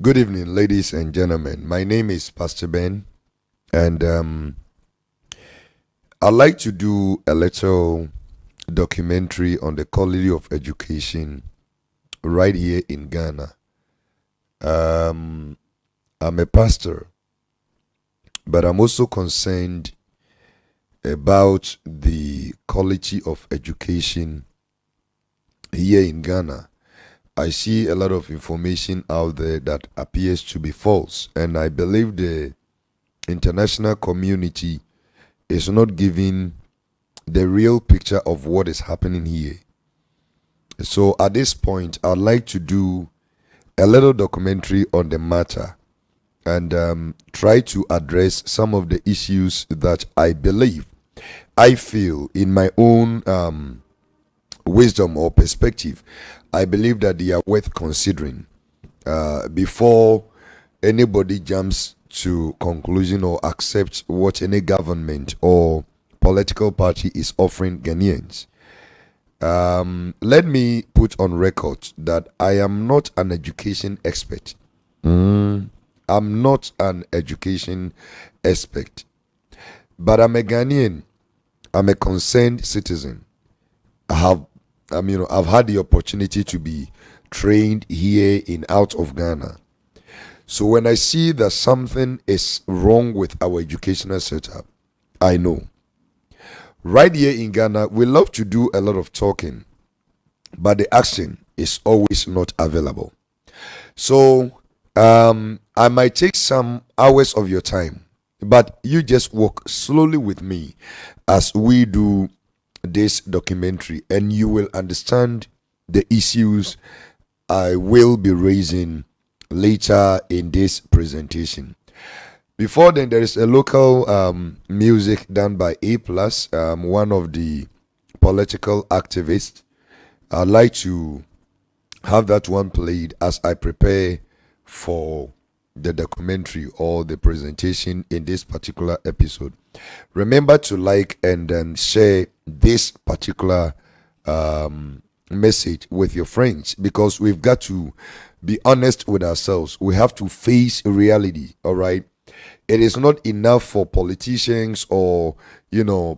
Good evening, ladies and gentlemen. My name is Pastor Ben, and I'd like to do a little documentary on the quality of education right here in Ghana. Um, I'm a pastor, but I'm also concerned about the quality of education here in Ghana. I see a lot of information out there that appears to be false, and I believe the international community is not giving the real picture of what is happening here. So at this point, I'd like to do a little documentary on the matter and try to address some of the issues that I feel in my own wisdom or perspective, I believe that they are worth considering before anybody jumps to conclusion or accepts what any government or political party is offering Ghanaians. Let me put on record that I am not an education expert. I'm not an education expert, but I'm a Ghanaian. I'm a concerned citizen. I've had the opportunity to be trained here in out of Ghana. So when I see that something is wrong with our educational setup, I know. Right here in Ghana, we love to do a lot of talking, but the action is always not available. So I might take some hours of your time, but you just walk slowly with me as we do this documentary, and you will understand the issues I will be raising later in this presentation. Before then, there is a local music done by A+, one of the political activists. I'd like to have that one played as I prepare for the documentary or the presentation in this particular episode. Remember to like and share this particular message with your friends, because we've got to be honest with ourselves. We have to face reality, all right? It is not enough for politicians or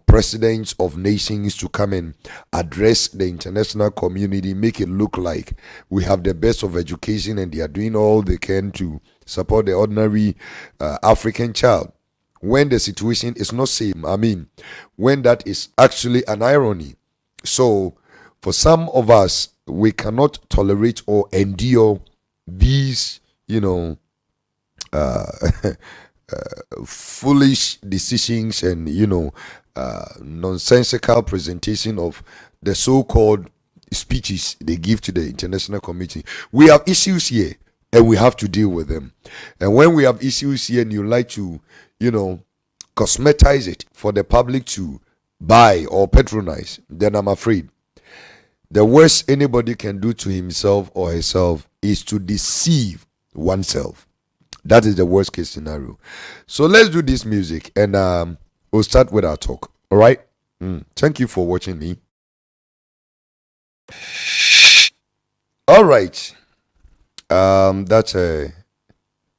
presidents of nations to come and address the international community, make it look like we have the best of education and they are doing all they can to support the ordinary African child, when the situation is not same. When that is actually an irony. So for some of us, we cannot tolerate or endure these foolish decisions and nonsensical presentation of the so-called speeches they give to the international community. We have issues here and we have to deal with them. And when we have issues here and you like to cosmetize it for the public to buy or patronize, then I'm afraid the worst anybody can do to himself or herself is to deceive oneself. That is the worst case scenario. So let's do this music and we'll start with our talk. All right. Thank you for watching me. All right. That's a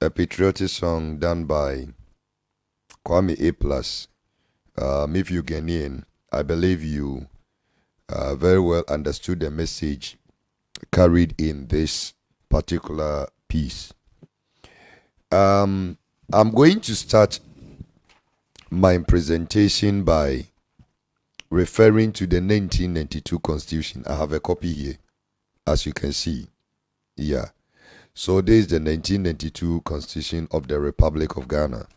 patriotic song done by Kwame A+. If you Ghanaian, I believe you very well understood the message carried in this particular piece. I'm going to start my presentation by referring to the 1992 Constitution. I have a copy here, as you can see. Yeah. So this is the 1992 Constitution of the Republic of Ghana.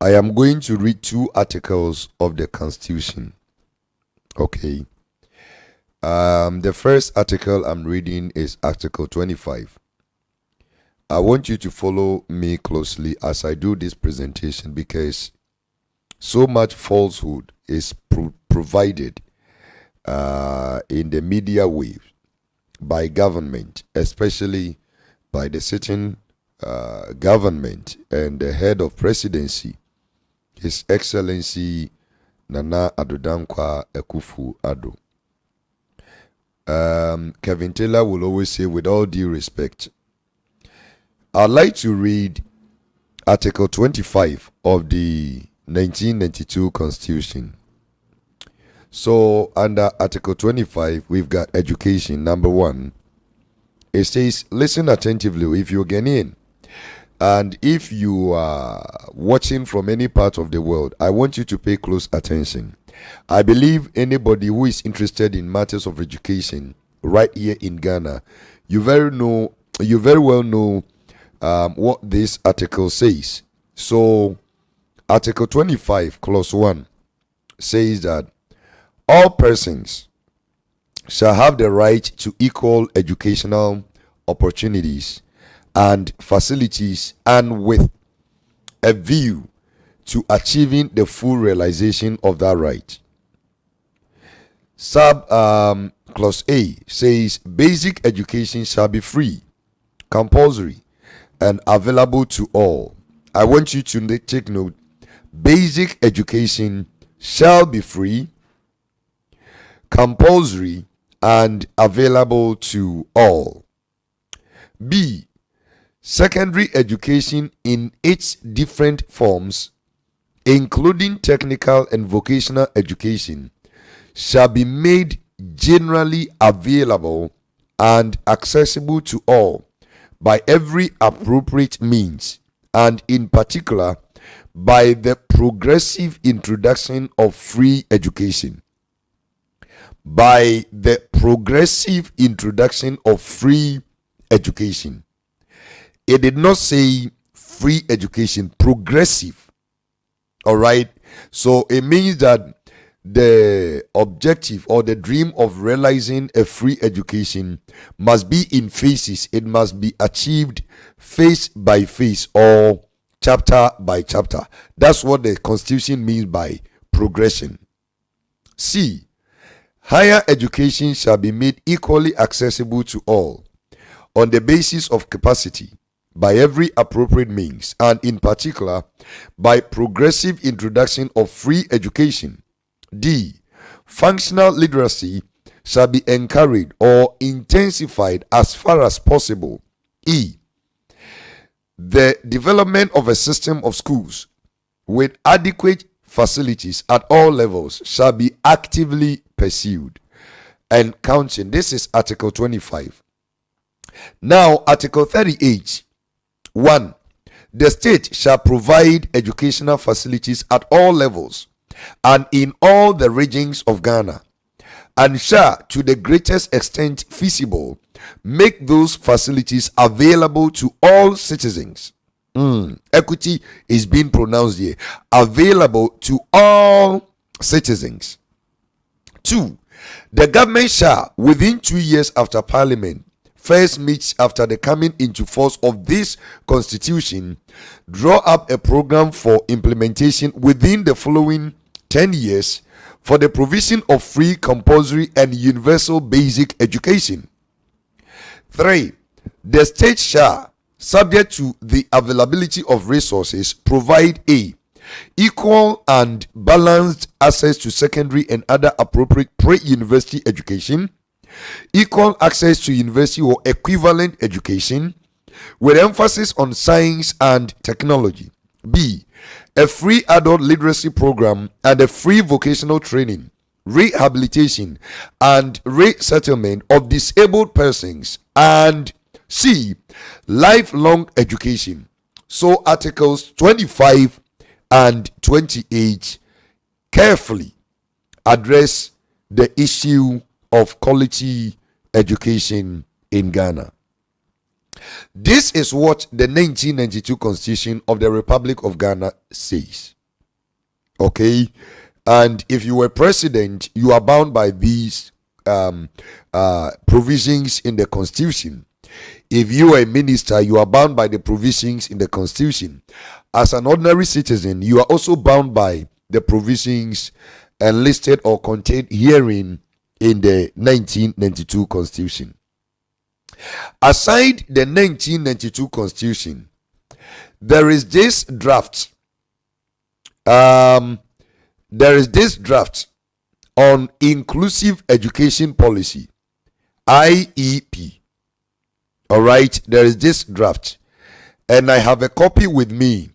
I am going to read two articles of the Constitution. Okay. The first article I'm reading is Article 25. I want you to follow me closely as I do this presentation, because so much falsehood is provided in the media wave by government, especially by the sitting government and the head of presidency, His Excellency Nana Addo Dankwa Akufo-Addo. Kevin Taylor will always say, with all due respect, I'd like to read Article 25 of the 1992 Constitution. So, under Article 25, we've got education. Number one, it says, listen attentively if you're Ghanaian. And if you are watching from any part of the world, I want you to pay close attention. I believe anybody who is interested in matters of education right here in Ghana, you very well know what this article says. So, Article 25, Clause 1 says that all persons shall have the right to equal educational opportunities and facilities, and with a view to achieving the full realization of that right. Clause A says basic education shall be free, compulsory, and available to all. I want you to take note. Basic education shall be free, compulsory, and available to all. B. Secondary education in its different forms, including technical and vocational education, shall be made generally available and accessible to all by every appropriate means, and in particular by the progressive introduction of free education. By the progressive introduction of free education. It did not say free education, progressive. All right. So it means that the objective or the dream of realizing a free education must be in phases. It must be achieved phase by phase or chapter by chapter. That's what the Constitution means by progression. C. Higher education shall be made equally accessible to all on the basis of capacity by every appropriate means, and in particular by progressive introduction of free education. D. Functional literacy shall be encouraged or intensified as far as possible. E. The development of a system of schools with adequate facilities at all levels shall be actively pursued. And counting. This is Article 25. Now, Article 38. 1. The state shall provide educational facilities at all levels and in all the regions of Ghana, and shall, to the greatest extent feasible, make those facilities available to all citizens. Equity is being pronounced here. Available to all citizens. 2. The government shall, within 2 years after Parliament first meets after the coming into force of this Constitution, draw up a program for implementation within the following 10 years for the provision of free, compulsory, and universal basic education. 3. The state shall, subject to the availability of resources, provide a equal and balanced access to secondary and other appropriate pre-university education, equal access to university or equivalent education with emphasis on science and technology. B. A free adult literacy program and a free vocational training, rehabilitation, and resettlement of disabled persons. And C. Lifelong education. So Articles 25 and 28 carefully address the issue of quality education in Ghana. This is what the 1992 Constitution of the Republic of Ghana says. Okay, and if you were president, you are bound by these provisions in the Constitution. If you are a minister, you are bound by the provisions in the Constitution. As an ordinary citizen, you are also bound by the provisions enlisted or contained herein in the 1992 Constitution. Aside the 1992 Constitution, there is this draft. There is this draft on inclusive education policy, IEP. All right, there is this draft, and I have a copy with me.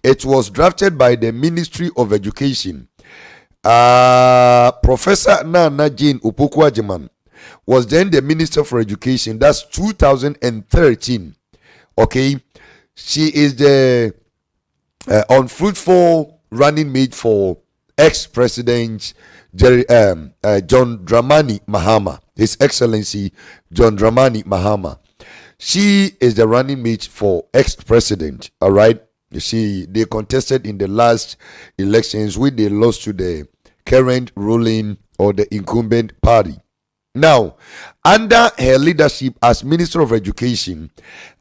It was drafted by the Ministry of Education. Professor Nana Jane Opoku-Agyeman was then the Minister for Education. That's 2013. Okay, she is the unfruitful running mate for ex-president John Dramani Mahama, His Excellency John Dramani Mahama. She is the running mate for ex-president. All right, you see, they contested in the last elections, which they lost to the current ruling or the incumbent party. Now, under her leadership as Minister of Education,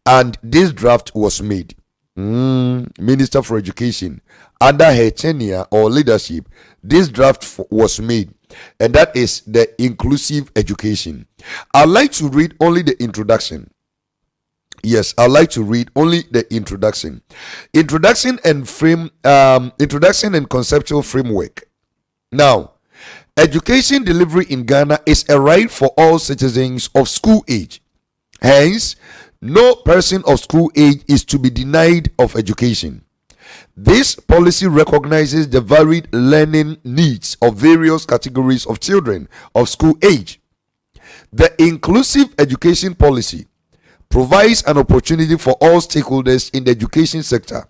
and this draft was made. Minister for Education, under her tenure or leadership, this draft was made, and that is the inclusive education. I'd like to read only the introduction. Yes, I'd like to read only the introduction. Introduction and conceptual framework. Now, education delivery in Ghana is a right for all citizens of school age. Hence, no person of school age is to be denied of education. This policy recognizes the varied learning needs of various categories of children of school age. The inclusive education policy provides an opportunity for all stakeholders in the education sector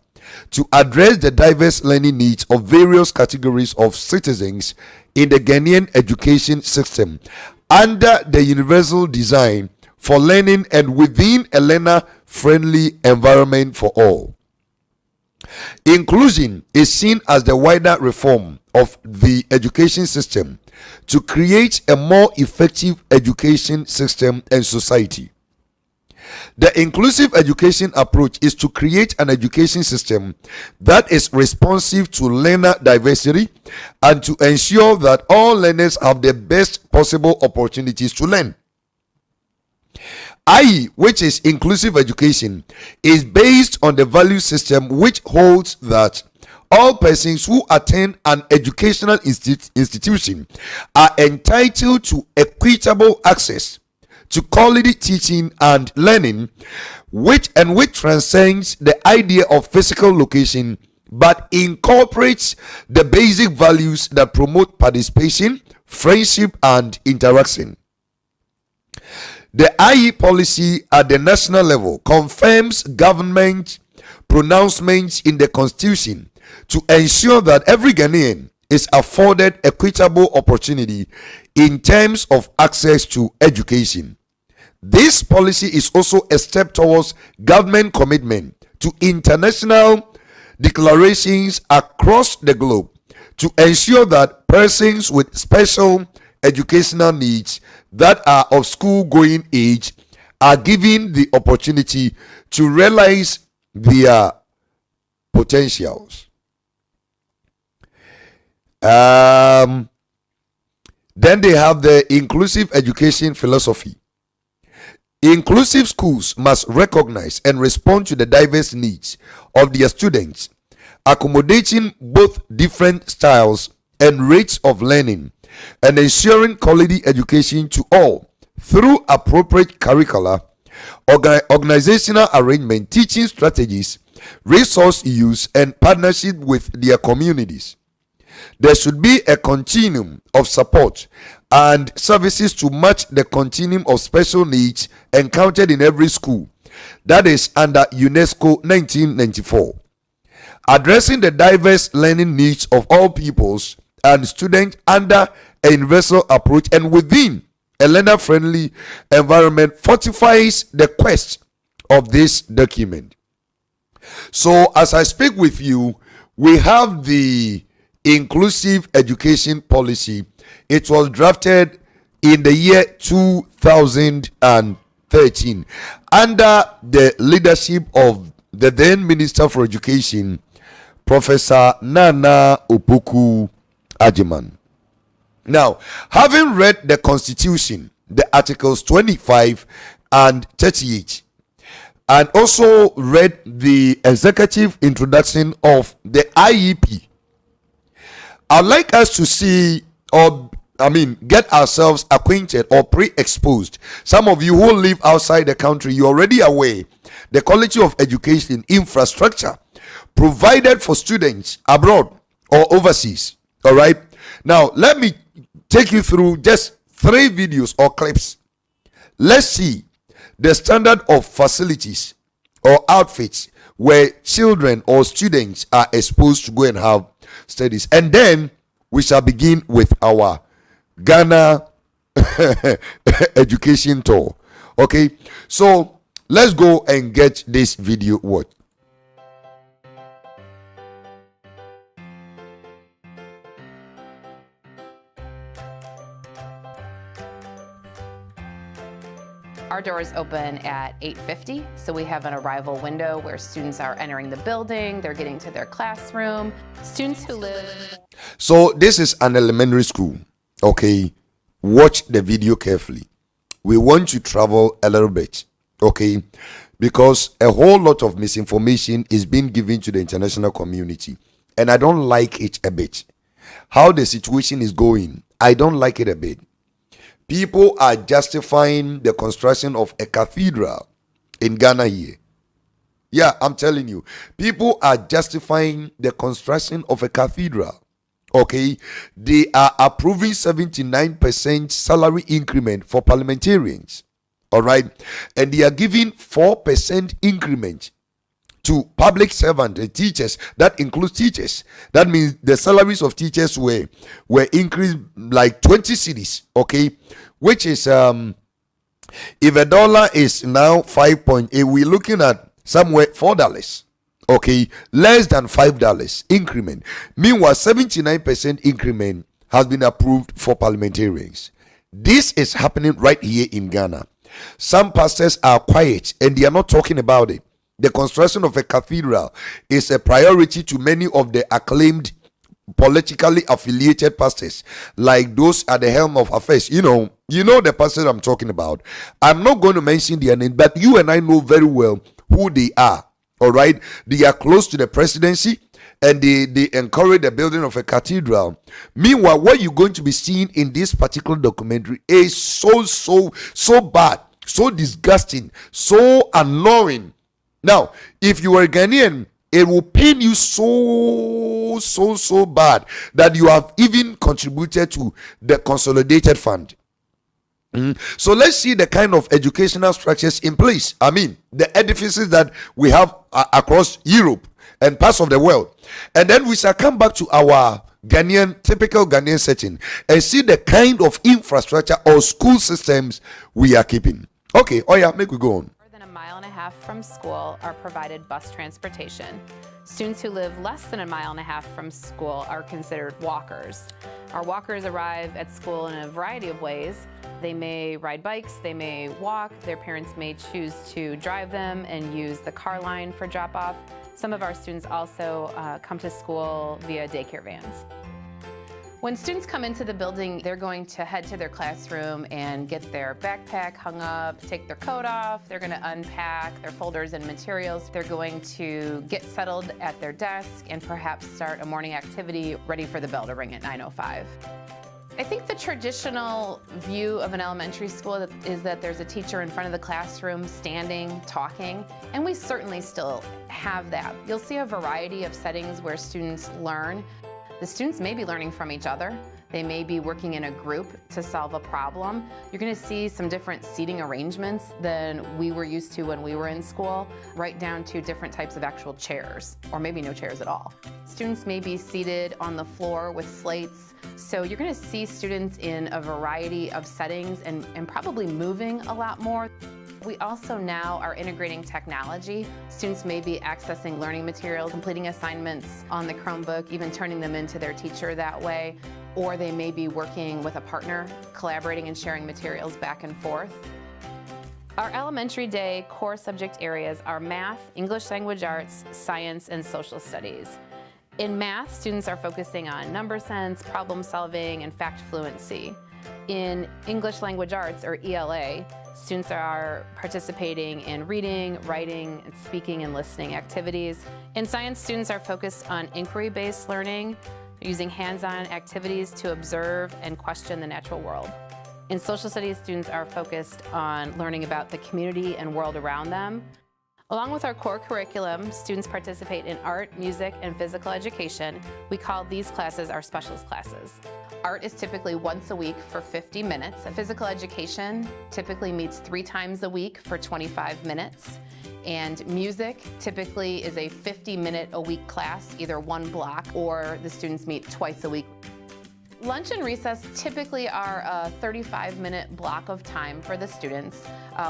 to address the diverse learning needs of various categories of citizens in the Ghanaian education system under the universal design for learning and within a learner-friendly environment for all. Inclusion is seen as the wider reform of the education system to create a more effective education system and society. The inclusive education approach is to create an education system that is responsive to learner diversity and to ensure that all learners have the best possible opportunities to learn. Which is inclusive education, is based on the value system which holds that all persons who attend an educational institution are entitled to equitable access to quality teaching and learning, which transcends the idea of physical location but incorporates the basic values that promote participation, friendship, and interaction. The IE policy at the national level confirms government pronouncements in the constitution to ensure that every Ghanaian is afforded equitable opportunity in terms of access to education. This policy is also a step towards government commitment to international declarations across the globe to ensure that persons with special educational needs that are of school-going age are given the opportunity to realize their potentials. Then they have the inclusive education philosophy. Inclusive schools must recognize and respond to the diverse needs of their students, accommodating both different styles and rates of learning, and ensuring quality education to all through appropriate curricula, organizational arrangement, teaching strategies, resource use, and partnership with their communities. There should be a continuum of support and services to match the continuum of special needs encountered in every school. That is under UNESCO 1994. Addressing the diverse learning needs of all peoples and students under a universal approach and within a learner-friendly environment fortifies the quest of this document. So, as I speak with you, we have the inclusive education policy. It was drafted in the year 2013 under the leadership of the then Minister for Education, Professor Nana Opoku-Agyeman. Now, having read the Constitution, the Articles 25 and 38, and also read the executive introduction of the IEP, I'd like us to see or get ourselves acquainted or pre-exposed. Some of you who live outside the country, you're already aware the quality of education infrastructure provided for students abroad or overseas. All right, now let me take you through just 3 videos or clips. Let's see the standard of facilities or outfits where children or students are exposed to go and have studies, and then we shall begin with our Ghana education tour. Okay, so let's go and get this video watched. Our doors open at 8:50, so we have an arrival window where students are entering the building, they're getting to their classroom. Students who live... So this is an elementary school, okay? Watch the video carefully. We want to travel a little bit, okay? Because a whole lot of misinformation is being given to the international community, and I don't like it a bit. How the situation is going, I don't like it a bit. People are justifying the construction of a cathedral in Ghana here. Yeah, I'm telling you. People are justifying the construction of a cathedral. Okay. They are approving 79% salary increment for parliamentarians. All right. And they are giving 4% increment to public servants and teachers. That includes teachers. That means the salaries of teachers were increased like 20 cedis, okay, which is if a dollar is now 5.8, we're looking at somewhere $4, okay, less than $5 increment. Meanwhile, 79% increment has been approved for parliamentarians. This is happening right here in Ghana. Some pastors are quiet and they are not talking about it. The construction of a cathedral is a priority to many of the acclaimed politically affiliated pastors, like those at the helm of affairs. You know the pastors I'm talking about. I'm not going to mention their name, but you and I know very well who they are. All right, they are close to the presidency, and they encourage the building of a cathedral. Meanwhile, what you're going to be seeing in this particular documentary is so bad, so disgusting, so annoying. Now, if you are a Ghanaian, it will pain you so bad that you have even contributed to the consolidated fund. So let's see the kind of educational structures in place. The edifices that we have across Europe and parts of the world. And then we shall come back to our typical Ghanaian setting and see the kind of infrastructure or school systems we are keeping. Okay, make we go on. More than a mile and a half from school are provided bus transportation. Students who live less than a mile and a half from school are considered walkers. Our walkers arrive at school in a variety of ways. They may ride bikes, they may walk, their parents may choose to drive them and use the car line for drop-off. Some of our students also come to school via daycare vans. When students come into the building, they're going to head to their classroom and get their backpack hung up, take their coat off, they're going to unpack their folders and materials, they're going to get settled at their desk and perhaps start a morning activity ready for the bell to ring at 9:05. I think the traditional view of an elementary school is that there's a teacher in front of the classroom standing, talking, and we certainly still have that. You'll see a variety of settings where students learn. The students may be learning from each other. They may be working in a group to solve a problem. You're going to see some different seating arrangements than we were used to when we were in school, right down to different types of actual chairs, or maybe no chairs at all. Students may be seated on the floor with slates. So you're going to see students in a variety of settings and probably moving a lot more. We also now are integrating technology. Students may be accessing learning materials, completing assignments on the Chromebook, even turning them into their teacher that way, or they may be working with a partner, collaborating and sharing materials back and forth. Our elementary day core subject areas are math, English language arts, science, and social studies. In math, students are focusing on number sense, problem solving, and fact fluency. In English language arts, or ELA, students are participating in reading, writing, speaking, and listening activities. In science, students are focused on inquiry-based learning, They're using hands-on activities to observe and question the natural world. In social studies, students are focused on learning about the community and world around them. Along with our core curriculum, students participate in art, music, and physical education. We call these classes our specialist classes. Art is typically once a week for 50 minutes. Physical education typically meets 3 times a week for 25 minutes. And music typically is a 50-minute-a-week class, either one block, or the students meet twice a week. Lunch and recess typically are a 35-minute block of time for the students.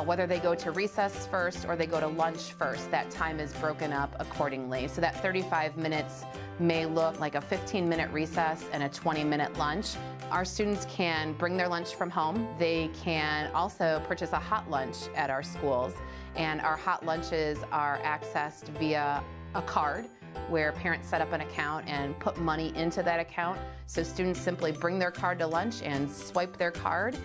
Whether they go to recess first or they go to lunch first, that time is broken up accordingly. So that 35 minutes may look like a 15-minute recess and a 20-minute lunch. Our students can bring their lunch from home. They can also purchase a hot lunch at our schools. And our hot lunches are accessed via a card, where parents set up an account and put money into that account. So students simply bring their card to lunch and swipe their card.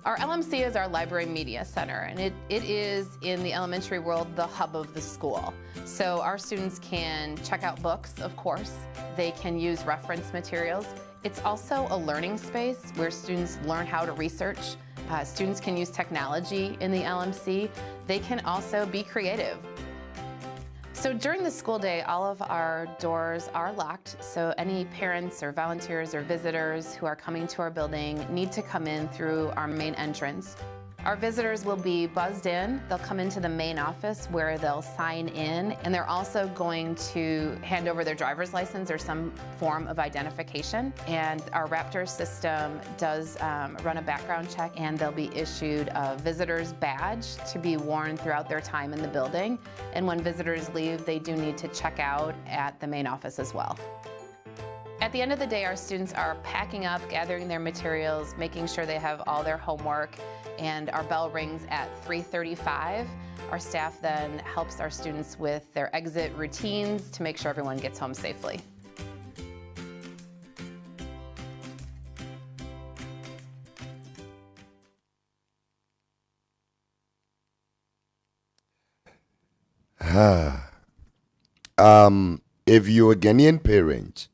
Our LMC is our library media center, and it is, in the elementary world, the hub of the school. So our students can check out books, of course. They can use reference materials. It's also a learning space where students learn how to research. Students can use technology in the LMC. They can also be creative. So during the school day, all of our doors are locked, so any parents or volunteers or visitors who are coming to our building need to come in through our main entrance. Our visitors will be buzzed in. They'll come into the main office where they'll sign in, and they're also going to hand over their driver's license or some form of identification. And our Raptor system does run a background check, and they'll be issued a visitor's badge to be worn throughout their time in the building. And when visitors leave, they do need to check out at the main office as well. At the end of the day, our students are packing up, gathering their materials, making sure they have all their homework, and our bell rings at 3:35. Our staff then helps our students with their exit routines to make sure everyone gets home safely. If you're a Ghanaian parent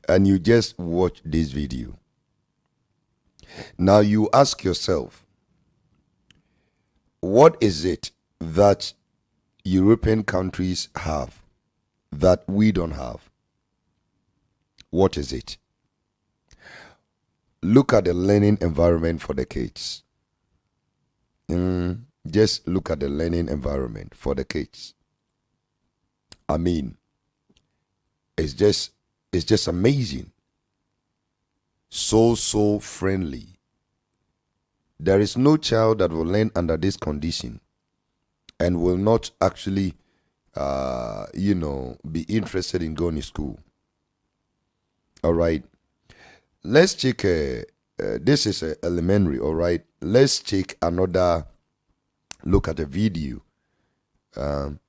and you just watch this video, now you ask yourself, what is it that European countries have that we don't have? What is it? Look at the learning environment for the kids. Just look at the learning environment for the kids. I mean, it's just amazing. So friendly. There is no child that will learn under this condition and will not actually, be interested in going to school. All right. Let's check. This is elementary. All right. Let's check another look at a video.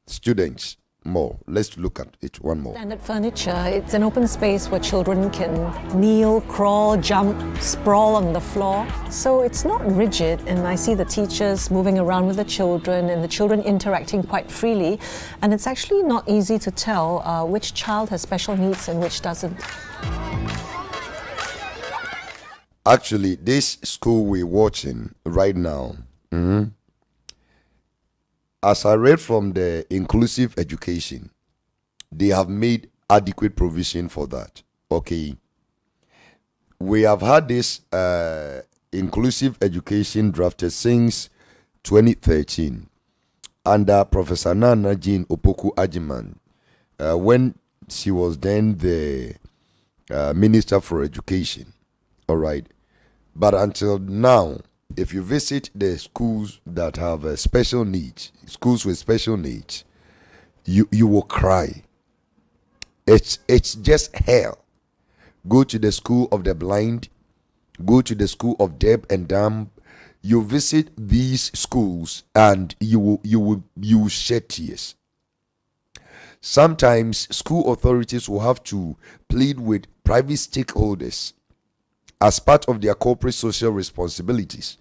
Students. More. Let's look at it one more. Standard furniture. It's an open space where children can kneel, crawl, jump, sprawl on the floor. So it's not rigid, and I see the teachers moving around with the children and the children interacting quite freely. And it's actually not easy to tell which child has special needs and which doesn't. Actually, this school we're watching right now, as I read from the inclusive education, they have made adequate provision for that. Okay. We have had this inclusive education drafted since 2013 under Professor Nana Jean Opoku Ajiman, when she was then the Minister for Education. All right. But until now, if you visit the schools that have special needs, schools with special needs, you will cry. It's just hell. Go to the school of the blind, go to the school of deaf and dumb. You visit these schools and you will shed tears. Sometimes school authorities will have to plead with private stakeholders as part of their corporate social responsibilities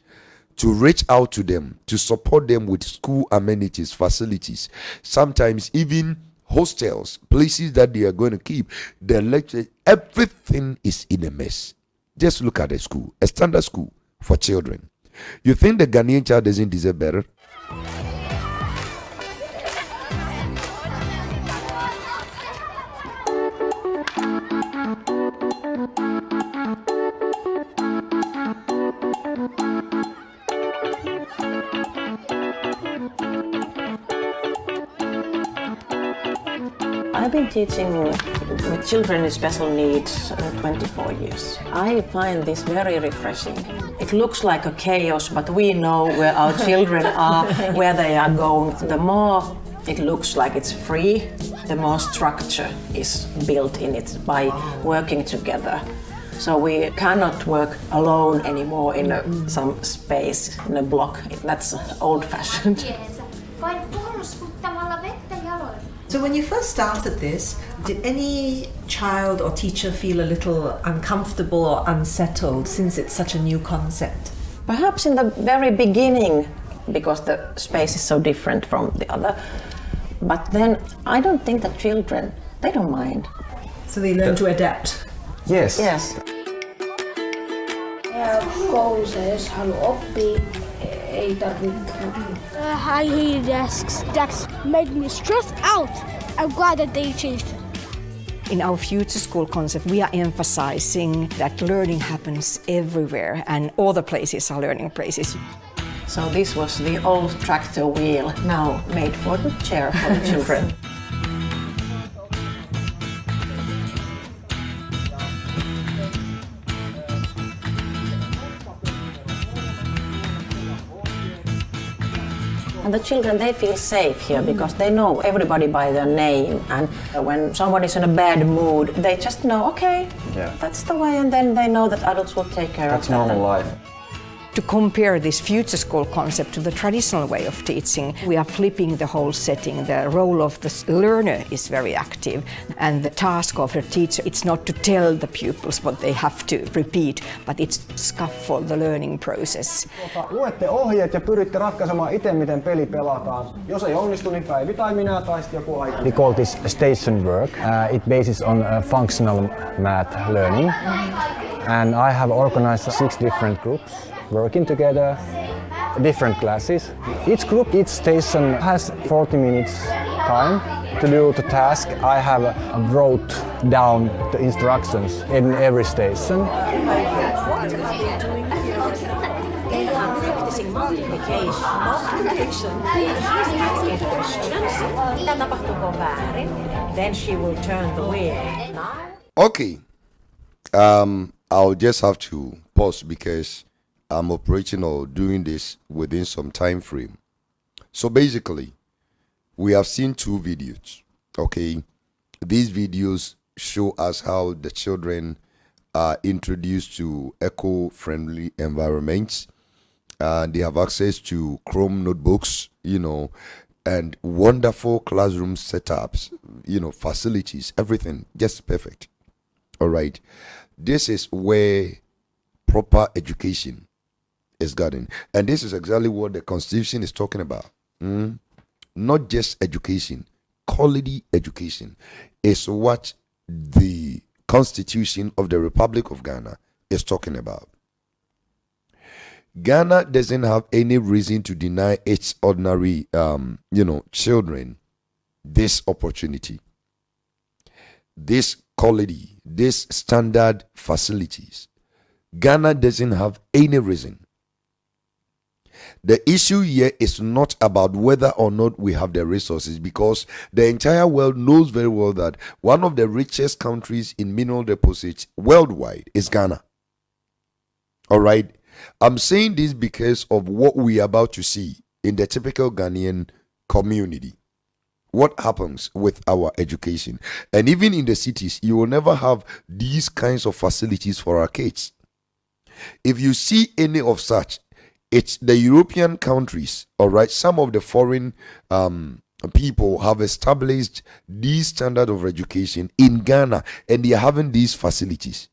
to reach out to them, to support them with school amenities, facilities, sometimes even hostels, places that they are going to keep, the lectures, everything is in a mess. Just look at a school, a standard school for children. You think the Ghanaian child doesn't deserve better? I've been teaching with children with special needs 24 years. I find this very refreshing. It looks like a chaos, but we know where our children are, where they are going. The more it looks like it's free, the more structure is built in it by working together. So we cannot work alone anymore in some space, in a block. That's old-fashioned. So when you first started this, did any child or teacher feel a little uncomfortable or unsettled since it's such a new concept? Perhaps in the very beginning, because the space is so different from the other. But then I don't think that children, they don't mind. So they learn to adapt? Yes. Yes. Koulussa, jos haluaa oppia, ei tarvitse. I hated desks. Desks made me stressed out. I'm glad that they changed it. In our future school concept, we are emphasizing that learning happens everywhere and all the places are learning places. So this was the old tractor wheel, now made for the chair for the children. And the children, they feel safe here because they know everybody by their name. And when someone is in a bad mood, they just know, okay, that's the way, and then they know that adults will take care of them. That's normal life. To compare this future school concept to the traditional way of teaching, we are flipping the whole setting. The role of the learner is very active, and the task of the teacher, it's not to tell the pupils what they have to repeat, but it's to scaffold the learning process. Luette ohjeet ja pyritte ratkaisemaan itse, miten peli pelataan. Jos ei onnistu, niin Päivi tai minä tai sitten joku aika. We call this station work. It bases on functional math learning. And I have organized 6 different groups working together, different classes. Each group, each station has 40 minutes time to do the task. I have wrote down the instructions in every station. Practicing multiplication. She's asking questions. Mitä tapahtuuko väärin? Then she will turn the wheel. Okay. I'll just have to pause because I'm operating or doing this within some time frame. So basically, we have seen 2 videos. Okay. These videos show us how the children are introduced to eco-friendly environments. They have access to Chrome notebooks, and wonderful classroom setups, facilities, everything just perfect. All right. This is where proper education is gotten. And this is exactly what the Constitution is talking about. Not just education, quality education is what the Constitution of the Republic of Ghana is talking about. Ghana doesn't have any reason to deny its ordinary, children this opportunity, this quality, this standard facilities. Ghana doesn't have any reason. The issue here is not about whether or not we have the resources, because the entire world knows very well that one of the richest countries in mineral deposits worldwide is Ghana. All right. I'm saying this because of what we are about to see in the typical Ghanaian community. What happens with our education? And even in the cities, you will never have these kinds of facilities for our kids. If you see any of such, it's the European countries, all right? Some of the foreign people have established these standard of education in Ghana, and they are having these facilities.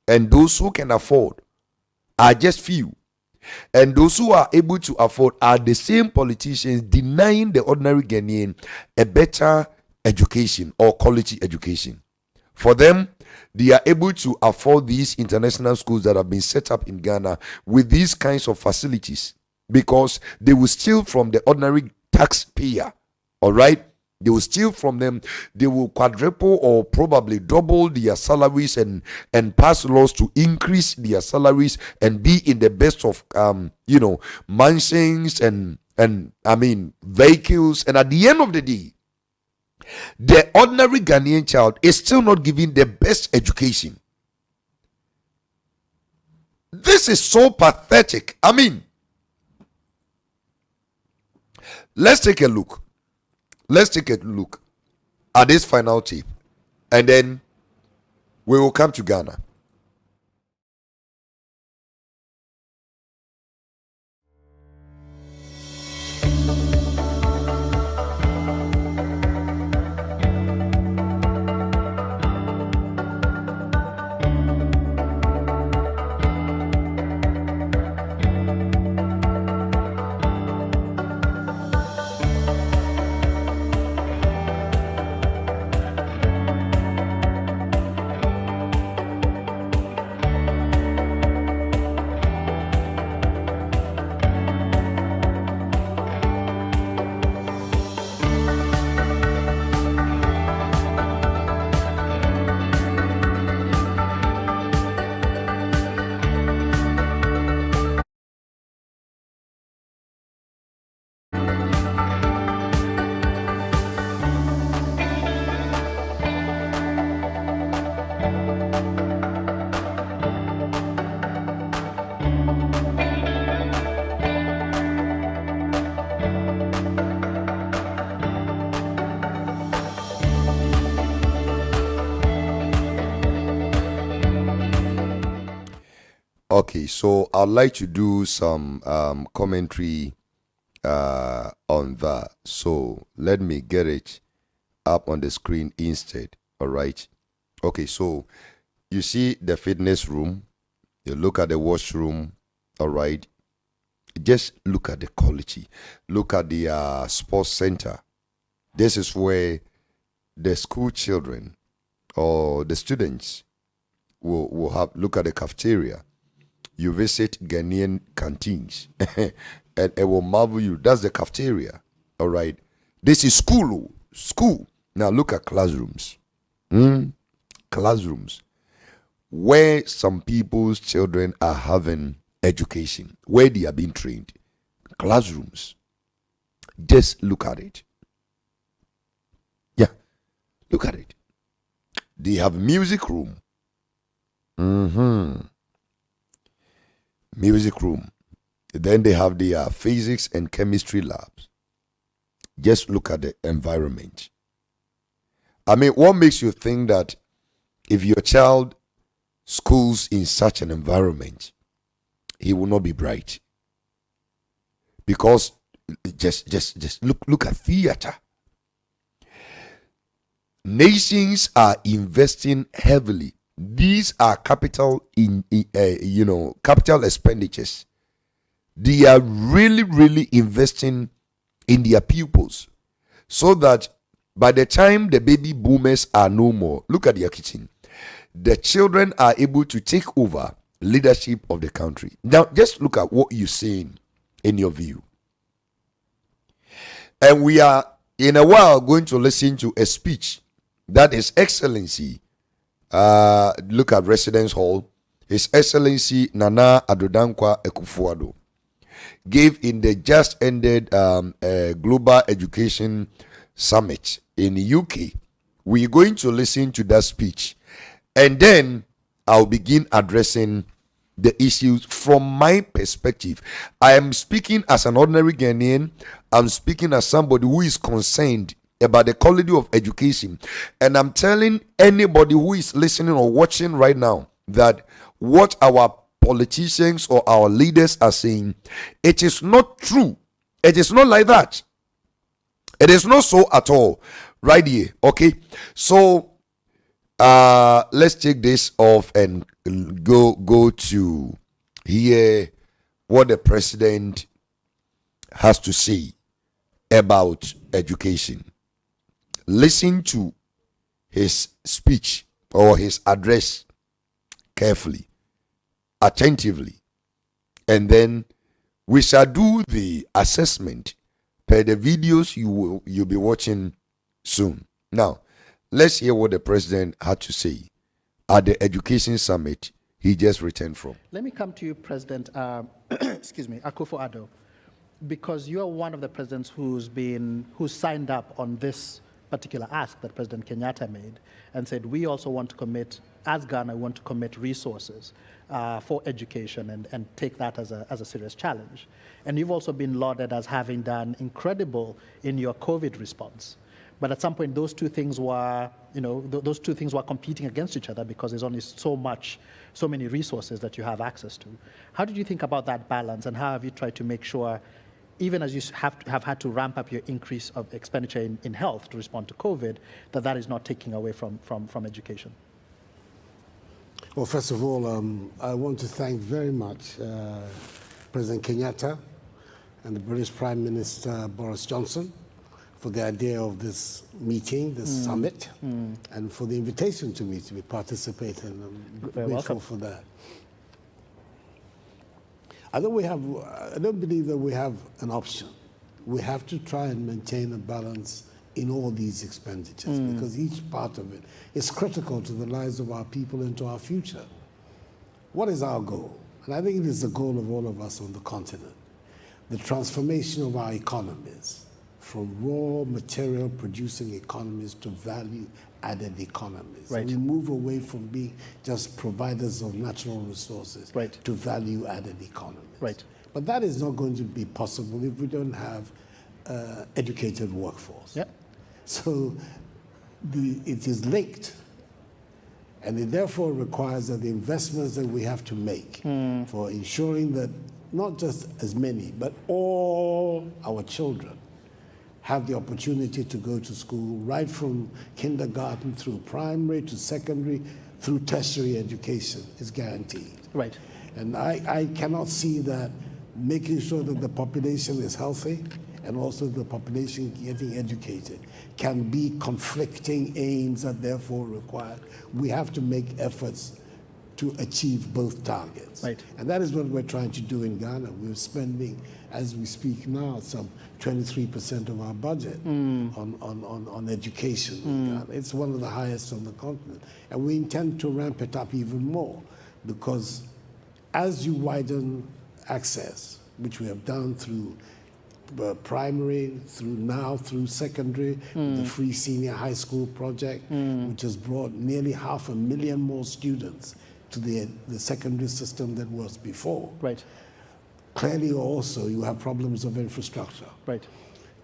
And those who can afford are just few. And those who are able to afford are the same politicians denying the ordinary Ghanaian a better education or quality education. For them, they are able to afford these international schools that have been set up in Ghana with these kinds of facilities, because they will steal from the ordinary taxpayer. All right, they will steal from them. They will quadruple or probably double their salaries and pass laws to increase their salaries and be in the best of mansions and I mean vehicles. And at the end of the day, the ordinary Ghanaian child is still not given the best education. This is so pathetic. I mean, let's take a look. Let's take a look at this final tape, and then we will come to Ghana. Okay, so I'd like to do some commentary on that. So let me get it up on the screen instead. All right. Okay, so you see the fitness room, you look at the washroom. All right. Just look at the quality. Look at the sports center. This is where the school children or the students will have. Look at the cafeteria. You visit Ghanaian canteens and it will marvel you. That's the cafeteria. All right. This is school. School. Now look at classrooms. Classrooms where some people's children are having education, where they are being trained. Classrooms. Just look at it. Yeah. Look at it. They have music room. Music room. Then they have their physics and chemistry labs. Just look at the environment. I mean, what makes you think that if your child schools in such an environment, he will not be bright? Because just look at theater. Nations are investing heavily. These are capital capital expenditures. They are really investing in their pupils, so that by the time the baby boomers are no more, look at their kitchen. The children are able to take over leadership of the country. Now, just look at what you're seeing in your view. And we are in a while going to listen to a speech that His Excellency, look at Residence Hall, His Excellency Nana Addo Akufo-Addo gave in the just ended Global Education Summit in the UK. We're going to listen to that speech, and then I'll begin addressing the issues from my perspective. I am speaking as an ordinary Ghanaian. I'm speaking as somebody who is concerned about the quality of education, and I'm telling anybody who is listening or watching right now that what our politicians or our leaders are saying, it is not true. It is not like that. It is not so at all. Right here. Okay, so let's take this off and go to hear what the president has to say about education. listen to his speech or his address carefully, attentively, and then we shall do the assessment per the videos you'll be watching soon. Now, let's hear what the president had to say at the education summit he just returned from. Let me come to you, President, excuse me, Akufo-Addo, because you are one of the presidents who signed up on this particular ask that President Kenyatta made and said, we also want to commit, as Ghana, we want to commit resources for education and take that as a serious challenge. And you've also been lauded as having done incredible in your COVID response. But at some point, those two things were, those two things were competing against each other because there's only so many resources that you have access to. How did you think about that balance, and how have you tried to make sure, even as you have had to ramp up your increase of expenditure in health to respond to COVID, that is not taking away from education? Well, first of all, I want to thank very much President Kenyatta and the British Prime Minister Boris Johnson for the idea of this meeting, this summit, and for the invitation to me to be participating. I'm grateful welcome for that. I don't believe that we have an option. We have to try and maintain a balance in all these expenditures because each part of it is critical to the lives of our people and to our future. What is our goal? And I think it is the goal of all of us on the continent. The transformation of our economies from raw material producing economies to value added economies. Right. So we move away from being just providers of natural resources to value added economies. Right. But that is not going to be possible if we don't have educated workforce. Yep. So it is linked, and it therefore requires that the investments that we have to make for ensuring that not just as many, but all our children have the opportunity to go to school right from kindergarten through primary to secondary through tertiary education is guaranteed. Right. And I cannot see that making sure that the population is healthy and also the population getting educated can be conflicting aims that therefore require. We have to make efforts to achieve both targets. Right. And that is what we're trying to do in Ghana. We're spending, as we speak now, some 23% of our budget on education in Ghana. It's one of the highest on the continent. And we intend to ramp it up even more because as you widen access, which we have done through primary, through secondary, the free senior high school project, which has brought nearly 500,000 more students to the secondary system than was before. Right. Clearly also you have problems of infrastructure. Right.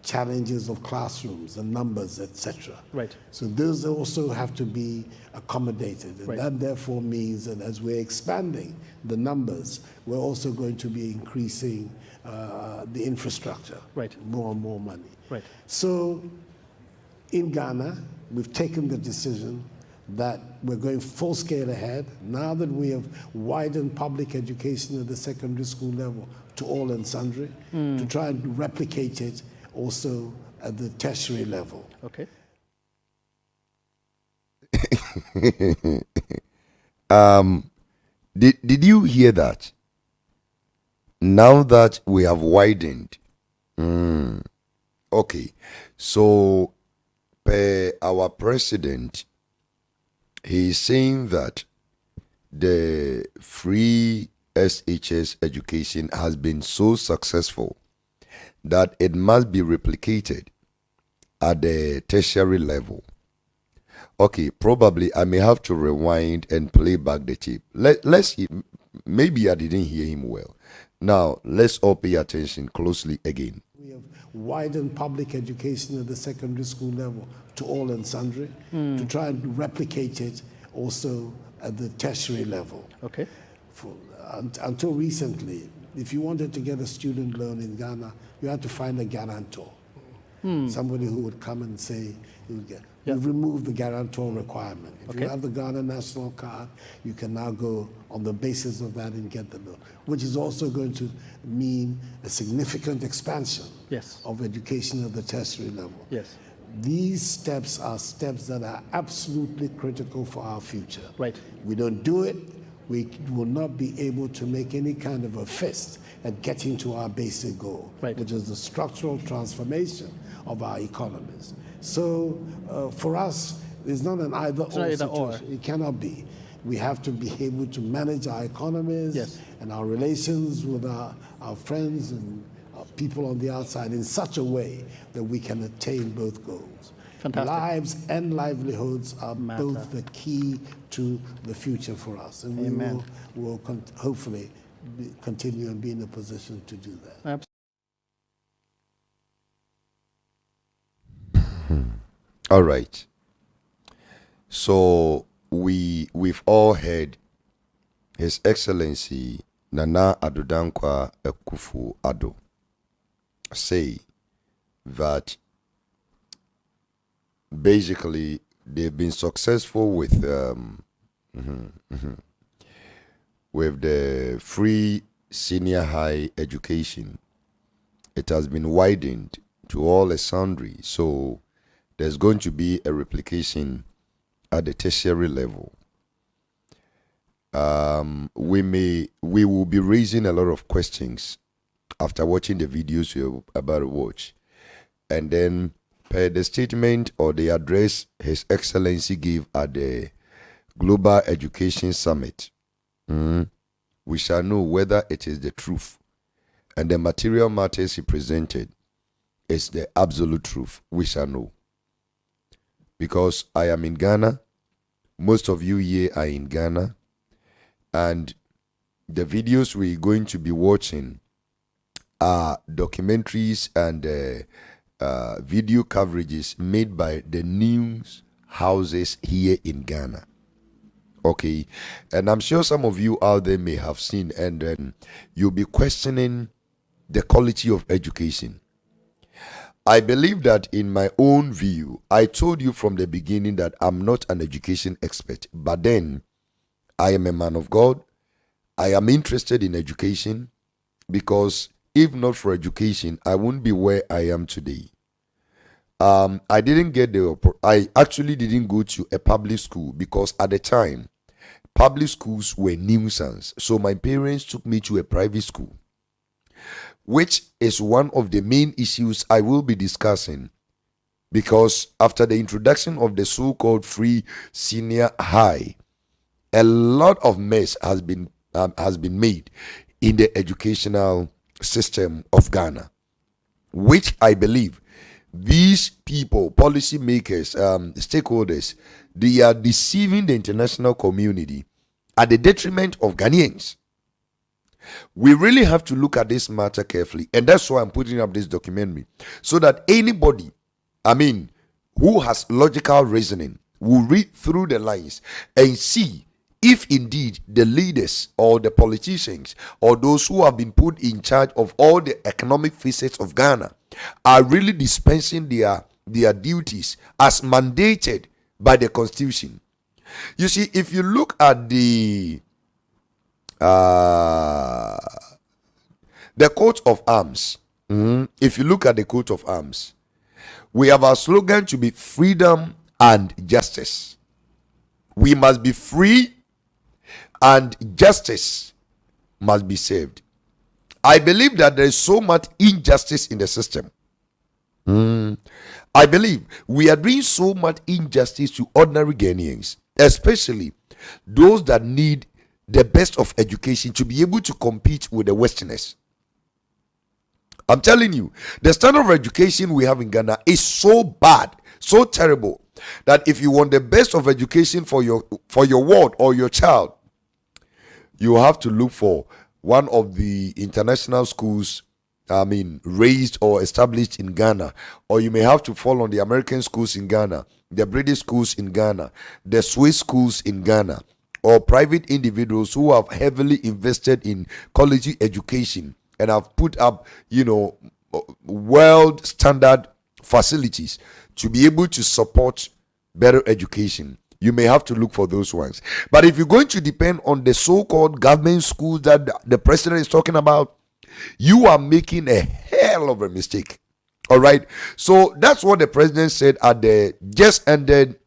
Challenges of classrooms and numbers, etc. Right. So those also have to be accommodated. And Right. that therefore means that as we're expanding the numbers, we're also going to be increasing the infrastructure. Right. More and more money. Right. So in Ghana, we've taken the decision that we're going full scale ahead now that we have widened public education at the secondary school level to all and sundry, to try and replicate it also at the tertiary level. Okay. Did you hear that? Now that we have widened, okay, so per our president, he is saying that the free SHS education has been so successful that it must be replicated at the tertiary level. Okay, probably I may have to rewind and play back the tape. Let's hear, maybe I didn't hear him well. Now, let's all pay attention closely again. We have widened public education at the secondary school level to all and sundry, to try and replicate it also at the tertiary level. Okay. Until recently, if you wanted to get a student loan in Ghana, you had to find a guarantor. Somebody who would come and say, we've removed the guarantor requirement. If you have the Ghana National Card, you can now go on the basis of that and get the loan, which is also going to mean a significant expansion of education at the tertiary level. Yes. These steps are steps that are absolutely critical for our future. Right. We don't do it, we will not be able to make any kind of a fist at getting to our basic goal, right, which is the structural transformation of our economies. So for us, it's not an either-or situation. It cannot be. We have to be able to manage our economies, yes, and our relations with our friends and people on the outside in such a way that we can attain both goals. Fantastic. Lives and livelihoods are both the key to the future for us, and Amen. we will hopefully continue and be in a position to do that. All right. So we've all heard His Excellency Nana Addo Dankwa Akufo-Addo say that basically they've been successful with the free senior high education. It has been widened to all and sundry, so there's going to be a replication at the tertiary level. We will be raising a lot of questions after watching the videos you're about to watch, and then per the statement or the address His Excellency gave at the Global Education Summit, we shall know whether it is the truth and the material matters he presented is the absolute truth. We shall know. Because I am in Ghana, most of you here are in Ghana, and the videos we're going to be watching are documentaries and video coverages made by the news houses here in Ghana. Okay, and I'm sure some of you out there may have seen, and then you'll be questioning the quality of education. I believe that in my own view, I told you from the beginning that I'm not an education expert, but then I am a man of God. I am interested in education because if not for education, I wouldn't be where I am today. I actually didn't go to a public school because at the time, public schools were nuisance. So my parents took me to a private school, which is one of the main issues I will be discussing, because after the introduction of the so-called free senior high, a lot of mess has been made in the educational system of Ghana, which I believe these people, policymakers, stakeholders, they are deceiving the international community at the detriment of Ghanaians. We really have to look at this matter carefully, and that's why I'm putting up this documentary, so that anybody, who has logical reasoning will read through the lines and see if indeed the leaders or the politicians or those who have been put in charge of all the economic facets of Ghana are really dispensing their duties as mandated by the constitution. You see, if you look at the coat of arms, if you look at the coat of arms, we have our slogan to be freedom and justice. We must be free and justice must be served. I believe that there is so much injustice in the system. I believe we are doing so much injustice to ordinary Ghanaians, especially those that need the best of education to be able to compete with the Westerners. I'm telling you, the standard of education we have in Ghana is so bad, so terrible, that if you want the best of education for your ward or your child, you have to look for one of the international schools, raised or established in Ghana, or you may have to fall on the American schools in Ghana, the British schools in Ghana, the Swiss schools in Ghana, or private individuals who have heavily invested in quality education and have put up, world standard facilities to be able to support better education. You may have to look for those ones. But if you're going to depend on the so-called government schools that the president is talking about, you are making a hell of a mistake. All right. So that's what the president said at the just ended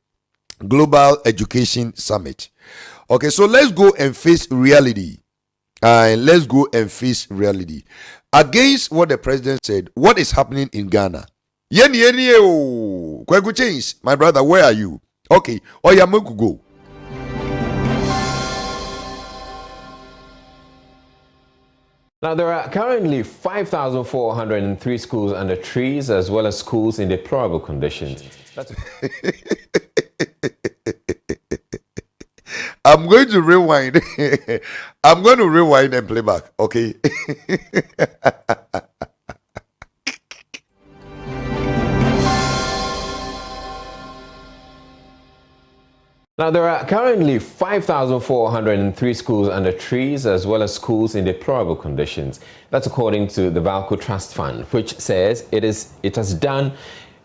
Global Education Summit. Okay, so let's go and face reality. Let's go and face reality. Against what the president said, what is happening in Ghana? Kwegu Chains, my brother, where are you? Okay, Oyamuku go. Now, there are currently 5,403 schools under trees, as well as schools in deplorable conditions. I'm going to rewind. I'm going to rewind and play back, okay? Now, there are currently 5,403 schools under trees, as well as schools in deplorable conditions. That's according to the Valco Trust Fund, which says it has done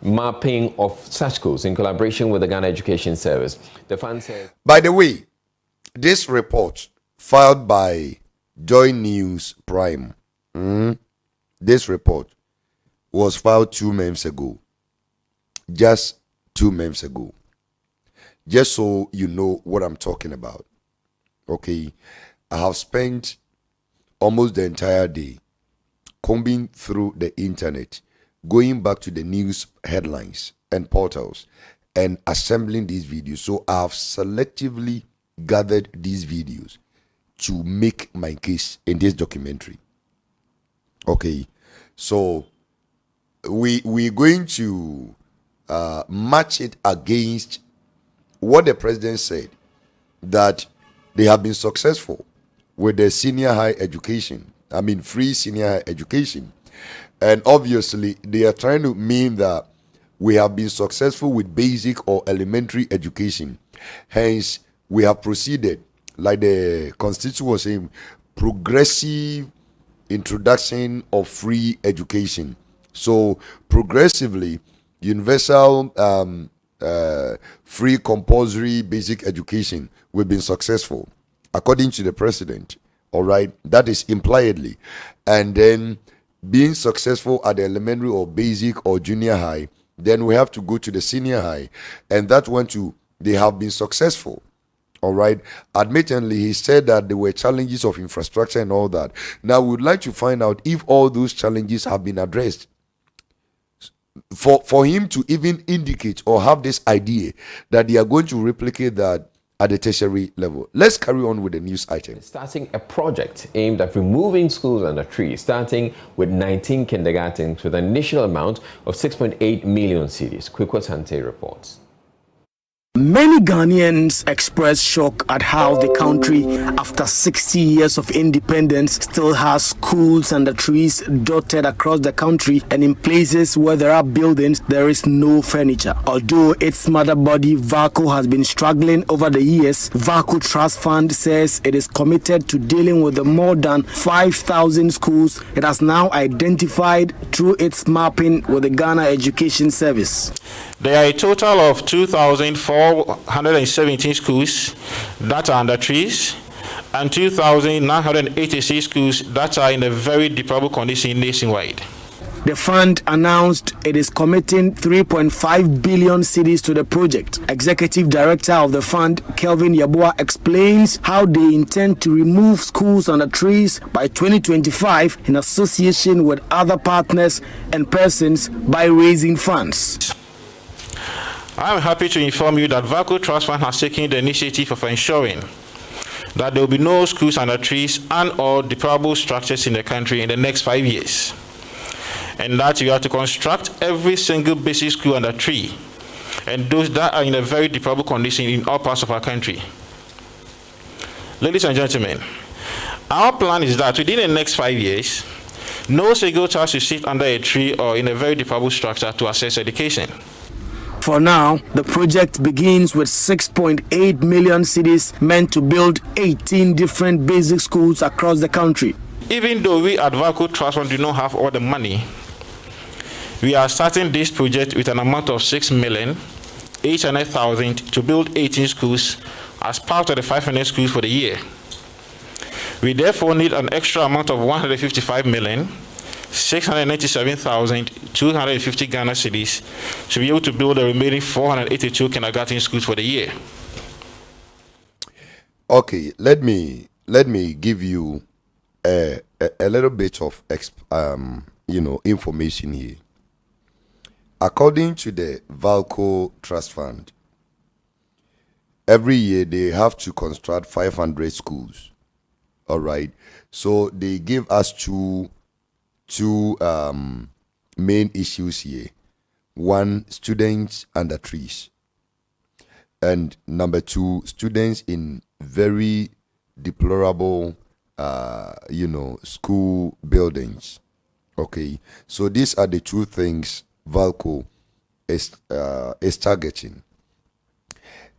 mapping of such schools in collaboration with the Ghana Education Service. The fund says... By the way, this report filed by Joy News Prime, this report was filed 2 months ago. Just 2 months ago. Just so you know what I'm talking about. Okay, I have spent almost the entire day combing through the internet, going back to the news headlines and portals and assembling these videos. So I have selectively gathered these videos to make my case in this documentary. Okay, so we're going to match it against what the president said, that they have been successful with the senior high education. I mean, free senior high education. And obviously, they are trying to mean that we have been successful with basic or elementary education. Hence, we have proceeded, like the Constitution was saying, progressive introduction of free education. So, progressively, universal free compulsory basic education, we've been successful according to the president. All right, that is impliedly. And then being successful at the elementary or basic or junior high, then we have to go to the senior high, and that one too, they have been successful. All right, admittedly, he said that there were challenges of infrastructure and all that. Now we would like to find out if all those challenges have been addressed. For him to even indicate or have this idea that they are going to replicate that at the tertiary level. Let's carry on with the news item. Starting a project aimed at removing schools under trees, starting with 19 kindergartens with an initial amount of 6.8 million cedis. Kwekwa Sante reports. Many Ghanaians express shock at how the country, after 60 years of independence, still has schools under trees dotted across the country, and in places where there are buildings, there is no furniture. Although its mother body, Valco, has been struggling over the years, Valco Trust Fund says it is committed to dealing with the more than 5,000 schools it has now identified through its mapping with the Ghana Education Service. There are a total of 2,417 schools that are under trees and 2,986 schools that are in a very deplorable condition nationwide. The fund announced it is committing 3.5 billion cedis to the project. Executive Director of the fund, Kelvin Yabua, explains how they intend to remove schools under trees by 2025 in association with other partners and persons by raising funds. I am happy to inform you that Valco Trust Fund has taken the initiative of ensuring that there will be no schools under trees and or deplorable structures in the country in the next 5 years. And that we have to construct every single basic school under tree, and those that are in a very deplorable condition in all parts of our country. Ladies and gentlemen, our plan is that within the next 5 years, no single child should sit under a tree or in a very deplorable structure to access education. For now, the project begins with 6.8 million cedis meant to build 18 different basic schools across the country. Even though we at Valco Trust Fund do not have all the money, we are starting this project with an amount of 6,800,000 to build 18 schools as part of the 500 schools for the year. We therefore need an extra amount of 155 million 697,250 Ghana cedis to be able to build the remaining 482 kindergarten schools for the year. Okay, let me give you a little bit of information here. According to the Valco Trust Fund, every year they have to construct 500 schools. All right, so they give us two main issues here. One, students under trees, and number two, students in very deplorable school buildings. Okay, so these are the two things Valco is targeting.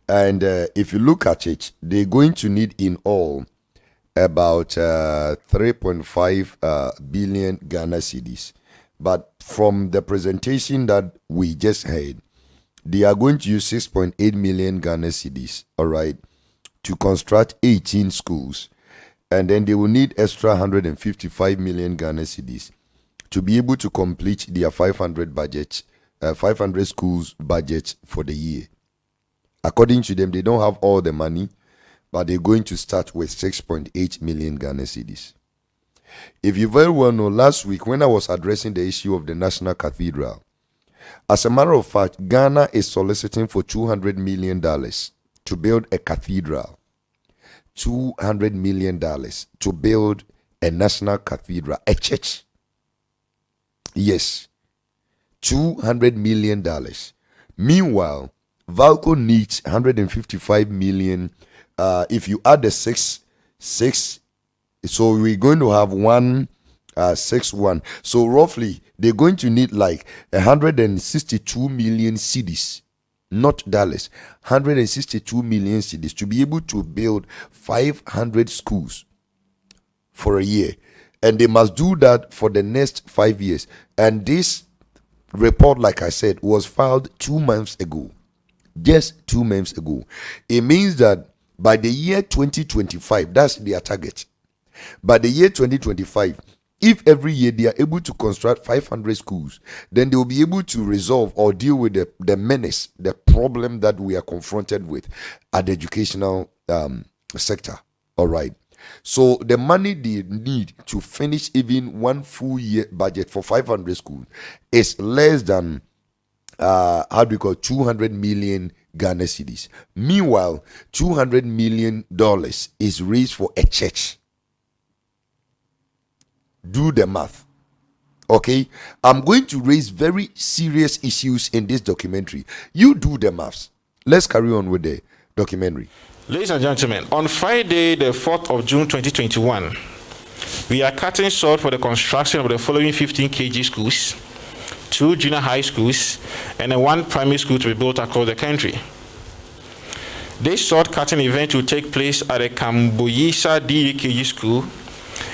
And if you look at it, they're going to need in all about 3.5 billion Ghana cedis. But from the presentation that we just heard, they are going to use 6.8 million Ghana cedis, all right, to construct 18 schools. And then they will need extra 155 million Ghana cedis to be able to complete their 500 schools budget for the year. According to them, they don't have all the money, but they're going to start with 6.8 million Ghana cedis. If you very well know, last week when I was addressing the issue of the National Cathedral, as a matter of fact, Ghana is soliciting for $200 million to build a cathedral. $200 million to build a national cathedral, a church. Yes, $200 million. Meanwhile, Valco needs 155 million. If you add the six, so we're going to have 161. So roughly, they're going to need like 162 million cedis, not dollars. 162 million cedis to be able to build 500 schools for a year, and they must do that for the next 5 years. And this report, like I said, was filed 2 months ago. Just 2 months ago. It means that by the year 2025, that's their target. By the year 2025, if every year they are able to construct 500 schools, then they will be able to resolve or deal with the menace, the problem that we are confronted with at the educational sector. All right. So the money they need to finish even one full year budget for 500 schools is less than 200 million Ghana cedis. Meanwhile, $200 million is raised for a church. Do the math. Okay, I'm going to raise very serious issues in this documentary. You do the maths. Let's carry on with the documentary. Ladies and gentlemen, on Friday, the 4th of June 2021, we are cutting salt for the construction of the following 15 kg schools, 2 junior high schools, and 1 primary school to be built across the country. This salt cutting event will take place at the Kamboyisa DUKG school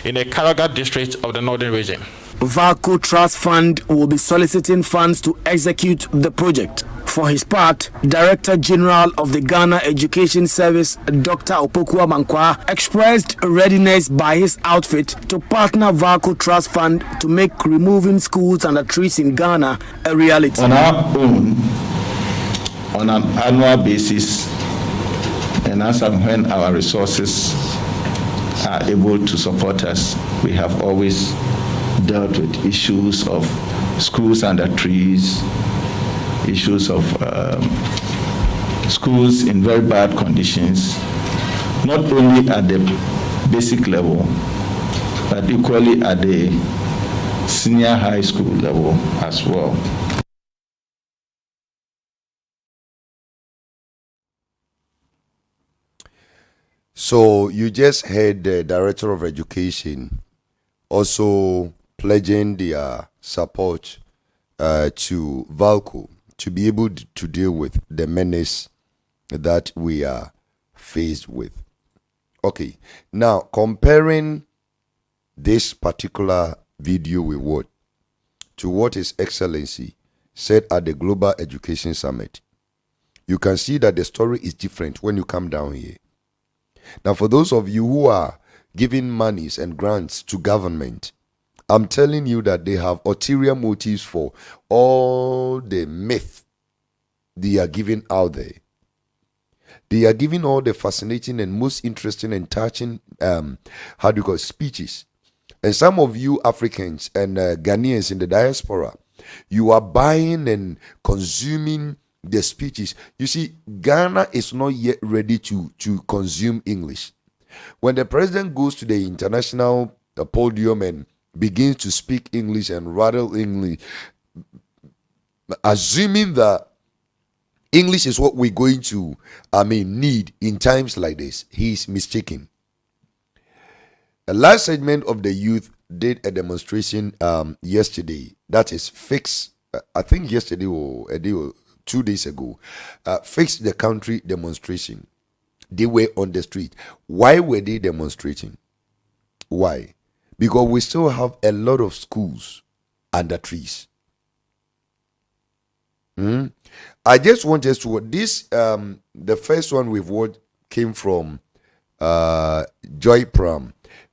in the Karaga district of the Northern Region. Valco Trust Fund will be soliciting funds to execute the project. For his part, Director General of the Ghana Education Service, Dr. Opokua Mankwa, expressed readiness by his outfit to partner Valco Trust Fund to make removing schools and the trees in Ghana a reality. On our own, on an annual basis, and as and when our resources are able to support us, we have always dealt with issues of schools under trees, issues of schools in very bad conditions, not only at the basic level, but equally at the senior high school level as well. So you just heard the Director of Education also pledging their support to Valco to be able to deal with the menace that we are faced with. Okay, now comparing this particular video we watched to what His Excellency said at the Global Education Summit, you can see that the story is different when you come down here. Now, for those of you who are giving monies and grants to government, I'm telling you that they have ulterior motives for all the myth they are giving out there. They are giving all the fascinating and most interesting and touching, speeches. And some of you Africans and Ghanaians in the diaspora, you are buying and consuming the speeches. You see, Ghana is not yet ready to consume English. When the president goes to the international podium and begins to speak English and rattle English, assuming that English is what we're going to, need in times like this, he's mistaken. The last segment of the youth did a demonstration yesterday. That is fix. I think yesterday or a day or 2 days ago. Fix the country demonstration. They were on the street. Why were they demonstrating? Why? Because we still have a lot of schools under trees. I just want us to this. The first one we've watched came from Joy Prime.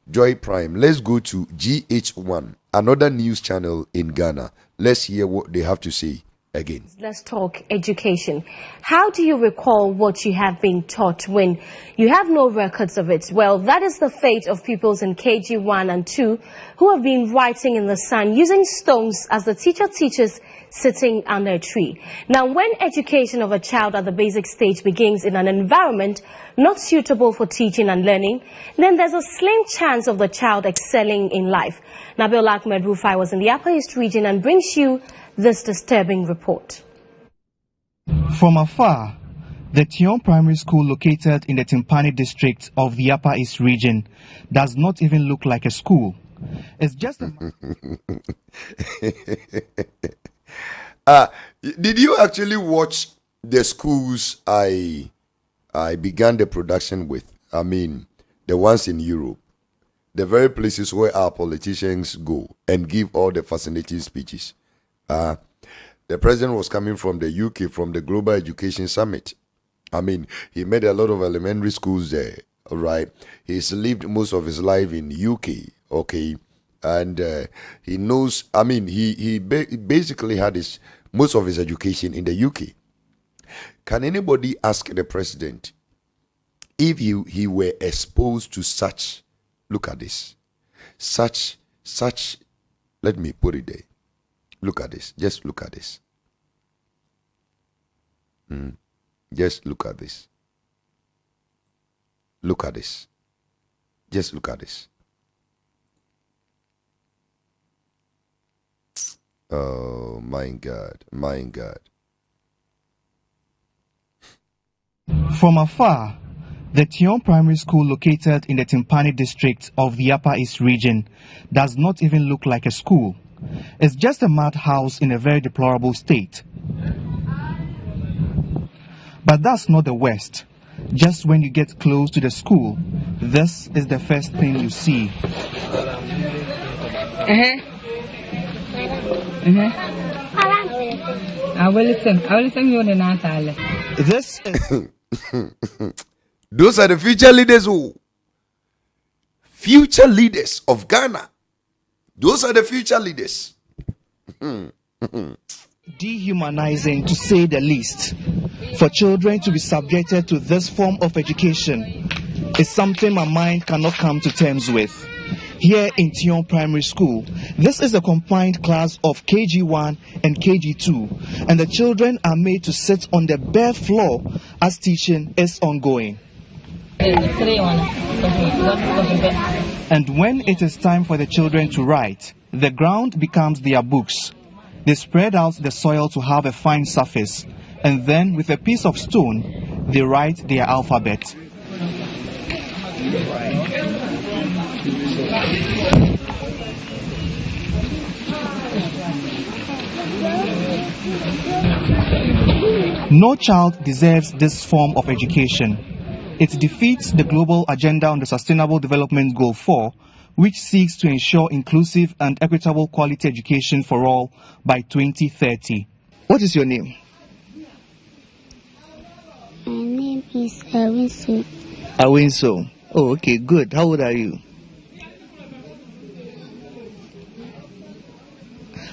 Let's go to GH1, another news channel in Ghana. Let's hear what they have to say again. Let's talk education. How do you recall what you have been taught when you have no records of it? Well, that is the fate of pupils in KG 1 and 2 who have been writing in the sun using stones as the teacher teaches, sitting under a tree. Now, when education of a child at the basic stage begins in an environment not suitable for teaching and learning, then there's a slim chance of the child excelling in life. Nabil Ahmed Rufai was in the Upper East region and brings you this disturbing report. From afar, the Tion Primary School located in the Timpani district of the Upper East region does not even look like a school. It's just a... Did you actually watch the schools I began the production with? I mean, the ones in Europe, the very places where our politicians go and give all the fascinating speeches. The president was coming from the UK, from the Global Education Summit. I mean, he made a lot of elementary schools there, right? He's lived most of his life in UK, okay? And he knows, I mean, he basically had most of his education in the UK. Can anybody ask the president if he were exposed to such, look at this, such, let me put it there. Look at this. Just look at this. Just look at this. Look at this. Just look at this. Oh, my God. My God. From afar, the Tion Primary School located in the Timpani district of the Upper East region does not even look like a school. It's just a madhouse in a very deplorable state. But that's not the worst. Just when you get close to the school, this is the first thing you see. I will listen you on the This is those are the future leaders future leaders of Ghana. Those are the future leaders. Dehumanizing, to say the least. For children to be subjected to this form of education is something my mind cannot come to terms with. Here in Tion Primary School, this is a combined class of KG1 and KG2, and the children are made to sit on the bare floor as teaching is ongoing. And when it is time for the children to write, the ground becomes their books. They spread out the soil to have a fine surface, and then with a piece of stone, they write their alphabet. No child deserves this form of education. It defeats the global agenda on the Sustainable Development Goal 4, which seeks to ensure inclusive and equitable quality education for all by 2030. What is your name? My name is Awinso. Awinso. Oh, okay, good. How old are you?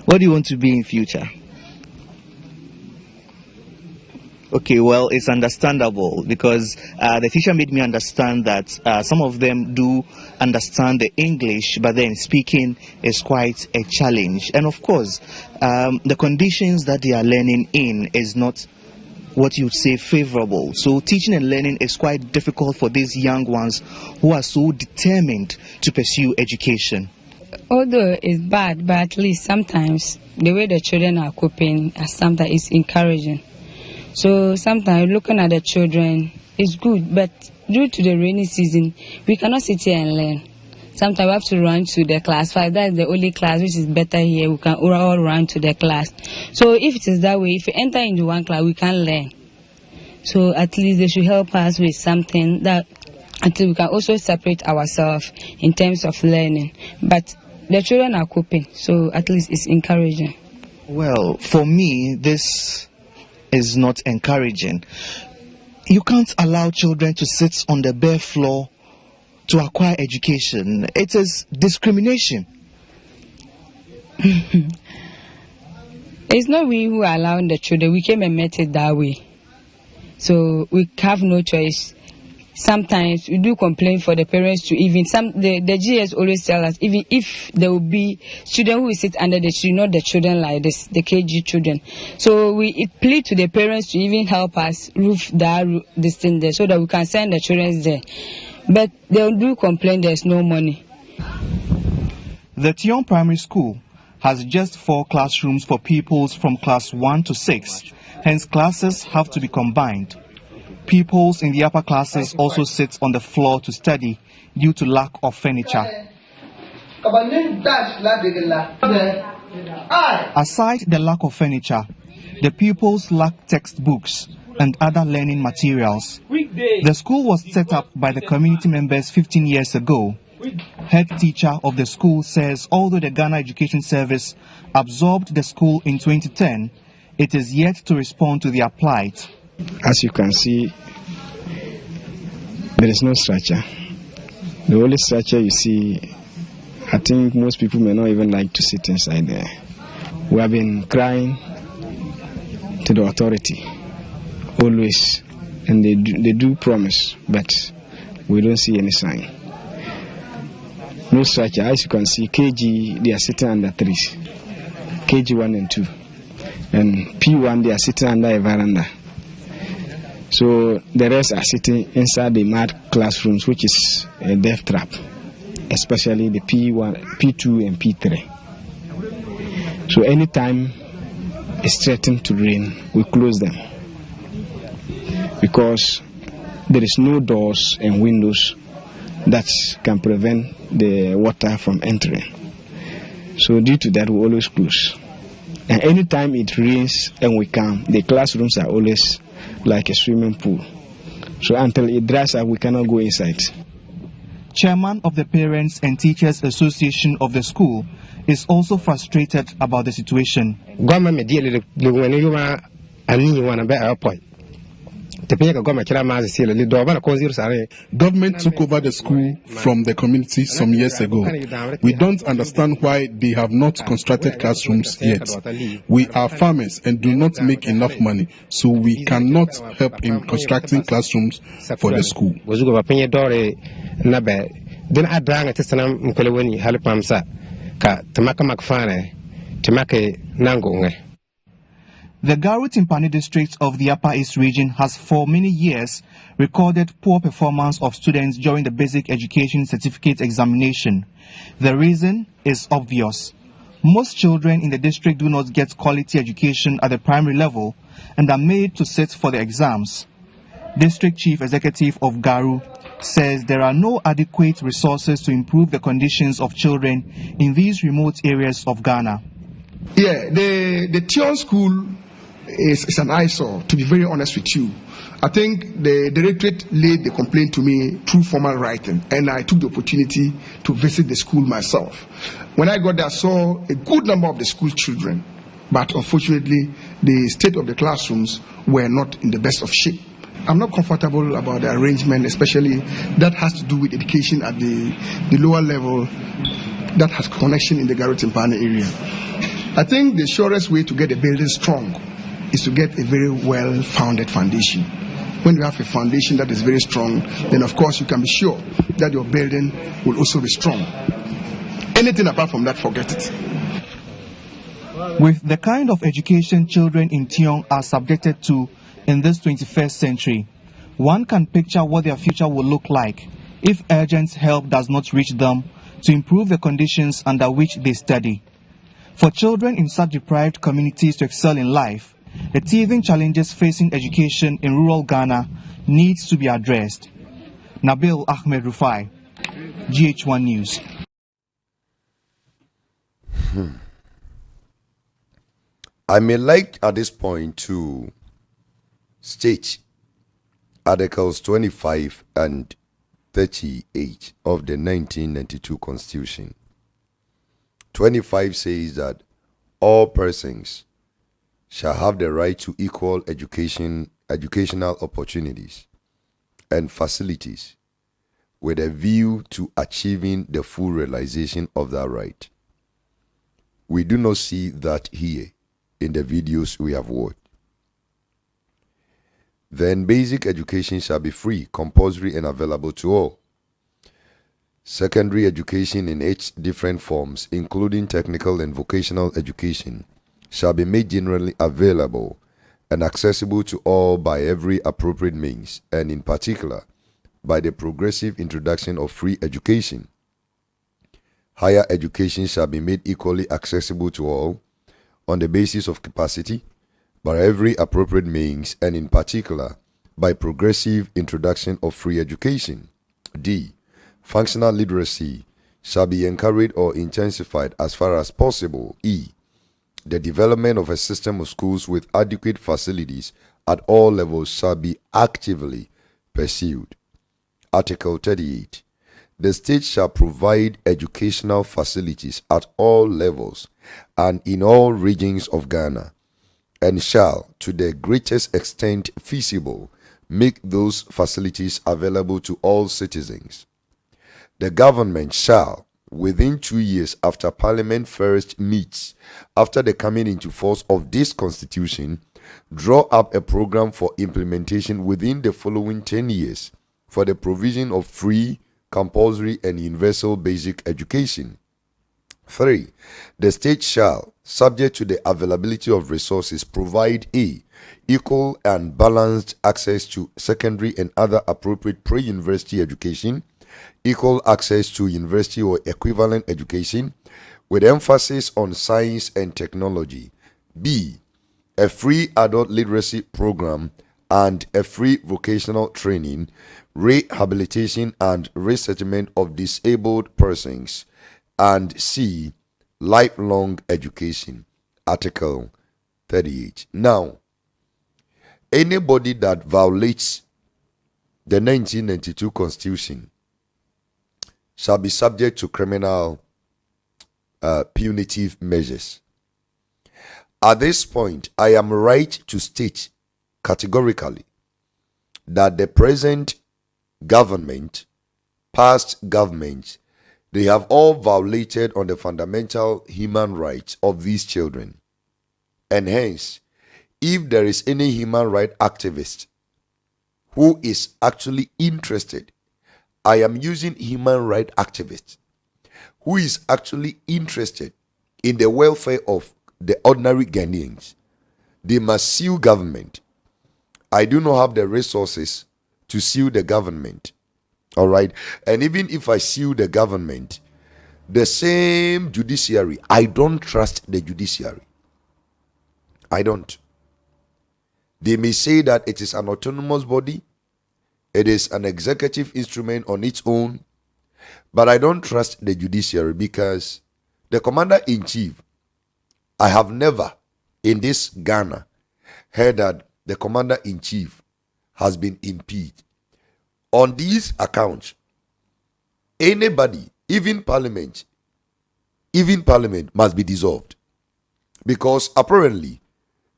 What do you want to be in future? Okay, well, it's understandable because the teacher made me understand that some of them do understand the English, but then speaking is quite a challenge. And of course, the conditions that they are learning in is not what you would say favorable. So teaching and learning is quite difficult for these young ones who are so determined to pursue education. Although it's bad, but at least sometimes the way the children are coping sometimes is encouraging. So sometimes looking at the children is good, but due to the rainy season, we cannot sit here and learn. Sometimes we have to run to the class 5. That is the only class which is better here. We can all run to the class. So if it is that way, if we enter into one class, we can learn. So at least they should help us with something that until we can also separate ourselves in terms of learning. But the children are coping, so at least it's encouraging. Well, for me, this is not encouraging. You can't allow children to sit on the bare floor to acquire education. It is discrimination. It's not we who are allowing the children. We came and met it that way. So we have no choice. Sometimes we do complain for the parents to even the GS always tell us even if there will be students who will sit under the tree, not the children like this, the KG children. So we plead to the parents to even help us roof this thing there so that we can send the children there. But they do complain there's no money. The Tion Primary School has just 4 classrooms for pupils from class 1 to 6. Hence classes have to be combined. Pupils in the upper classes also sit on the floor to study due to lack of furniture. Aside the lack of furniture, the pupils lack textbooks and other learning materials. The school was set up by the community members 15 years ago. Head teacher of the school says although the Ghana Education Service absorbed the school in 2010, it is yet to respond to their plight. As you can see, there is no structure. The only structure you see, I think most people may not even like to sit inside there. We have been crying to the authority always, and they do promise, but we don't see any sign. No structure. As you can see, KG, they are sitting under trees. KG 1 and 2. And P1, they are sitting under a veranda. So the rest are sitting inside the mud classrooms, which is a death trap, especially the P1, P2 and P3. So anytime it's threatened to rain, we close them because there is no doors and windows that can prevent the water from entering. So due to that, we always close. And anytime it rains and we come, the classrooms are always like a swimming pool. So until it dries up, we cannot go inside. Chairman of the Parents and Teachers Association of the school is also frustrated about the situation. Government took over the school from the community some years ago. We don't understand why they have not constructed classrooms yet. We are farmers and do not make enough money, so we cannot help in constructing classrooms for the school. The Garu Timpani district of the Upper East region has for many years recorded poor performance of students during the basic education certificate examination. The reason is obvious. Most children in the district do not get quality education at the primary level and are made to sit for the exams. District Chief Executive of Garu says there are no adequate resources to improve the conditions of children in these remote areas of Ghana. Yeah, the Tion school is an eyesore, to be very honest with you. I think the directorate laid the complaint to me through formal writing, and I took the opportunity to visit the school myself. When I got there, I saw a good number of the school children, but unfortunately, the state of the classrooms were not in the best of shape. I'm not comfortable about the arrangement, especially that has to do with education at the lower level that has connection in the Garu Timpani area. I think the surest way to get a building strong is to get a very well-founded foundation. When you have a foundation that is very strong, then of course you can be sure that your building will also be strong. Anything apart from that, forget it. With the kind of education children in Tiong are subjected to in this 21st century, one can picture what their future will look like if urgent help does not reach them to improve the conditions under which they study. For children in such deprived communities to excel in life, the teething challenges facing education in rural Ghana needs to be addressed. Nabil Ahmed Rufai, GH1 News. I may like at this point to state Articles 25 and 38 of the 1992 Constitution. 25 says that all persons shall have the right to equal educational opportunities and facilities with a view to achieving the full realization of that right. We do not see that here in the videos we have watched. Then basic education shall be free, compulsory, and available to all. Secondary education in its different forms, including technical and vocational education, shall be made generally available and accessible to all by every appropriate means, and in particular, by the progressive introduction of free education. Higher education shall be made equally accessible to all on the basis of capacity, by every appropriate means, and in particular, by progressive introduction of free education. D. Functional literacy shall be encouraged or intensified as far as possible. E. The development of a system of schools with adequate facilities at all levels shall be actively pursued. Article 38. The state shall provide educational facilities at all levels and in all regions of Ghana, and shall, to the greatest extent feasible, make those facilities available to all citizens. The government shall, within 2 years after Parliament first meets, after the coming into force of this Constitution, draw up a program for implementation within the following 10 years for the provision of free, compulsory, and universal basic education. 3. The state shall, subject to the availability of resources, provide a equal and balanced access to secondary and other appropriate pre-university education, equal access to university or equivalent education, with emphasis on science and technology. B. A free adult literacy program and a free vocational training, rehabilitation and resettlement of disabled persons. And C. Lifelong education. Article 38. Now, anybody that violates the 1992 Constitution shall be subject to criminal punitive measures. At this point, I am right to state categorically that the present government, past governments, they have all violated on the fundamental human rights of these children. And hence, if there is any human rights activist who is actually interested, I am using human rights activists, who is actually interested in the welfare of the ordinary Ghanaians, they must sue government. I do not have the resources to sue the government. All right. And even if I sue the government, the same judiciary, I don't trust the judiciary. I don't. They may say that it is an autonomous body, it is an executive instrument on its own, but I don't trust the judiciary because the commander-in-chief, I have never in this Ghana heard that the commander-in-chief has been impeached. On these accounts, anybody, even parliament must be dissolved, because apparently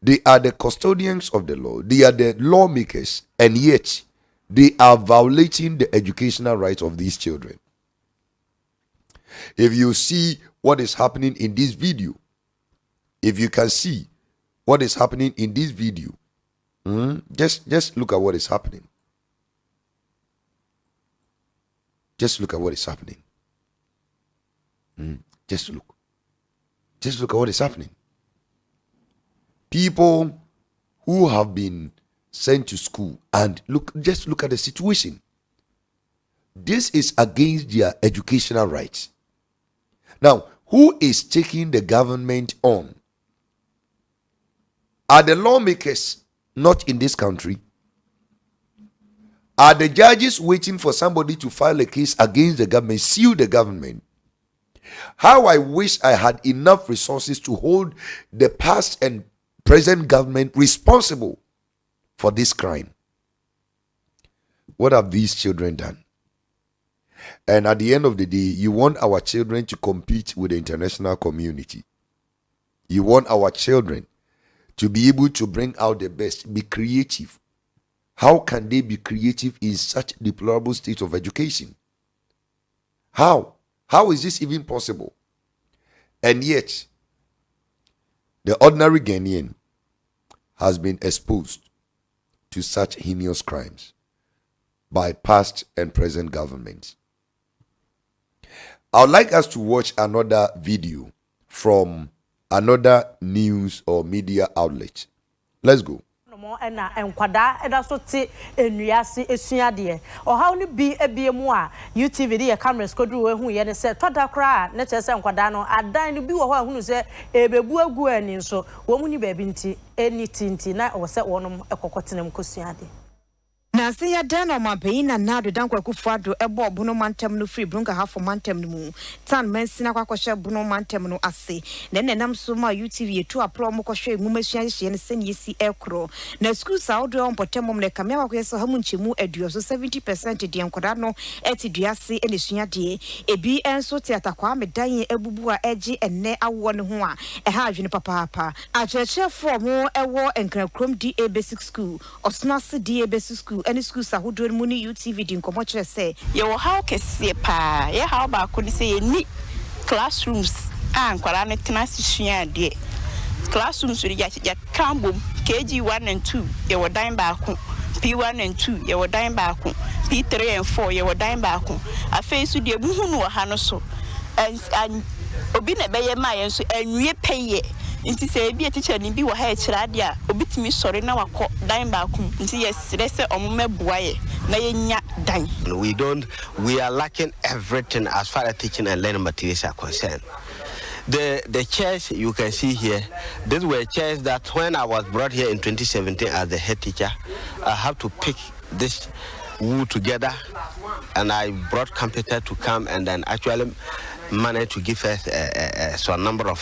they are the custodians of the law, they are the lawmakers, and yet they are violating the educational rights of these children. If you see what is happening in this video, If you can see what is happening in this video, just look at what is happening. Just look at what is happening. Just look. Just look at what is happening. People who have been sent to school, and just look at the situation. This is against their educational rights. Now, who is taking the government on? Are the lawmakers not in this country? Are the judges waiting for somebody to file a case against the government, sue the government? How I wish I had enough resources to hold the past and present government responsible for this crime. What have these children done? And at the end of the day, you want our children to compete with the international community. You want our children to be able to bring out the best, be creative. How can they be creative in such deplorable state of education? How? How is this even possible? And yet, the ordinary Ghanaian has been exposed to such heinous crimes by past and present governments. I would like us to watch another video from another news or media outlet. Let's go. Na enkwada eda so te enuase esuade o haw ne bi ebiemu a UTV de cameras kodru ehu ye ne se toda kra na chese enkwada no adan no bi wo ho ahunu se ebebu agu ani so wo mu ni ba bi nti eni tinti na wo se wonom ekokotenem kosuade na se ya dan o mabeyi na nado dan kwakufuado ebo obuno mantem no free brunga half mantem no mu tan mansina kwakoshe buno mantem no ase na nenam so ma UTV etu apro mo kohwe mumasuan hye ne sene yesi ekro na school saudi on potemom ne kamia kwakwese hamu nchemu aduo so 70% de enkoda no etiduase ene suade ebi enso te atakwa medan ebubu a eji enne awo ne ho a eha adwene papa acheche form ewo enkrakrom DA basic school osnase DA basic school any school sahudo mu ni UTV din komo kire se ye wo how kese pa ye how ba ko ni se ye ni classrooms ankwara ne tena sisua de classrooms ri ya kambom KG 1 and 2 ye wo dan ba ko P1 and 2 ye wo dan ba ko P3 and 4 ye wo dan ba ko afei su de muhunu wo ha no so and obi na be ye ma ye so anwie peye nti se bi teacher ni bi wo ha ekirade a obitimi sori na wakọ dan ba ku nti yesire se omumeboa ye na yenya dan. We are lacking everything as far as teaching and learning materials are concerned. The chairs you can see here, these were chairs that when I was brought here in 2017 as the head teacher, I have to pick this wood together, and I brought computer to come and then actually managed to give us a number of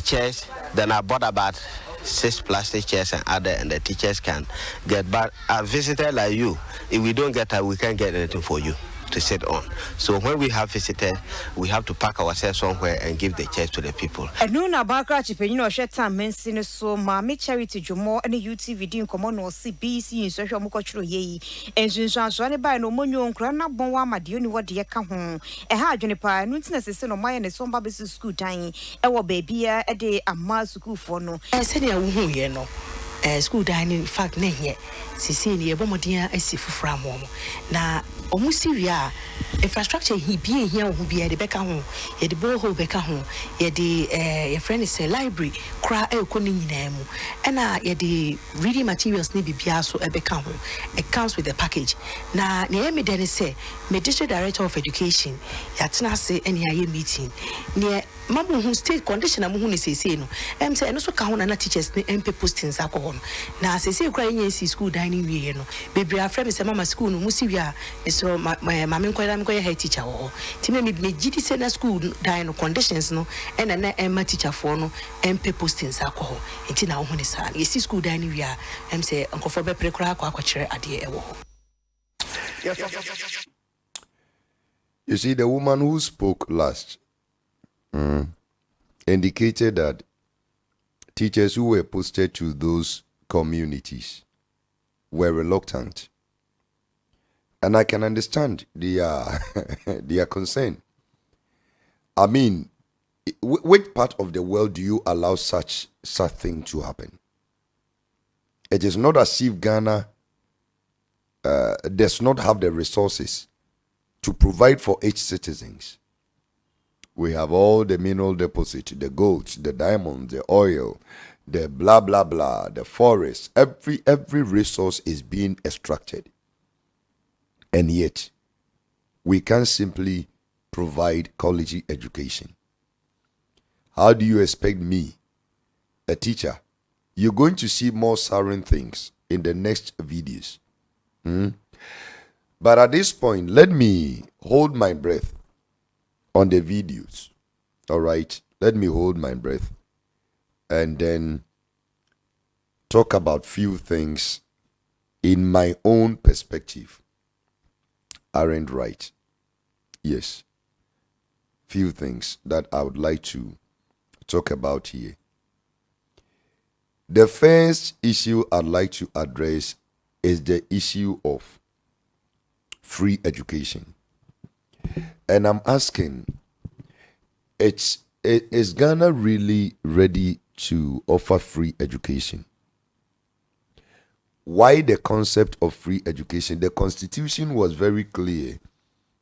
chairs. Then I bought about 6 plastic chairs and the teachers can get. But a visitor like you, if we don't get that, we can't get anything for you to sit on. So when we have visitors, we have to park ourselves somewhere and give the chairs to the people. Enuna bakra chipenyi no hweta mensine so Mami Charity Jomo and UTV din komo no CBC so hwe mokotwero yeyi ensunsuanso ne bai no monyo nkra na bonwa amade oni wode ye ka ho ha adwene pa no ntina sese no maye ne somba besi school dan e wo baabia e de ama school fo no se de wo hu ye no school dan in fact na here sisi ni ebomodia asi fufura mo na omusivia infrastructure he be here who be the beka ho ye the borehole beka ho ye the your friend is a library kra ekoni nyina mu na ye the reading materials ni bibia so ebeka ho it comes with the package na ne me dey say me district director of education ya tena se ene aye meeting ne mabu hu state condition amu hu ne sese no em say no so ka ho na teachers ne MP postings akọ na sese kra yen si school dining wie no bebre afre me se mama school no musivia so mama nkoya head teacher wo ti me gidi se na school dan no conditions no ena na emma teacher for no MP postings akọ enti na wo hu ne sa ye si school dining wie em say nkofo be prekra akọ akọkire ade e wo. You see, the woman who spoke last indicated that teachers who were posted to those communities were reluctant. And I can understand their concern. I mean, Which part of the world do you allow such thing to happen? It is not as if Ghana does not have the resources to provide for its citizens. We have all the mineral deposit, the gold, the diamonds, the oil, the blah blah blah, the forest. Every resource is being extracted, and yet we can't simply provide quality education. How do you expect me, a teacher? You're going to see more soaring things in the next videos. But at this point, let me hold my breath on the videos. All right, let me hold my breath and then talk about few things in my own perspective aren't right. Yes, few things that I would like to talk about here. The first issue I'd like to address is the issue of free education. And I'm asking, is Ghana really ready to offer free education? Why the concept of free education? The Constitution was very clear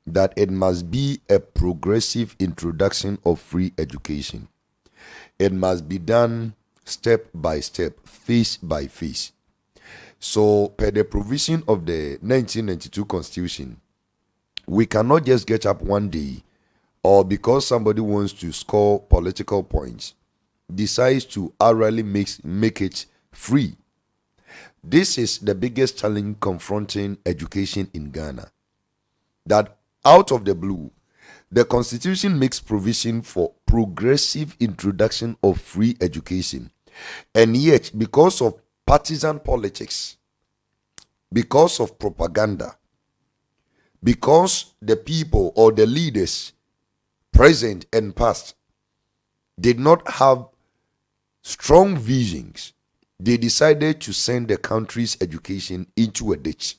that it must be a progressive introduction of free education. It must be done step by step, phase by phase. So, per the provision of the 1992 Constitution, we cannot just get up one day, or because somebody wants to score political points, decides to outrightly make it free. This is the biggest challenge confronting education in Ghana. That out of the blue, the Constitution makes provision for progressive introduction of free education. And yet, because of partisan politics, because of propaganda, because the people or the leaders present and past did not have strong visions, they decided to send the country's education into a ditch.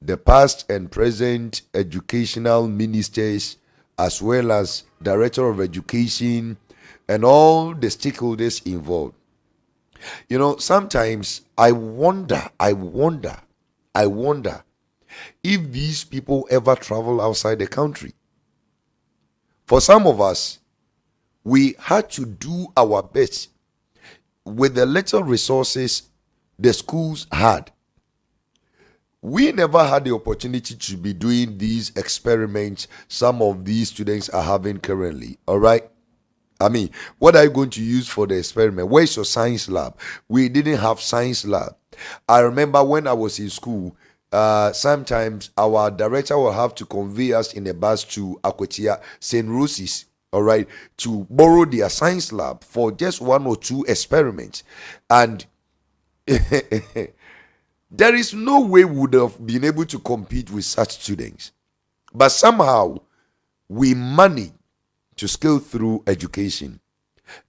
The past and present educational ministers, as well as director of education and all the stakeholders involved. You know, sometimes I wonder if these people ever travel outside the country. For some of us, we had to do our best with the little resources the schools had. We never had the opportunity to be doing these experiments some of these students are having currently. All right. I mean, what are you going to use for the experiment? Where's your science lab? We didn't have science lab. I remember when I was in school, sometimes our director will have to convey us in a bus to Akwatia, St. Rose's, all right, to borrow their science lab for just one or two experiments. And there is no way we would have been able to compete with such students. But somehow, we managed to scale through education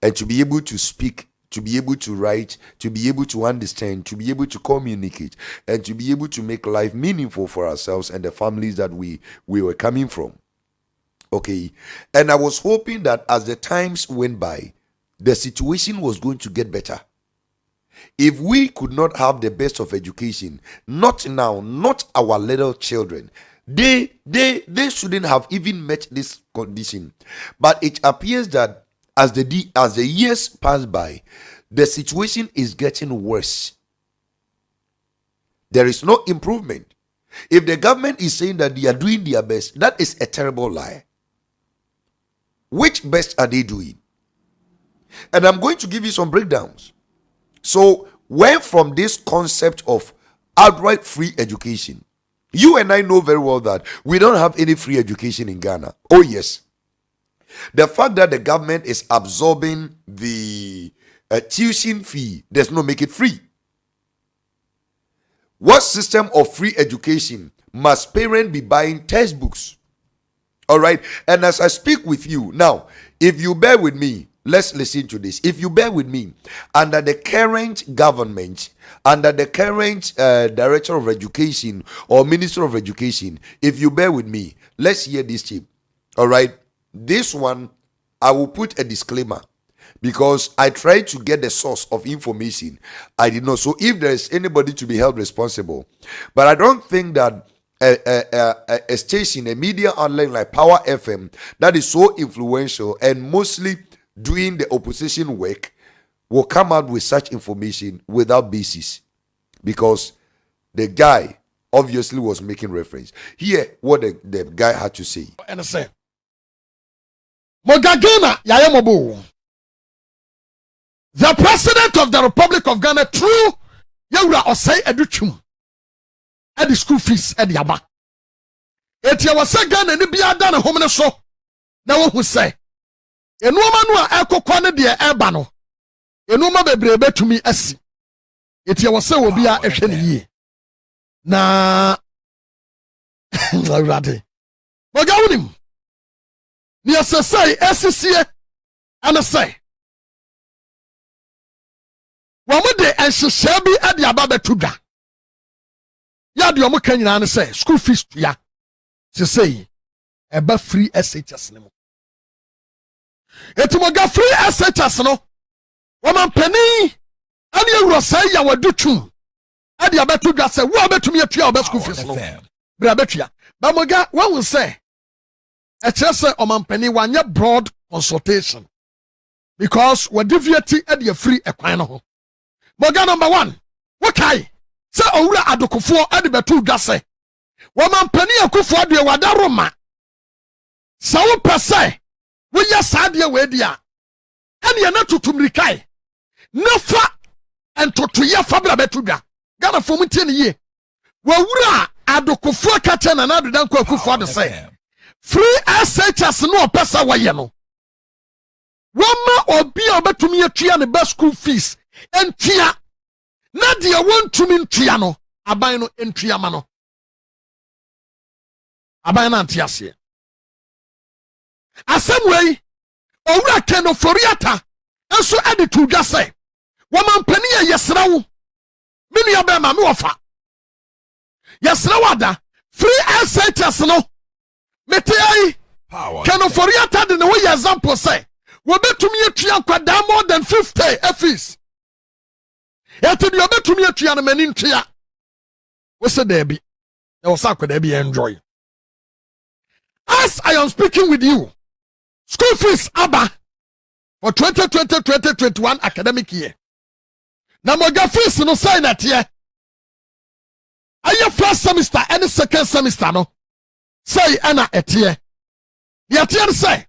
and to be able to speak, to be able to write, to be able to understand, to be able to communicate, and to be able to make life meaningful for ourselves and the families that we were coming from. Okay. And I was hoping that as the times went by, the situation was going to get better. If we could not have the best of education, not now, not our little children, they shouldn't have even met this condition. But it appears that as the years pass by, the situation is getting worse. There is no improvement. If the government is saying that they are doing their best, that is a terrible lie. Which best are they doing? And I'm going to give you some breakdowns. So, where from this concept of outright free education? You and I know very well that we don't have any free education in Ghana. Oh yes. The fact that the government is absorbing the tuition fee does not make it free. What system of free education must parents be buying textbooks? All right. And as I speak with you now, if you bear with me, let's listen to this. If you bear with me, under the current government, under the current director of education or minister of education, if you bear with me, let's hear this tip. All right. This one I will put a disclaimer because I tried to get the source of information. I did not. So if there is anybody to be held responsible, but I don't think that a station, a media outlet like Power FM that is so influential and mostly doing the opposition work will come out with such information without basis, because the guy obviously was making reference. Here, what the guy had to say. And I say, Mogagana Yayamobu, the President of the Republic of Ghana, true Yawra Osei Educhum, at the school fees at Yaba. Eti Yawasa Ghana ni biada na homene so, na who say, Enuma no eko kwane de eba no, enuma bebrebe tumi asi. Eti Yawasa obi a ehwe ne yie. Na Awurade. Mogawunim. Ni asesai esisie ana say. Wamude enhyehyɛ bi ade aba betu da. Ya de omo kan nyina ne say school fees ya. Se say eba free SHS ne mo. Etimoga free SHS no. Woman pani ani ewuro say ya wadutun. Ade abetu da say wo abetumi atua oba school fees no. Bra betua. Ba moga one will say a chese oman pani wanye broad consultation because we deviate at the free ekwan no ho. Moga number 1, wakai say owura adokofo ade betu dwa say woman pani akofo ade wada roma sa wo pese wo ya saade we dia ene na tutumrikai nafa entotoye fabra betu dwa Ghana fo mtie ne ye wo wura adokofo kacha na na dodan kwa akofo ade say free SHS no pesa waye no wama obi obetumi atua ne best school fees entua na de wontumi ntua no aban no entua ma no aban na ntiase asemwei owura keno foriata enso ade to dwa say wama mpani ye yesrawo mini oba ma me wofa yesrawo ada free SHS no Metei Kano Foriata de no way example say we betumi atua kwada more than 50 fees. Yet you betumi atua na mani ntua. We say there be. There was kwada be enjoy. As I am speaking with you, school fees aba for 2020-2021 academic year. Na moga fees no say na tie. Aye first semester and second semester no. Say ana etie yete say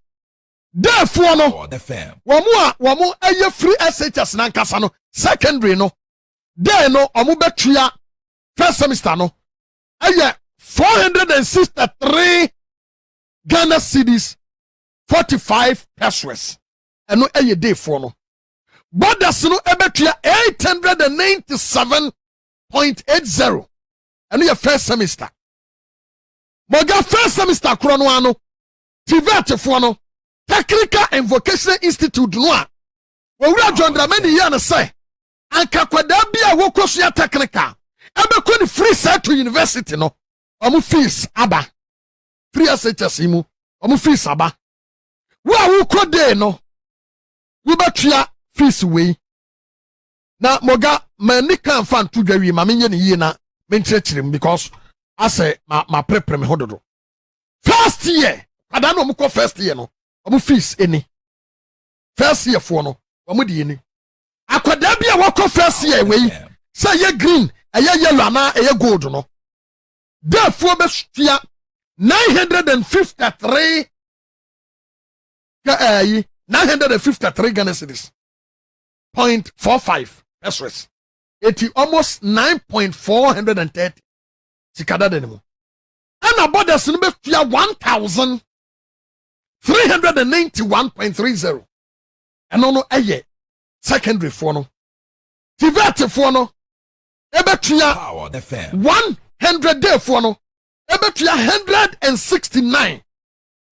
therefore no womo aye free SHS na nkasa no secondary no there no omo betua first semester no aye 463 Ghana cedis 45 pesos eno aye day for no borders no ebetua 897.80 eno your first semester. Moga first semester krono ano TVET fo no Technical and Vocational Institute no a wura John Dramani ya na say anka kwada bia wokoso ya technical ebeko ni free set to university no omu fees aba free SHS mu omu fees aba wo a wukode no wo betua fees we na moga manika fan to dwawi ma menye ne yi na menkyerɛkyerɛm because I say my prepare me hododo. First year, I don't know muko first year no. Omu fees any. First year for no. Omu di any. Akwada bia wako first year we. Say ye green, ye yellow na ye gold no. Therefore be stia 953 953 Ghana cedis. 0.45 pesos. It almost 9.430. Sikada denimo. Ana borders no be 1,391.30. Eno no eye secondary for no. TVET for no. Ebetua 100 day for no. Ebetua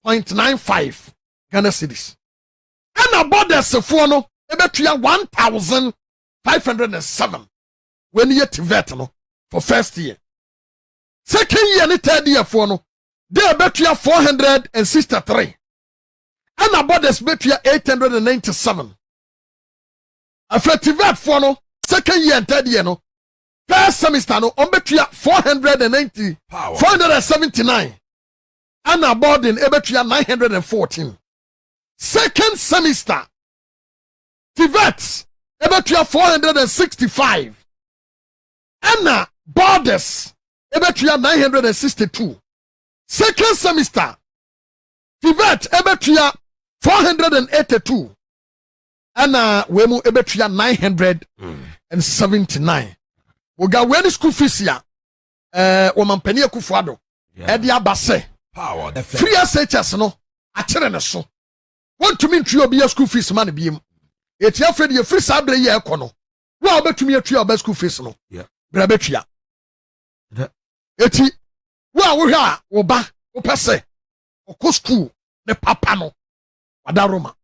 169.95 Ghana cedis. Ana borders for no. Ebetua 1,507. When you TVET no for first year. Second year and third year for no. They betua 463. ana borders betua 897 affective for no second year and third year no first semester no on betua 479 ana boarding ebetua 914 second semester TVET ebetua 465 ana borders ebetua 962 second semester TVET ebetua 482 ana wemu ebetua 979 woga weni school fees ya womampani akufuado edi abase free SHS no akere ne so want to mean trio be school fees man biem etia free the free sabre ye ekono wo obetumi atua oba school fees no bra betua eti wo hwa wo ba wo pese okọ school ne papa no wada Roma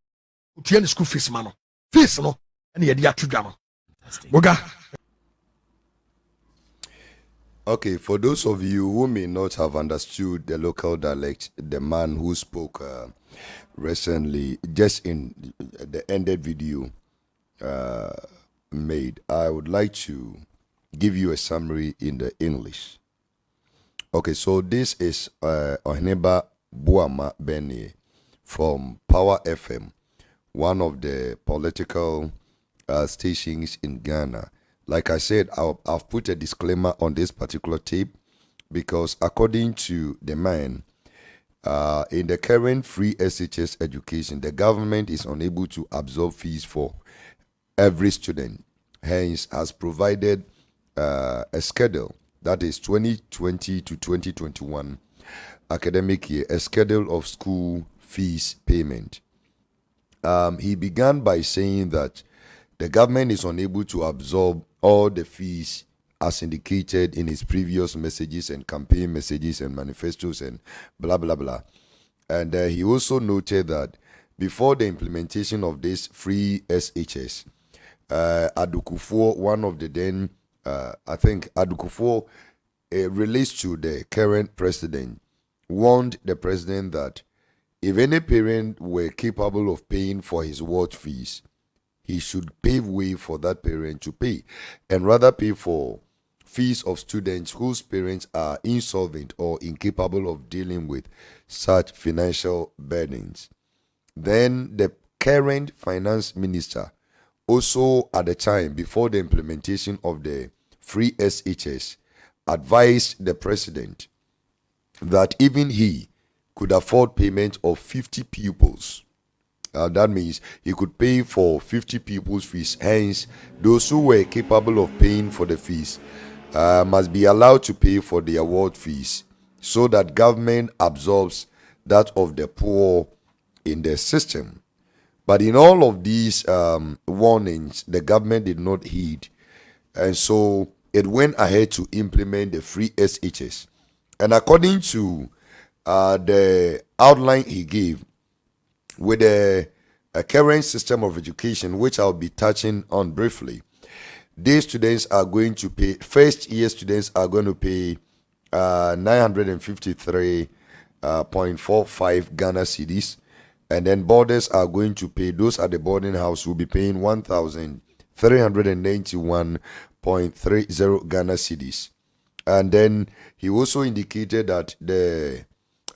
utua ne school fees man no fees no ene ye dia tudwa no boga. Okay, for those of you who may not have understood the local dialect, the man who spoke recently, just in the ended video made, I would like to give you a summary in the English. Okay, so this is Oheneba Buama Beni from Power FM, one of the political stations in Ghana. Like I said, I've put a disclaimer on this particular tape because according to the man, in the current free SHS education, the government is unable to absorb fees for every student. Hence, has provided a schedule that is 2020 to 2021 academic year, a schedule of school fees payment. He began by saying that the government is unable to absorb all the fees as indicated in his previous messages and campaign messages and manifestos and blah, blah, blah. And he also noted that before the implementation of this free SHS, Adukufo, one of the then, I think Adukufo relates to the current president, warned the president that if any parent were capable of paying for his ward fees, he should pave way for that parent to pay and rather pay for fees of students whose parents are insolvent or incapable of dealing with such financial burdens. Then the current finance minister also at the time before the implementation of the free SHS advised the president that even he could afford payment of 50 pupils. That means he could pay for 50 pupils' fees. Hence, those who were capable of paying for the fees must be allowed to pay for the award fees so that government absorbs that of the poor in the system. But in all of these warnings, the government did not heed. And so it went ahead to implement the free SHS. And according to the outline he gave, with a current system of education, which I'll be touching on briefly, these students are going to pay, first year students are going to pay 953.45 Ghana cedis, and then boarders are going to pay, those at the boarding house will be paying 1,391.30 Ghana cedis. And then he also indicated that the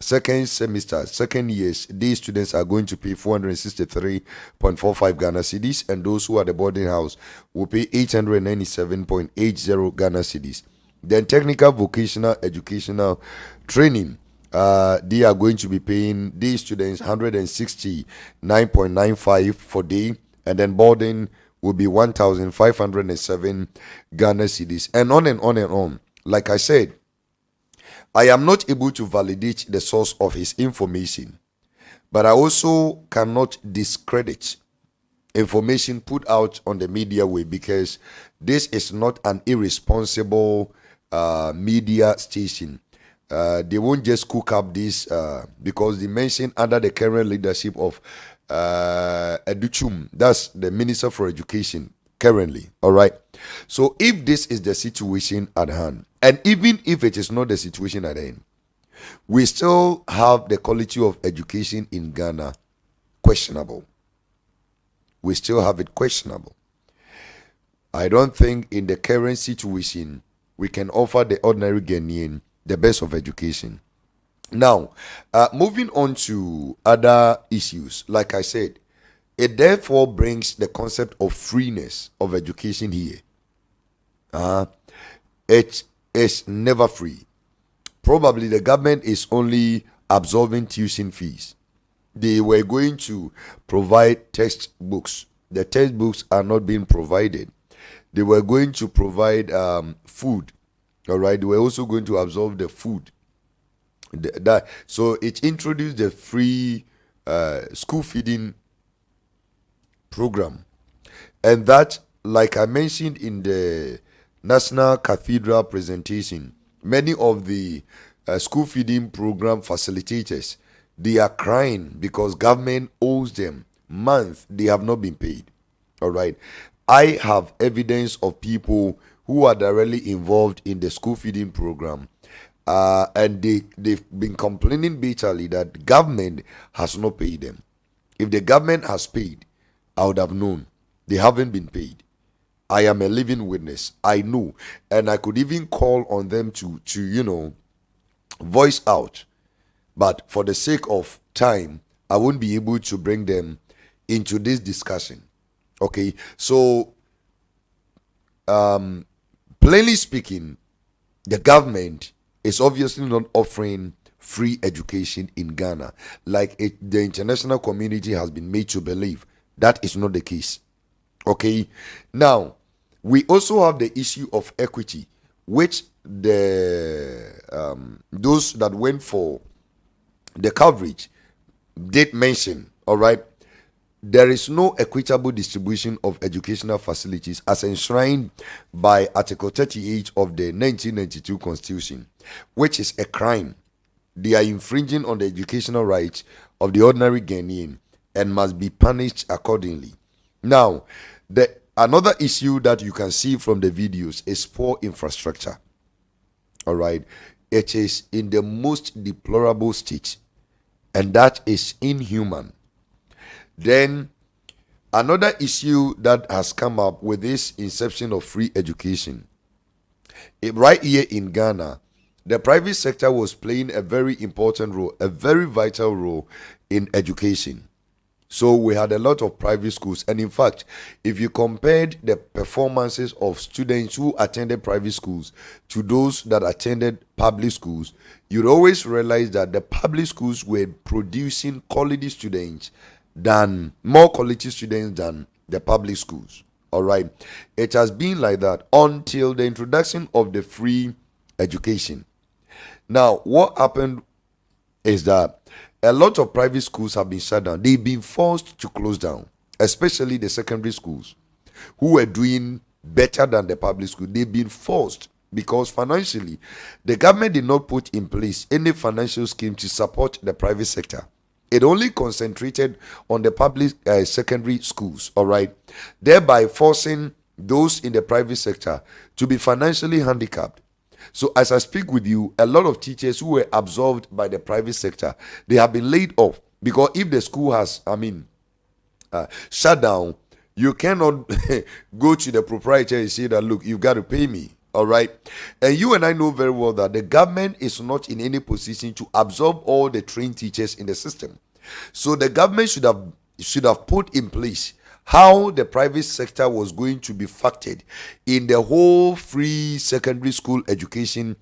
second semester, second years, these students are going to pay 463.45 Ghana cedis, and those who are the boarding house will pay 897.80 Ghana cedis. Then technical vocational educational training, they are going to be paying these students 169.95 for day, and then boarding will be 1,507 Ghana cedis, and on and on and on. Like I said, I am not able to validate the source of his information, but I also cannot discredit information put out on the media way, because this is not an irresponsible media station. They won't just cook up this because they mentioned under the current leadership of Educhum, that's the Minister for Education currently. All right. So if this is the situation at hand, and even if it is not the situation at hand, we still have the quality of education in Ghana questionable. We still have it questionable. I don't think in the current situation we can offer the ordinary Ghanaian the best of education. Now, moving on to other issues, like I said, it therefore brings the concept of freeness of education here. It is never free. Probably the government is only absorbing tuition fees. They were going to provide textbooks. The textbooks are not being provided. They were going to provide food. All right. They were also going to absorb the food. So it introduced the free school feeding program, and that, like I mentioned in the National Cathedral presentation, many of the school feeding program facilitators, they are crying because government owes them months they have not been paid. All right. I have evidence of people who are directly involved in the school feeding program, and they've been complaining bitterly that government has not paid them. If the government has paid, I would have known. They haven't been paid. I am a living witness. I know, and I could even call on them to voice out. But for the sake of time, I won't be able to bring them into this discussion. Okay, so plainly speaking, the government is obviously not offering free education in Ghana, like the international community has been made to believe. That is not the case. Okay, now we also have the issue of equity, which the those that went for the coverage did mention. All right, there is no equitable distribution of educational facilities as enshrined by Article 38 of the 1992 Constitution, which is a crime. They are infringing on the educational rights of the ordinary Ghanaian and must be punished accordingly. Now, another issue that you can see from the videos is poor infrastructure. All right, it is in the most deplorable state, and that is inhuman. Then another issue that has come up with this inception of free education, right here in Ghana, the private sector was playing a very important role, a very vital role in education. So we had a lot of private schools, and in fact, if you compared the performances of students who attended private schools to those that attended public schools, you'd always realize that the public schools were producing more quality students than the public schools. All right, it has been like that until the introduction of the free education. Now, what happened is that a lot of private schools have been shut down. They've been forced to close down, especially the secondary schools who were doing better than the public school. They've been forced because financially, the government did not put in place any financial scheme to support the private sector. It only concentrated on the public secondary schools, all right, thereby forcing those in the private sector to be financially handicapped. So as I speak with you, a lot of teachers who were absorbed by the private sector, they have been laid off, because if the school has, shut down, you cannot go to the proprietor and say that, look, you've got to pay me. All right. And you and I know very well that the government is not in any position to absorb all the trained teachers in the system. So the government should have put in place how the private sector was going to be factored in the whole free secondary school education,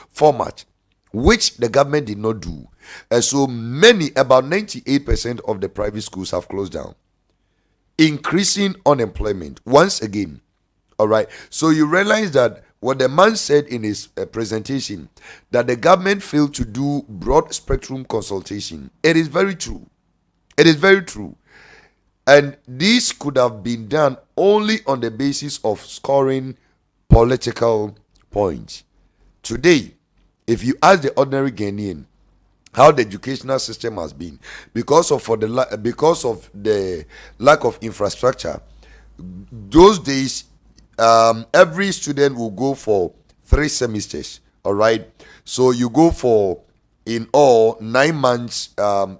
format, which the government did not do. And so about 98% of the private schools have closed down, increasing unemployment once again. All right. So you realize that what the man said in his presentation, that the government failed to do broad spectrum consultation. It is very true. It is very true. And this could have been done only on the basis of scoring political points. Today, if you ask the ordinary Ghanaian how the educational system has been, because of the lack of infrastructure, those days, every student will go for 3 semesters. All right, so you go for in all 9 months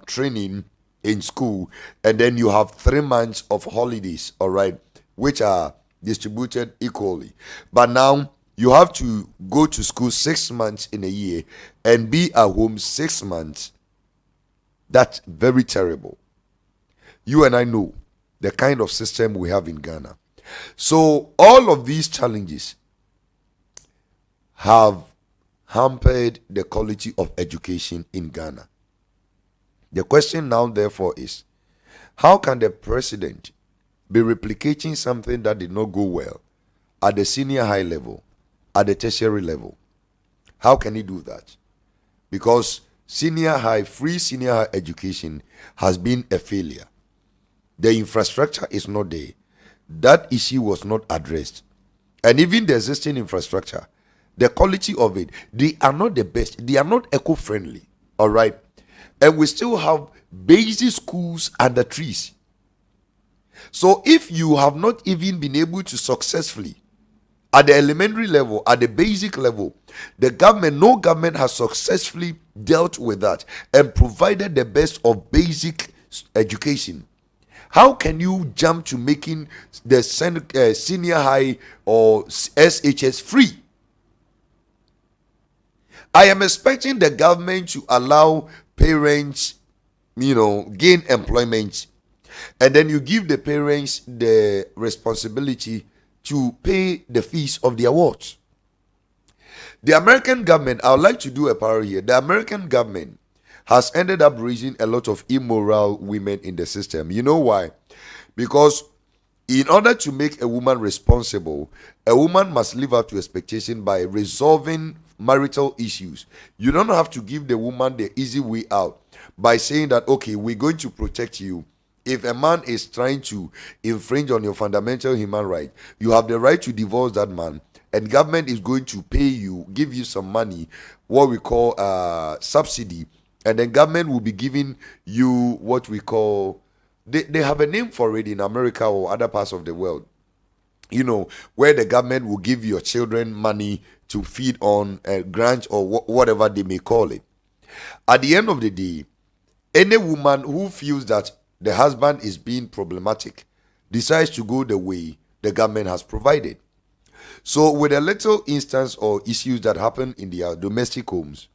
training in school, and then you have 3 months of holidays, all right, which are distributed equally. But now you have to go to school 6 months in a year and be at home 6 months. That's very terrible. You and I know the kind of system we have in Ghana. So all of these challenges have hampered the quality of education in Ghana. The question now, therefore, is how can the president be replicating something that did not go well at the senior high level, at the tertiary level? How can he do that? Because free senior high education has been a failure. The infrastructure is not there. That issue was not addressed. And even the existing infrastructure, the quality of it, they are not the best. They are not eco-friendly. All right. And we still have basic schools under trees. So if you have not even been able to successfully, at the elementary level, at the basic level, no government has successfully dealt with that and provided the best of basic education. How can you jump to making the senior high or SHS free? I am expecting the government to allow parents, gain employment, and then you give the parents the responsibility to pay the fees of their wards. The American government, I would like to do a parallel here. The American government has ended up raising a lot of immoral women in the system. You know why? Because in order to make a woman responsible, a woman must live up to expectation by resolving marital issues. You don't have to give the woman the easy way out by saying that, okay, we're going to protect you. If a man is trying to infringe on your fundamental human right, you have the right to divorce that man, and government is going to pay you, give you some money, what we call subsidy, and then government will be giving you what we call, they have a name for it in America or other parts of the world, where the government will give your children money to feed on, a grant or whatever they may call it. At the end of the day, any woman who feels that the husband is being problematic decides to go the way the government has provided. So with a little instance or issues that happen in their domestic homes,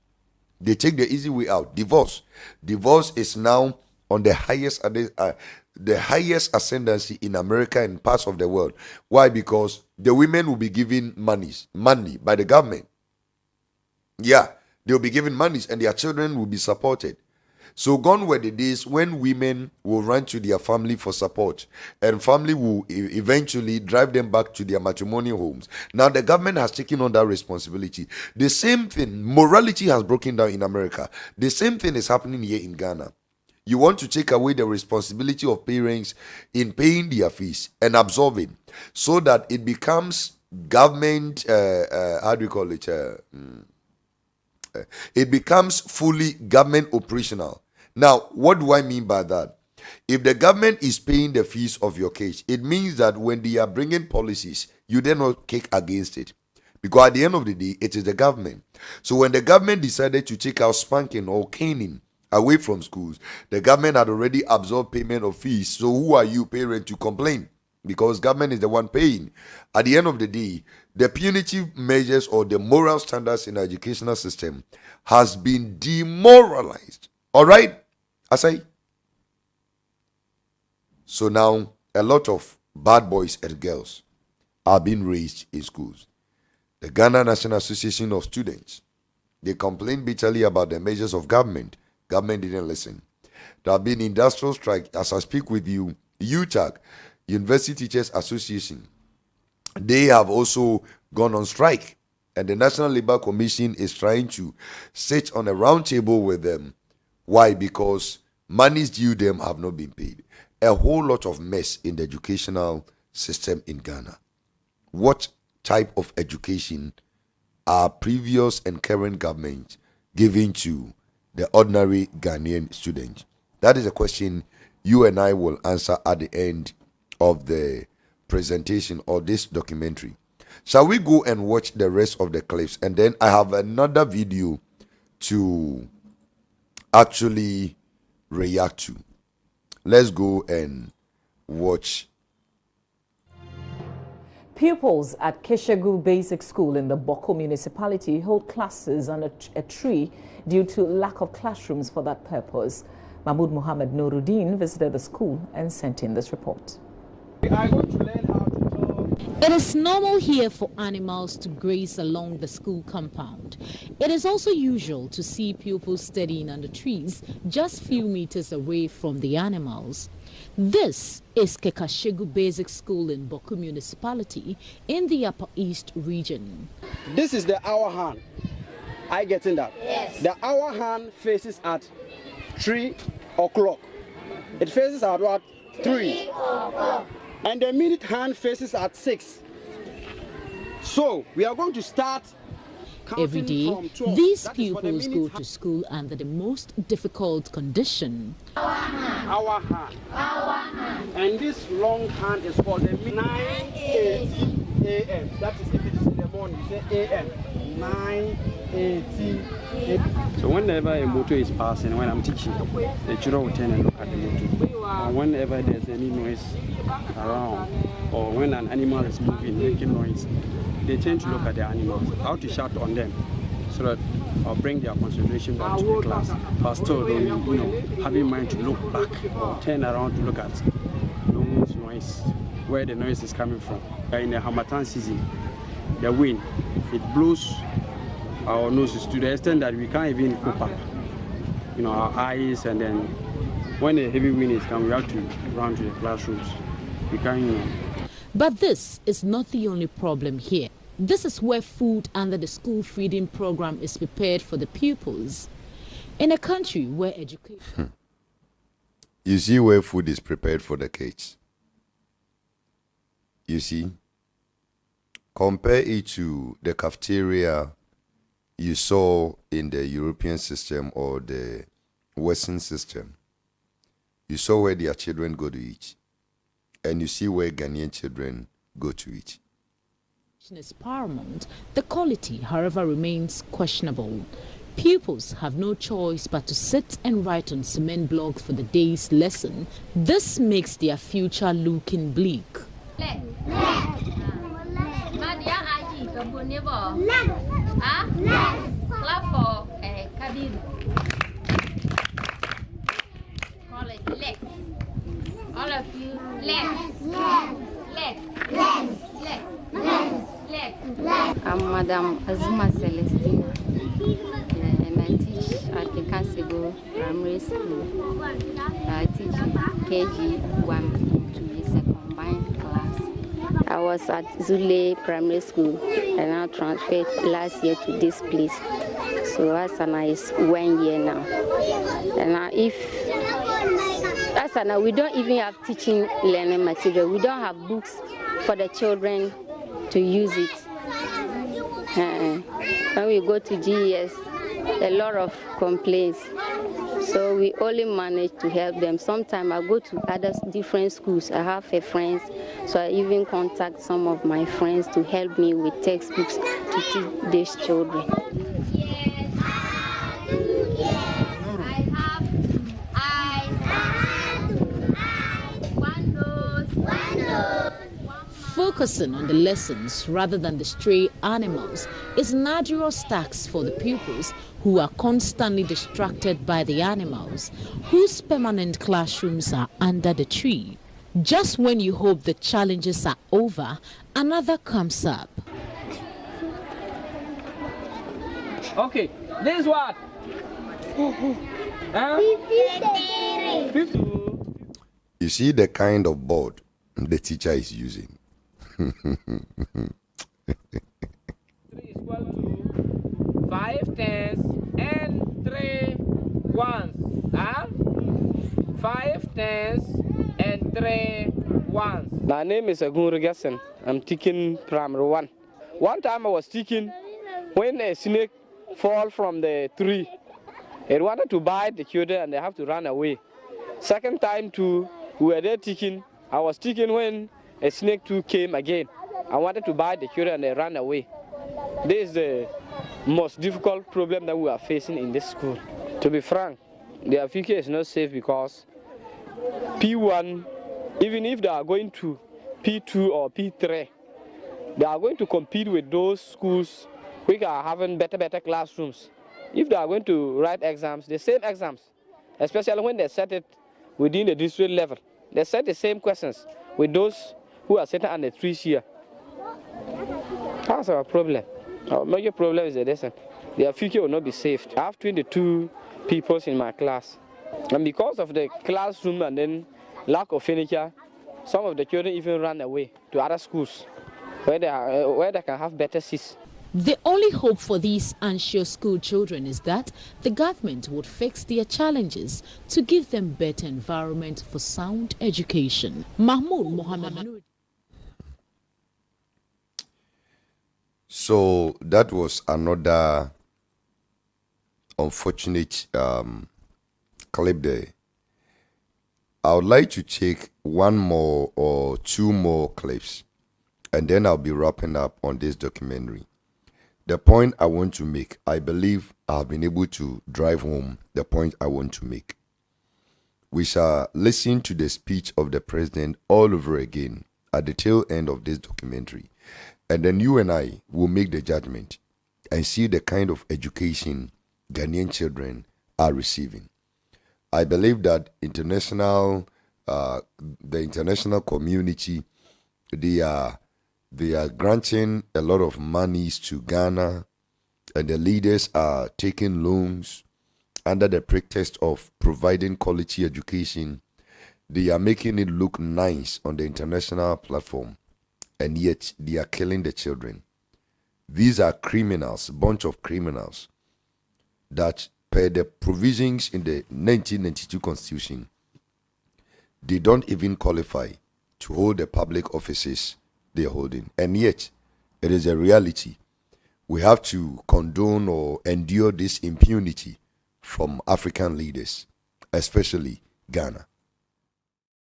they take the easy way out. Divorce is now on the highest ascendancy in America and parts of the world. Why? Because the women will be given money by the government. Yeah, they'll be given monies and their children will be supported. So gone were the days when women will run to their family for support, and family will eventually drive them back to their matrimonial homes. Now the government has taken on that responsibility. The same thing, morality has broken down in America. The same thing is happening here in Ghana. You want to take away the responsibility of parents in paying their fees and absorbing, so that it becomes government, it becomes fully government operational. Now, what do I mean by that? If the government is paying the fees of your case, it means that when they are bringing policies, you then not kick against it. Because at the end of the day, it is the government. So when the government decided to take out spanking or caning away from schools, the government had already absorbed payment of fees. So who are you, parent, to complain? Because government is the one paying. At the end of the day, the punitive measures or the moral standards in the educational system has been demoralized. All right? I say. So now, a lot of bad boys and girls are being raised in schools. The Ghana National Association of Students, they complain bitterly about the measures of government. Government didn't listen. There have been industrial strike. As I speak with you, UTAG, University Teachers Association, they have also gone on strike. And the National Labour Commission is trying to sit on a round table with them. Why? Because monies due them have not been paid. A whole lot of mess in the educational system in Ghana. What type of education are previous and current governments giving to the ordinary Ghanaian student? That is a question you and I will answer at the end of the presentation or this documentary. Shall we go and watch the rest of the clips? And then I have another video to actually react to. Let's go and watch. Pupils at Keshegu Basic School in the Boko municipality hold classes under a tree due to lack of classrooms for that purpose. Mahmoud Mohammed Nuruddin visited the school and sent in this report. It is normal here for animals to graze along the school compound. It is also usual to see pupils studying under trees just few meters away from the animals. This is Kekashegu Basic School in Boku Municipality in the Upper East region. This is the hour hand. I getting that? Yes. The hour hand faces at 3 o'clock. It faces at what? 3. And the minute hand faces at 6. So we are going to start. Every day, these pupils go to school under the most difficult condition. Our hand. And this long hand is called the 9:18 a.m. That is if it is in the morning, you say a.m. 9:18 a.m. So whenever a motor is passing, when I'm teaching, the children will turn and look at the motor. Or whenever there's any noise around, or when an animal is moving, making noise, they tend to look at the animals, how to shout on them, so that I'll bring their concentration back to the class. But still, they, have in mind to look back or turn around to look at those noise, where the noise is coming from. In the Hamatan season, the wind, it blows our noses to the extent that we can't even cope up, our eyes, and then when a heavy wind is coming, we have to run to the classrooms. We can't, But this is not the only problem here. This is where food under the school feeding program is prepared for the pupils. In a country where education... You see where food is prepared for the kids. You see? Compare it to the cafeteria you saw in the European system or the Western system. You saw where their children go to eat. And you see where Ghanaian children go to eat. Is paramount. The quality, however, remains questionable. Pupils have no choice but to sit and write on cement blocks for the day's lesson. This makes their future looking bleak. All of you, left. I'm Madam Azuma Celestina, and I teach at the Kasego Primary School. I teach KG1 to it's a combined class. I was at Zule Primary School and I transferred last year to this place. So Asana is 1 year now. And Asana, we don't even have teaching learning material. We don't have books for the children to use it. When we go to GES, a lot of complaints. So we only manage to help them. Sometimes I go to other different schools. I have a friend, so I even contact some of my friends to help me with textbooks to teach these children. Focusing on the lessons rather than the stray animals is an arduous task for the pupils who are constantly distracted by the animals, whose permanent classrooms are under the tree. Just when you hope the challenges are over, another comes up. Okay, this what? You see the kind of board the teacher is using. 3 is equal to 5 tens and 3 ones. 5 tens and 3 ones. My name is Agun Regassen. I'm teaching primary 1. One time I was teaching when a snake fall from the tree. It wanted to bite the children and they have to run away. Second time too, we were there teaching. I was teaching when a snake too came again. I wanted to bite the children and they ran away. This is the most difficult problem that we are facing in this school. To be frank, their future is not safe because P1, even if they are going to P2 or P3, they are going to compete with those schools which are having better classrooms. If they are going to write exams, the same exams, especially when they set it within the district level, they set the same questions with those who are sitting on the trees here. That's our problem. Our major problem is that their future will not be saved. I have 22 pupils in my class. And because of the classroom and then lack of furniture, some of the children even run away to other schools where they can have better seats. The only hope for these anxious school children is that the government would fix their challenges to give them better environment for sound education. Mahmoud Mohammed. So that was another unfortunate clip there. I would like to take one more or two more clips, and then I'll be wrapping up on this documentary. The point I want to make, I believe I've been able to drive home the point I want to make. We shall listen to the speech of the president all over again at the tail end of this documentary. And then you and I will make the judgment and see the kind of education Ghanaian children are receiving. I believe that the international community, they are granting a lot of monies to Ghana, and the leaders are taking loans under the pretext of providing quality education. They are making it look nice on the international platform, and yet they are killing the children. These are criminals, bunch of criminals that, per the provisions in the 1992 Constitution, they don't even qualify to hold the public offices they are holding. And yet, it is a reality. We have to condone or endure this impunity from African leaders, especially Ghana.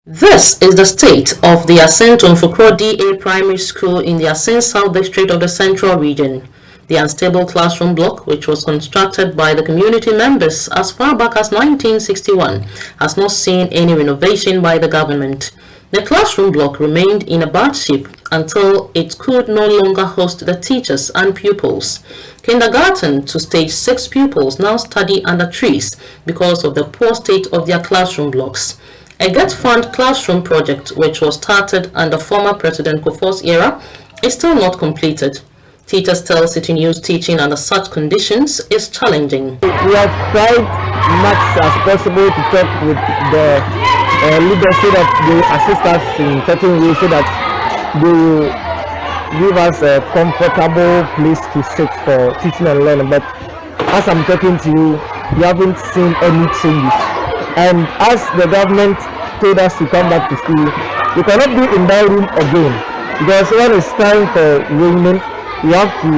This is the state of the Asen Tonfokro DA Primary School in the Asen South District of the Central Region. The unstable classroom block, which was constructed by the community members as far back as 1961, has not seen any renovation by the government. The classroom block remained in a bad shape until it could no longer host the teachers and pupils. Kindergarten to stage 6 pupils now study under trees because of the poor state of their classroom blocks. A Get Fund classroom project, which was started under former President Kufuor's era, is still not completed. Teachers tell City News teaching under such conditions is challenging. We have tried much as possible to talk with the leaders so that they assist us in certain ways so that they will give us a comfortable place to sit for teaching and learning. But as I'm talking to you, we haven't seen any changes. And as the government told us to come back to school, we cannot be in that room again, because when it's time for raining, we have to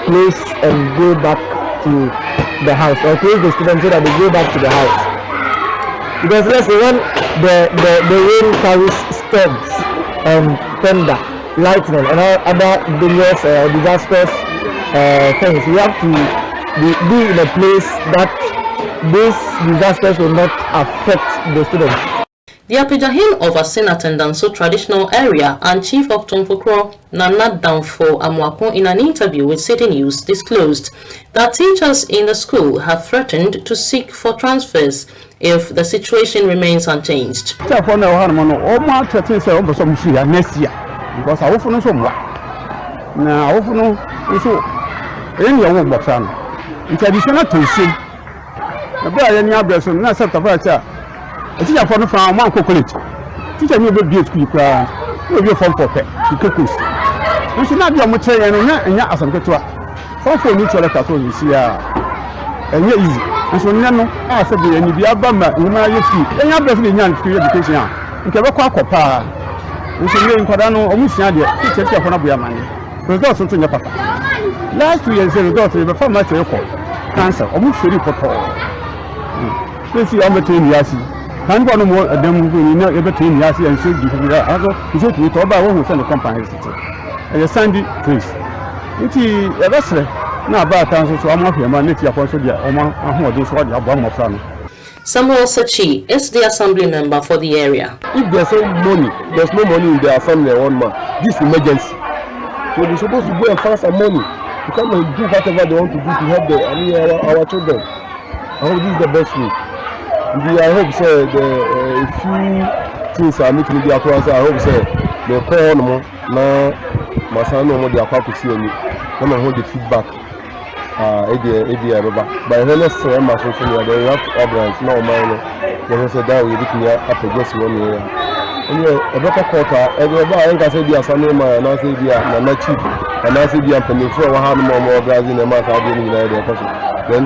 close and go back to the house, or close the students so that they go back to the house. Because let's say when the rain carries storms and thunder, lightning and all other dangerous disastrous things, we have to be in a place that these disasters will not affect the students. The Apijahin of Asen Atendanso traditional area and chief of Tonfokro, Nana Danfo Amwako, in an interview with City News, disclosed that teachers in the school have threatened to seek for transfers if the situation remains unchanged. A teacher for no farm, one college. Teacher will be a school cry, will be a form for pet, to cookers. You should not be a material and yet as I'm going to for mutual letter to you see, and you're easy. And so, no, I said, and you be a bummer, you know, your feet, and you're definitely young free education. You can walk up, you should learn Cordano or Musadia, teacher for no money. There's also something your papa. Last 2 years, the daughter before my cancer, almost 30 for let's see, I'm between Yasi. I'm going to more a demo in between Yasi and Sid. He said we talk about one who sent a company and a sandy place. It's a vessel. Now, about times, so I'm not here, my native for Sodia, or my this what you have one more family. Samuel Sachi is the assembly member for the area. If there's no money in the assembly one month, this emergency. So they're supposed to go and find some money to come and do whatever they want to do to help our children. I hope this is the best way. I hope a few things are making the across. I hope the call now my son no more the to see any. Come and hold the feedback. But the next time my social media they have to organize now my they say that we looking at just 1 year. Anyway, a better quarter, everybody can say the assignment and I say the Nana chief and I say the penny for how more organizing a mass are doing in the person. Then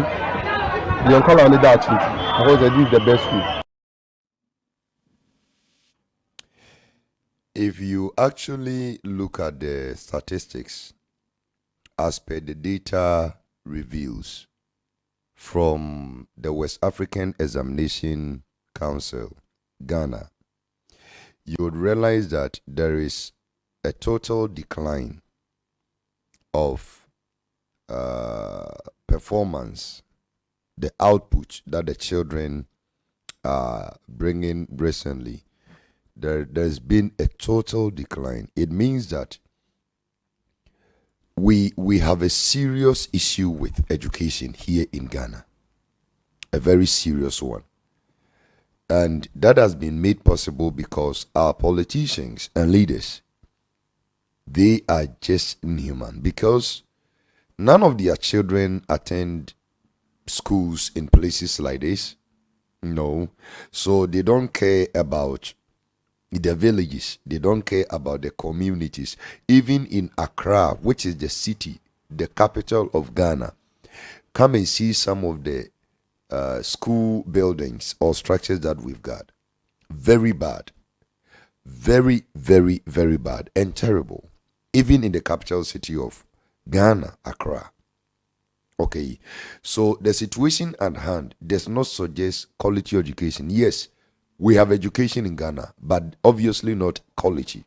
the uncle on the Dutch, I hope that this is the best way. If you actually look at the statistics as per the data reviews from the West African Examination Council, Ghana, you would realize that there is a total decline of performance, the output that the children are bringing recently. There's been a total decline. It means that we have a serious issue with education here in Ghana, a very serious one. And that has been made possible because our politicians and leaders, they are just inhuman, because none of their children attend schools in places like this. No. So they don't care about the villages. They don't care about the communities. Even in Accra, which is the city, the capital of Ghana, come and see some of the school buildings or structures that we've got. Very bad. Very, very, very bad and terrible. Even in the capital city of Ghana, Accra. Okay, so the situation at hand does not suggest quality education. Yes, we have education in Ghana, but obviously not quality.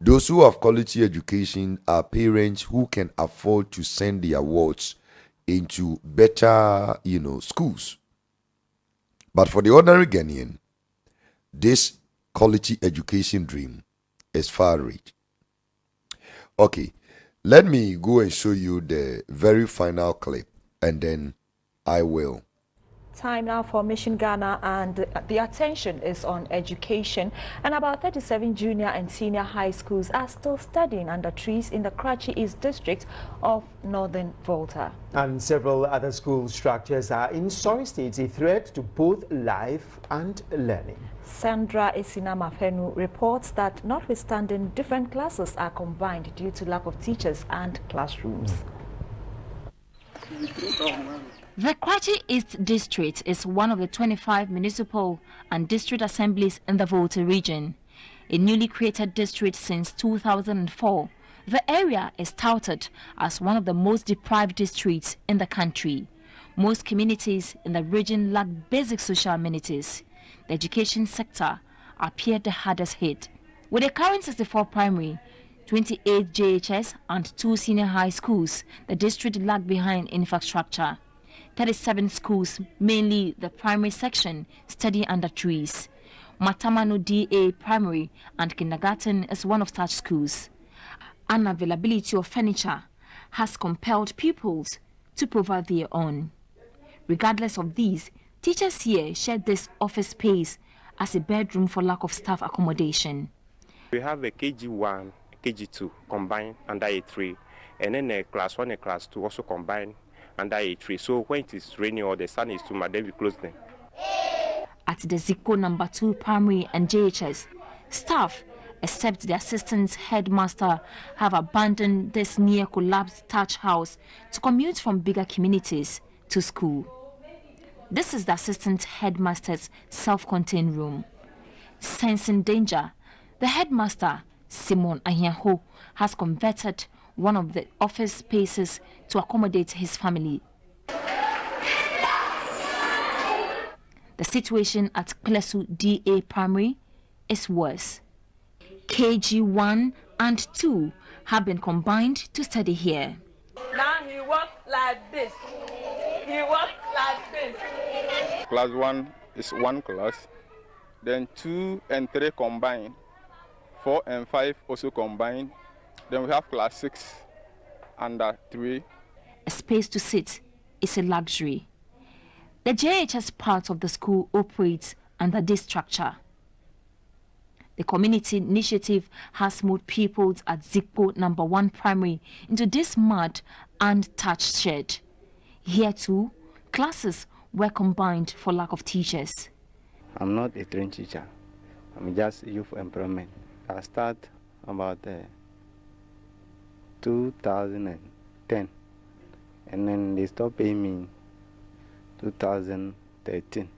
Those who have quality education are parents who can afford to send their wards into better, schools. But for the ordinary Ghanaian, this quality education dream is far-reaching. Okay, let me go and show you the very final clip, and then I will. Time now for Mission Ghana, and the attention is on education. And about 37 junior and senior high schools are still studying under trees in the Karachi East district of Northern Volta. And several other school structures are in sorry state, a threat to both life and learning. Sandra Esinamafenu reports that notwithstanding different classes are combined due to lack of teachers and classrooms. The Karachi East District is one of the 25 municipal and district assemblies in the Volta region. A newly created district since 2004, the area is touted as one of the most deprived districts in the country. Most communities in the region lack basic social amenities. The education sector appeared the hardest hit. With a current 64 primary, 28 JHS and 2 senior high schools, the district lagged behind infrastructure. 37 schools, mainly the primary section, study under trees. Matamano DA Primary and Kindergarten is one of such schools. Unavailability of furniture has compelled pupils to provide their own. Regardless of these, teachers here share this office space as a bedroom for lack of staff accommodation. We have a KG1, KG2 combined under a tree, and then a class 1 and class 2 also combined under a tree. So when it is raining or the sun is too much, then we close them. At the Zico number 2 primary and JHS, staff, except the assistant headmaster, have abandoned this near collapsed thatch house to commute from bigger communities to school. This is the assistant headmaster's self-contained room. Sensing danger, the headmaster, Simon Ahiaho, has converted one of the office spaces to accommodate his family. The situation at Klesu DA Primary is worse. KG1 and 2 have been combined to study here. Now he walks like this. You want class this? Class 1 is 1 class, then 2 and 3 combined, 4 and 5 also combined, then we have class 6 under 3. A space to sit is a luxury. The JHS part of the school operates under this structure. The community initiative has moved pupils at Zikpo No. 1 Primary into this mud and thatched shed. Here too, classes were combined for lack of teachers. I'm not a trained teacher. I'm just youth employment. I start about 2010, and then they stopped paying me 2013.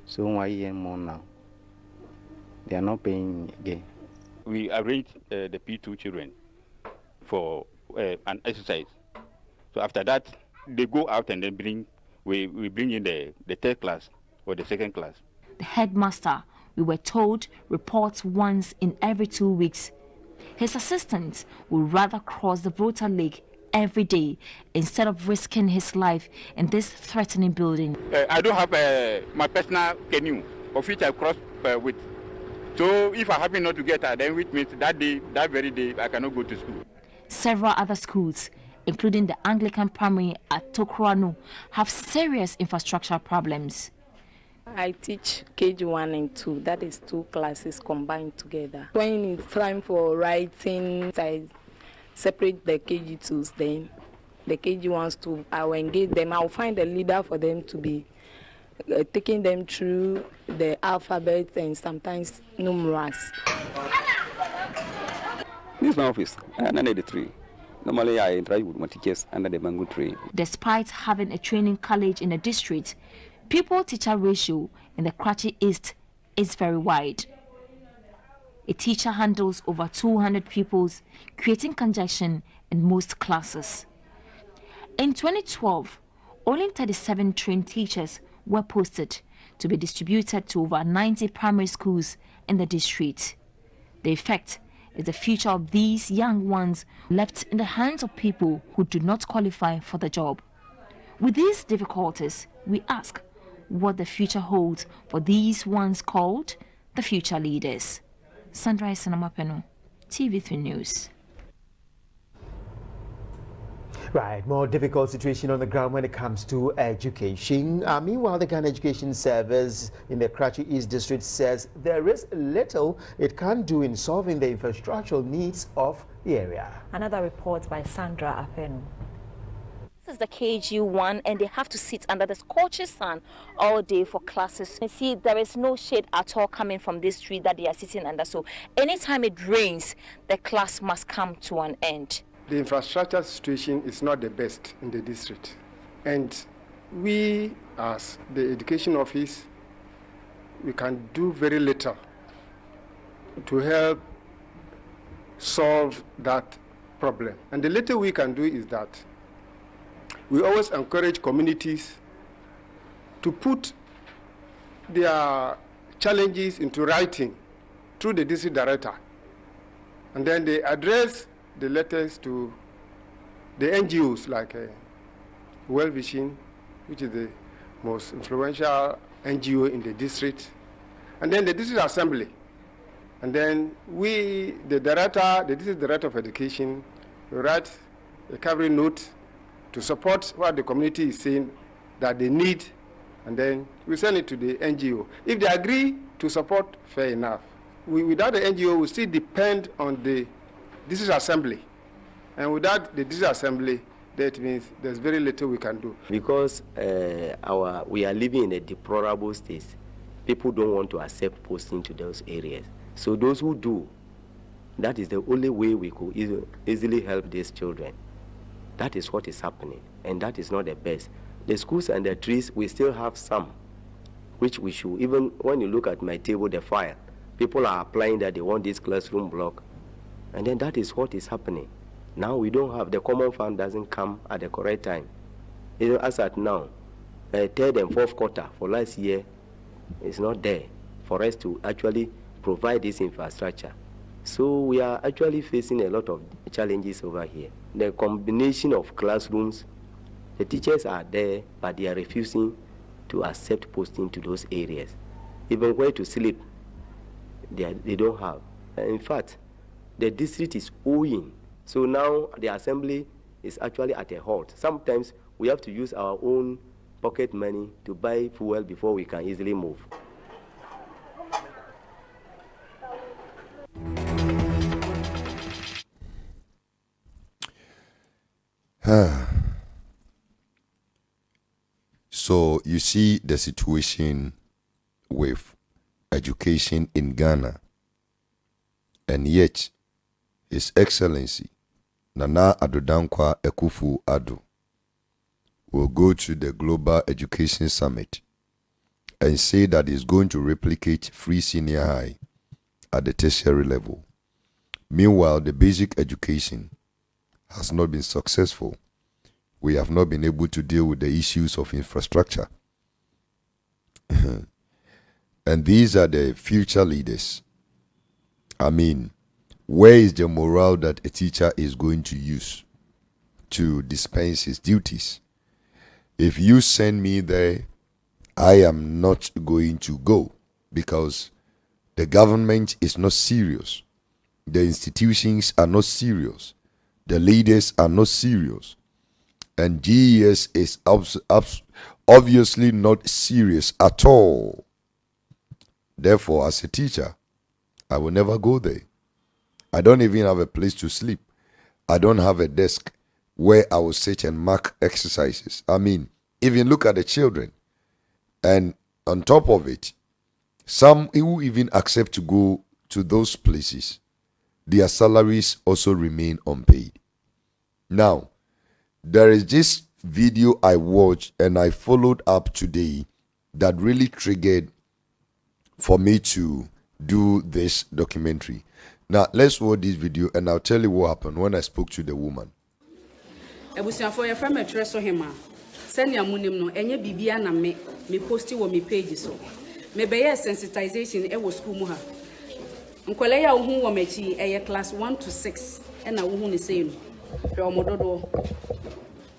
So 1 year more now. They are not paying me again. We arranged the P2 children for an exercise. So after that, they go out and then we bring in the third class or the second class. The headmaster, we were told, reports once in every 2 weeks. His assistants would rather cross the Volta Lake every day instead of risking his life in this threatening building. I don't have my personal canoe, of which I cross with. So if I happen not to get her, then which means that very day, I cannot go to school. Several other schools, including the Anglican primary at Tokranu, have serious infrastructure problems. I teach KG1 and 2, that is 2 classes combined together. When it's time for writing, I separate the KG2s, then the KG1s too. I will engage them. I will find a leader for them to be taking them through the alphabet and sometimes numerals. This is my office, and under the tree. Normally I interact with my teachers under the mango tree. Despite having a training college in the district, pupil-teacher ratio in the Kratchi East is very wide. A teacher handles over 200 pupils, creating congestion in most classes. In 2012, only 37 trained teachers were posted to be distributed to over 90 primary schools in the district. The effect is the future of these young ones left in the hands of people who do not qualify for the job. With these difficulties, we ask what the future holds for these ones called the future leaders. Sandra Isanamapeno, TV3 News. Right, more difficult situation on the ground when it comes to education. Meanwhile, the Ghana Education Service in the Kratchi East District says there is little it can do in solving the infrastructural needs of the area. Another report by Sandra Apenu. This is the KG1 and they have to sit under the scorching sun all day for classes. You see, there is no shade at all coming from this tree that they are sitting under. So anytime it rains, the class must come to an end. The infrastructure situation is not the best in the district. And we, as the education office, we can do very little to help solve that problem. And the little we can do is that we always encourage communities to put their challenges into writing through the district director. And then they address the letters to the NGOs like World Vision, which is the most influential NGO in the district, and then the district assembly. And then we, the district director of education, we write a covering note to support what the community is saying that they need, and then we send it to the NGO. If they agree to support, fair enough. Without the NGO, we still depend on the district assembly. And without the district assembly, that means there's very little we can do. Because we are living in a deplorable state. People don't want to accept posting to those areas. So those who do, that is the only way we could easily help these children. That is what is happening, and that is not the best. The schools and the trees, we still have some, which we should, even when you look at my table, the file, people are applying that they want this classroom block, and then that is what is happening. Now we don't have, the common fund doesn't come at the correct time. As at now, third and fourth quarter for last year is not there for us to actually provide this infrastructure. So we are actually facing a lot of challenges over here. The combination of classrooms The teachers are there, but they are refusing to accept posting to those areas. Even where to sleep, they don't have. In fact, the district is owing. So now the assembly is actually at a halt. Sometimes we have to use our own pocket money to buy fuel before we can easily move. So you see the situation with education in Ghana, and yet His Excellency Nana Addo Dankwa Akufo-Addo will go to the Global Education Summit and say that he's going to replicate free senior high at the tertiary level. Meanwhile, the basic education has not been successful. We have not been able to deal with the issues of infrastructure. And these are the future leaders. I mean, where is the morale that a teacher is going to use to dispense his duties? If you send me there, I am not going to go because the government is not serious. The institutions are not serious. The leaders are not serious. And GES is obviously not serious at all. Therefore, as a teacher, I will never go there. I don't even have a place to sleep. I don't have a desk where I will sit and mark exercises. I mean, even look at the children. And on top of it, some who even accept to go to those places, their salaries also remain unpaid. Now, there is this video I watched and I followed up today that really triggered for me to do this documentary. Now, let's watch this video and I'll tell you what happened when I spoke to the woman. Ebusiafo ya from a treso hema. Send ya munim no enye bibia na me posti wo me page so. Me be sensitization e wo school mu ha. Nkwale ya wo hu wo machi eye class 1 to 6 e na wo hu ne sei no. Hwe omododo.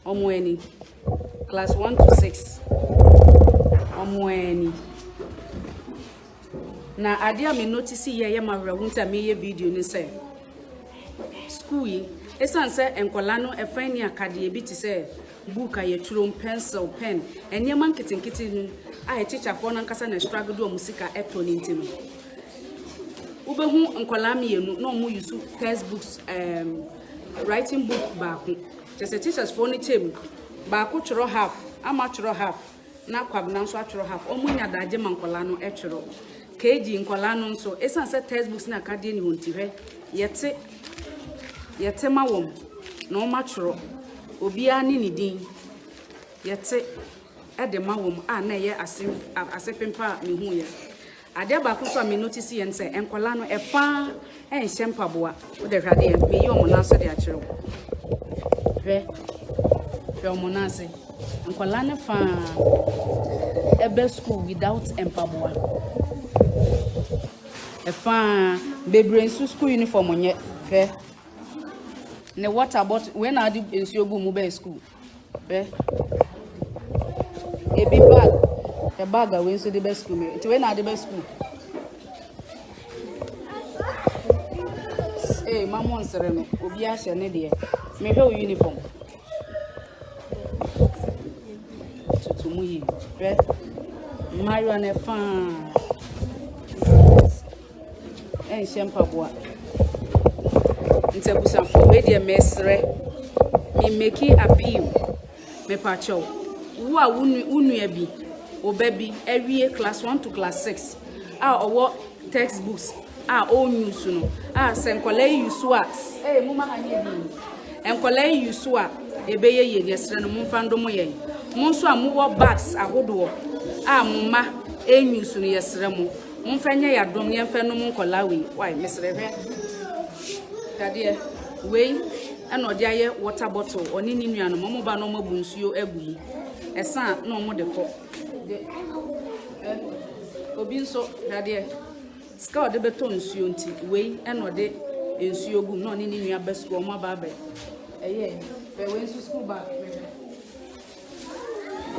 Omo eni class 1 to 6. Omo eni. Na ade a me notice ye mawrawunta me ye video ni say. School yi esan se enkwala no efan ni akade bi ti se book aye turo pencil pen enye man kitinkiti nu a teacher for nan kasa na struggle do musika eto ni ntino ubehu enkwala me yenu no mu use textbooks writing book ba ko just teachers for ni chem ba ko tworo half ama tworo half na kwabna so atworo half omunya daje mankwala no etworo keji enkwala no so esan se textbooks na akade ni hontiwe yete mawom na o matworo obi ani ni din yete ede mawom a na ye asefempa me hu ye ade ba ko so me notice ye nse enkwala no efa enhyempa boa o de hwade me yi omo na so de akiro hwe omo na se enkwala ne fa ebe school without empaboa efa bebre nsu school uniform nye hwe ne water bottle when I did in Siobu mobile school. A big bag, a bag I went to the best school. It's when I the best school. Hey, my monster, Obiash and Edia. Me whole uniform. To me, Mario and a fan. And Shampabua. Ntebusanfo we de mesre me make appeal me pacho wo a unua bi obabi awie class 1 to class 6 a owo textbooks a o news no a senkwala yusu a muma anye bi enkwala yusu a ebeye ye yesre no mumfa ndom ye mo nso a mo wo bags ahodo a muma news no yesre mo mumfa nya ya dom ye mfa no mo nkwala we why mesre hwe Daddy, way and or water bottle or nini no momo ba no mabunsuo agu esa no mo de ko obi nso daddy ska de beto nsuo nti way and or de nsuo gu no nini nua besko mo ba ba eye be we nsu school ba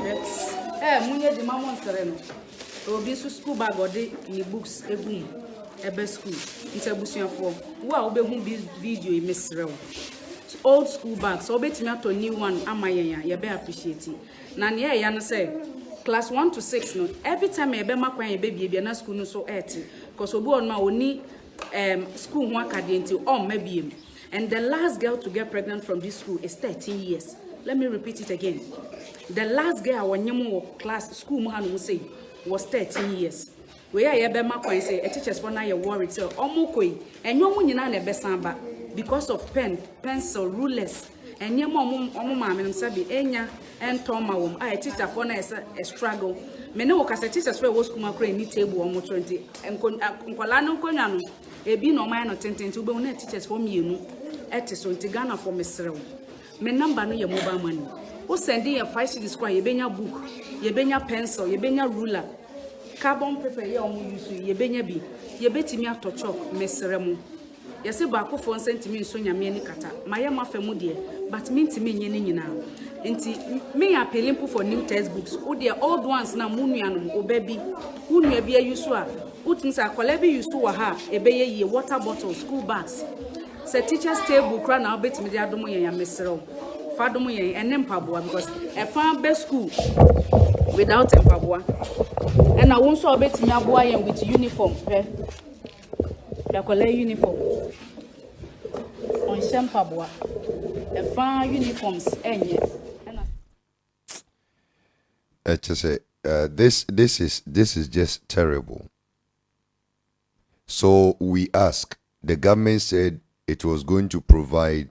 Munye di mama nsereno. Obi su school bag ode ni books egum ebe school. Nse busuafo. Wo a obehu video e mesrew. Old school bag so obetimi ato new one amayen ya be appreciate. Na ne ya no say class 1 to 6 no every time e be makwan e be bia na school no so 8 cause obi on ma oni school ho akade nti on ma biem. And the last girl to get pregnant from this school is 13 years. Let me repeat it again. The last girl wanyemu class school mu hanu say was 13 years. We are be makwan say a teachers for na ye worried say omukoi enyo mu nyina na be samba because of pencil, rulers enye mo maame no sabi enya entoma wom a teacher for na a struggle. Me ne wo kasa teachers for school makra ni table omo 20 nkola no konwa no ebi no man no tententi ube na teachers for mienu ete so nti Ghana for mesrew. Me number no ye mobile money. Who send in a 5 cedi square, ye benya book, ye benya pencil, ye benya ruler, carbon paper, ye omu use, ye benya bi, ye beti mi ato chalk, meseremu. Ye se bako for senti mi nso nyame ni kata. Maya mafemu die, but minti mi nyene nyina. Inti me appealing for new textbooks. O the old ones na munu anum obebi. Unu e bia use a, utinsa kolebi use wa ha, ebeye ye water bottle, school bags. Se teachers table kra na obeti mi dia domo ye ya meseremu. Fadomo yen ene mpaboa because e fan be school without mpaboa and I won so obetimi aboa yen with uniform the color uniform on shampaboa e fan uniforms enye just say this is just terrible. So we ask, the government said it was going to provide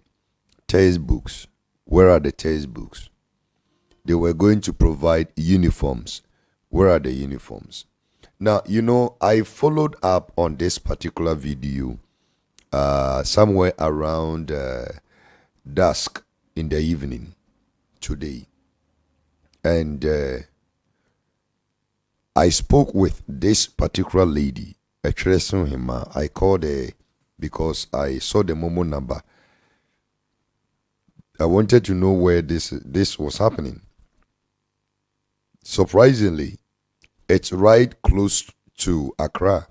textbooks. Where are the textbooks? They were going to provide uniforms. Where are the uniforms? Now, you know, I followed up on this particular video somewhere around dusk in the evening today. And I spoke with this particular lady, I called her because I saw the Momo number. I wanted to know where this was happening. Surprisingly, it's right close to Accra,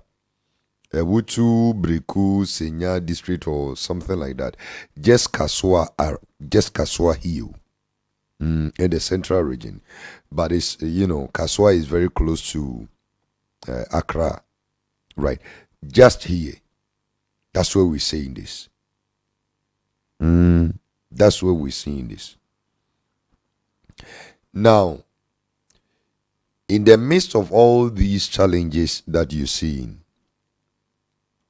Ewutu, Briku, Senya district or something like that. Just Kaswa Hill in the central region. But it's, you know, Kaswa is very close to Accra, right? Just here. That's where we're saying this. That's where we're seeing this. Now, in the midst of all these challenges that you're seeing,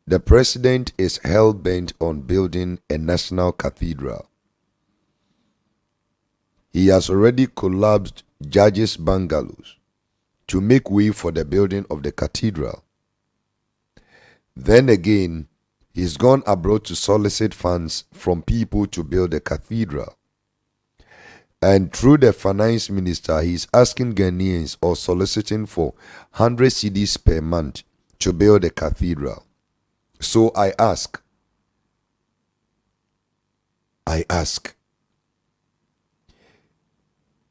the president is hell-bent on building a national cathedral. He has already collapsed judges' bungalows to make way for the building of the cathedral. Then again, he's gone abroad to solicit funds from people to build a cathedral. And through the finance minister, he's asking Ghanaians or soliciting for 100 cedis per month to build a cathedral. So I ask,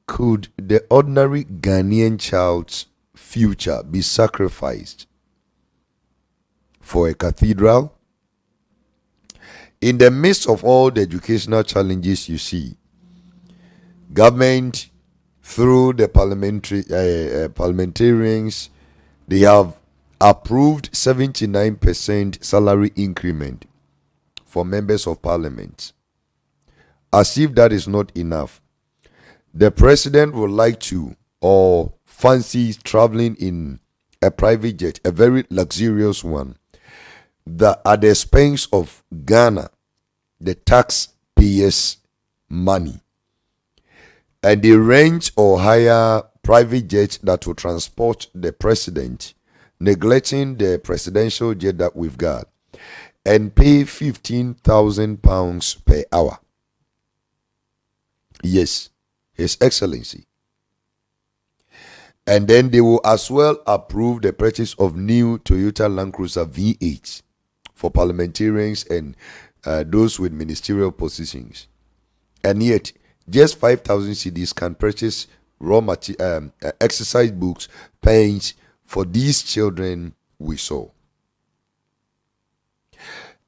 could the ordinary Ghanaian child's future be sacrificed for a cathedral? In the midst of all the educational challenges you see, government through the parliamentarians, they have approved 79% salary increment for members of parliament. As if that is not enough, the president would like to or fancies traveling in a private jet, a very luxurious one, that at the expense of Ghana, the taxpayers' money, and they rent or hire private jets that will transport the president, neglecting the presidential jet that we've got, and pay £15,000 per hour. Yes, His Excellency. And then they will as well approve the purchase of new Toyota Land Cruiser V8 for parliamentarians and those with ministerial positions. And yet, just 5,000 cedis can purchase exercise books, pens for these children we saw.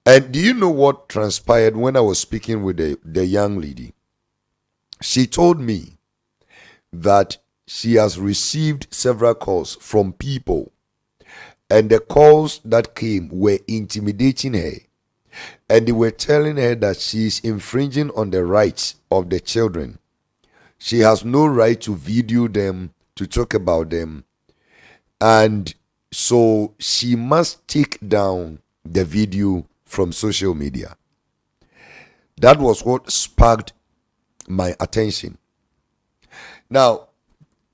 And do you know what transpired when I was speaking with the young lady? She told me that she has received several calls from people, and the calls that came were intimidating her, and they were telling her that she is infringing on the rights of the children. She has no right to video them, to talk about them, and so she must take down the video from social media. That was what sparked my attention. Now,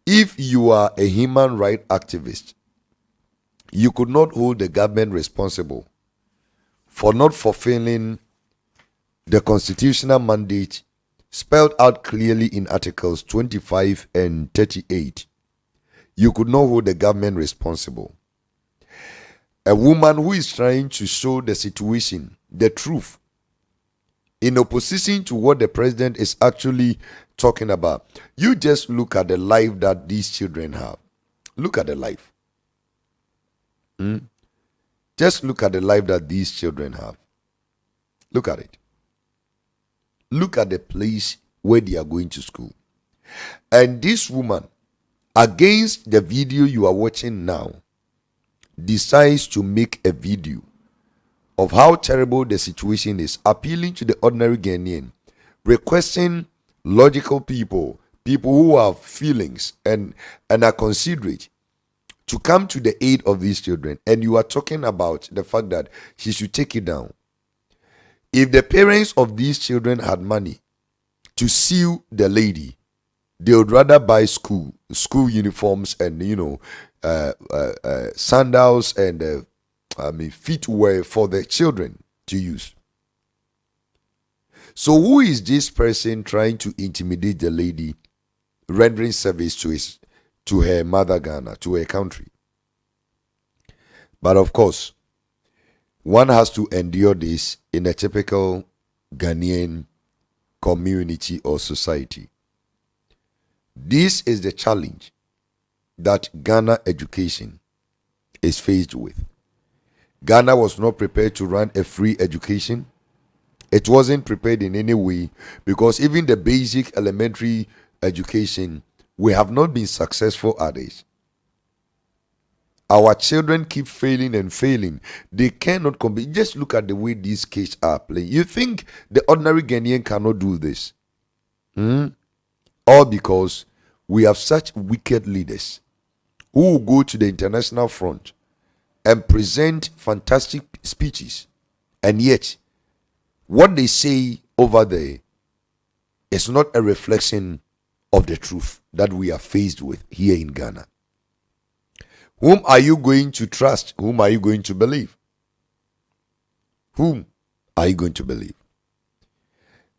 if you are a human rights activist, you could not hold the government responsible for not fulfilling the constitutional mandate spelled out clearly in Articles 25 and 38. You could not hold the government responsible. A woman who is trying to show the situation, the truth, in opposition to what the president is actually talking about. You just look at the life that these children have. Look at the life. Just look at the life that these children have. Look at it. Look at the place where they are going to school. And this woman, against the video you are watching now, decides to make a video of how terrible the situation is, appealing to the ordinary Ghanaian, requesting logical people who have feelings and are considerate, to come to the aid of these children. And you are talking about the fact that she should take it down. If the parents of these children had money to sue the lady, they would rather buy school uniforms and sandals and footwear for the children to use. So who is this person trying to intimidate the lady, rendering service to her mother Ghana, to her country? But of course, one has to endure this in a typical Ghanaian community or society. This is the challenge that Ghana education is faced with. Ghana was not prepared to run a free education. It wasn't prepared in any way, because even the basic elementary education, we have not been successful at it. Our children keep failing and failing. They cannot compete. Just look at the way these kids are playing. You think the ordinary Ghanaian cannot do this? All because we have such wicked leaders who will go to the international front and present fantastic speeches, and yet what they say over there is not a reflection of the truth that we are faced with here in Ghana. Whom are you going to trust? Whom are you going to believe? Whom are you going to believe?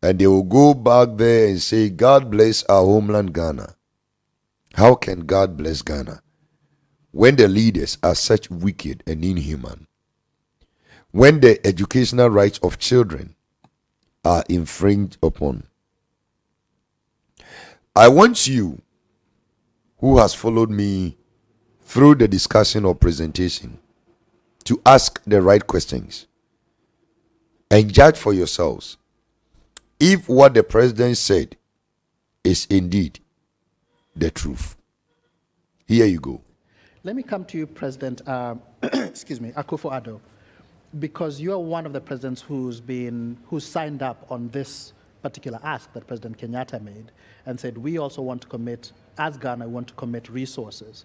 And they will go back there and say, God bless our homeland Ghana. How can God bless Ghana when the leaders are such wicked and inhuman? When the educational rights of children are infringed upon? I want you, who has followed me through the discussion or presentation, to ask the right questions and judge for yourselves if what the president said is indeed the truth. Here you go. Let me come to you, President Akufo-Addo, because you are one of the presidents who signed up on this particular ask that President Kenyatta made and said, we also want to commit, as Ghana, want to commit resources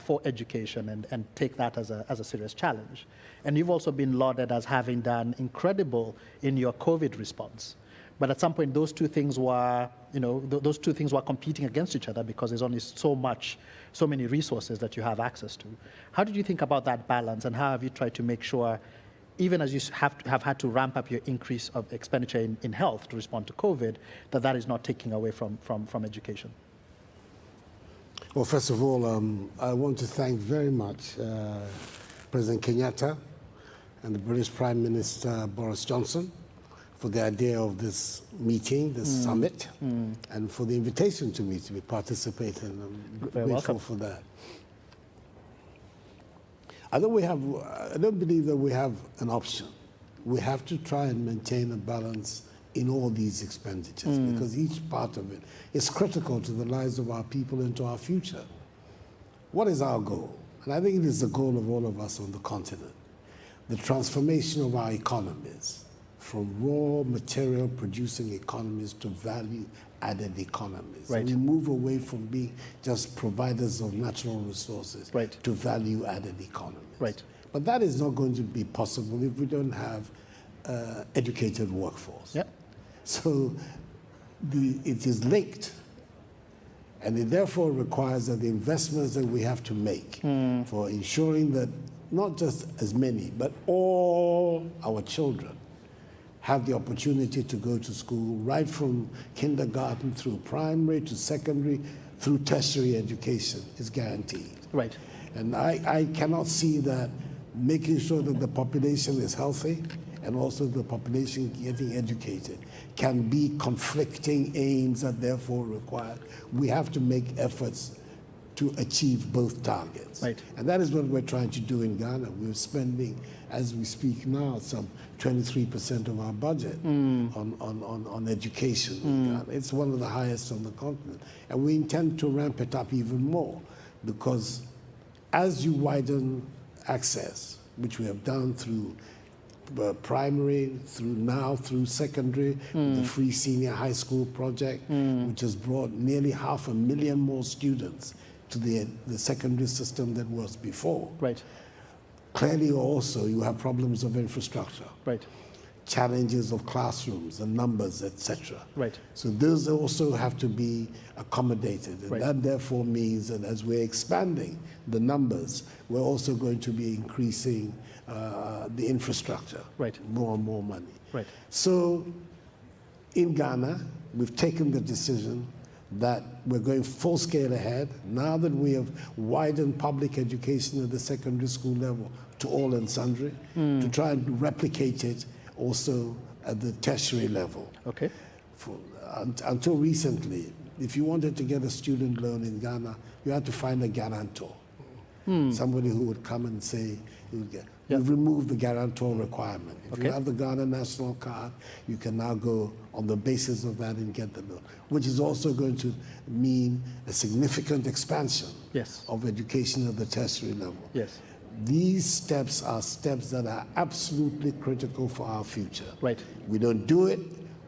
for education and take that as a serious challenge. And you've also been lauded as having done incredible in your COVID response. But at some point, those two things were, those two things were competing against each other because there's only so many resources that you have access to. How did you think about that balance, and how have you tried to make sure, even as you have had to ramp up your increase of expenditure in health to respond to COVID, that is not taking away from education? Well, first of all, I want to thank very much President Kenyatta and the British Prime Minister Boris Johnson for the idea of this meeting, this summit, and for the invitation to me to be participating. I'm grateful welcome. for that. I don't believe that we have an option. We have to try and maintain a balance in all these expenditures because each part of it is critical to the lives of our people and to our future. What is our goal? And I think it is the goal of all of us on the continent. The transformation of our economies from raw material producing economies to value added economies. Right. We move away from being just providers of natural resources to value added economies. Right. But that is not going to be possible if we don't have educated workforce. Yep. So it is linked, and it therefore requires that the investments that we have to make for ensuring that not just as many, but all our children have the opportunity to go to school right from kindergarten through primary to secondary through tertiary education is guaranteed. Right. And I cannot see that making sure that the population is healthy and also the population getting educated can be conflicting aims that therefore require. We have to make efforts to achieve both targets. Right. And that is what we're trying to do in Ghana. We're spending, as we speak now, some 23% of our budget on education in Ghana. It's one of the highest on the continent. And we intend to ramp it up even more because as you widen access, which we have done through primary, through secondary, the free senior high school project, which has brought nearly 500,000 more students to the secondary system than was before. Right. Clearly also you have problems of infrastructure. Right. Challenges of classrooms and numbers, etc. Right. So those also have to be accommodated. And Right. that therefore means that as we're expanding the numbers, we're also going to be increasing the infrastructure. Right. More and more money. Right. So in Ghana, we've taken the decision that we're going full scale ahead. Now that we have widened public education at the secondary school level to all and sundry, to try and replicate it also at the tertiary level. Okay. Until recently, if you wanted to get a student loan in Ghana, you had to find a guarantor. Somebody who would come and say, you would get. We've removed the guarantor requirement. If you have the Ghana National Card, you can now go on the basis of that and get the loan, which is also going to mean a significant expansion of education at the tertiary level. Yes. These steps are steps that are absolutely critical for our future. Right. We don't do it,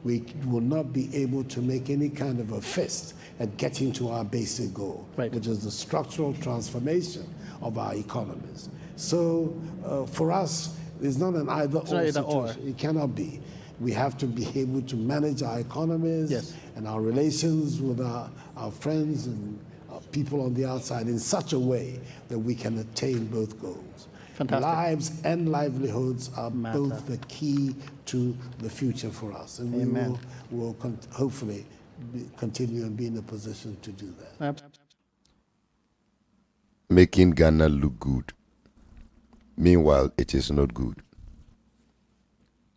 we will not be able to make any kind of a fist at getting to our basic goal, which is the structural transformation of our economies. So for us, it's not an either-or situation. It cannot be. We have to be able to manage our economies and our relations with our friends and people on the outside in such a way that we can attain both goals. Fantastic. Lives and livelihoods are both the key to the future for us. And we will hopefully continue and be in a position to do that. Making Ghana look good. Meanwhile, it is not good.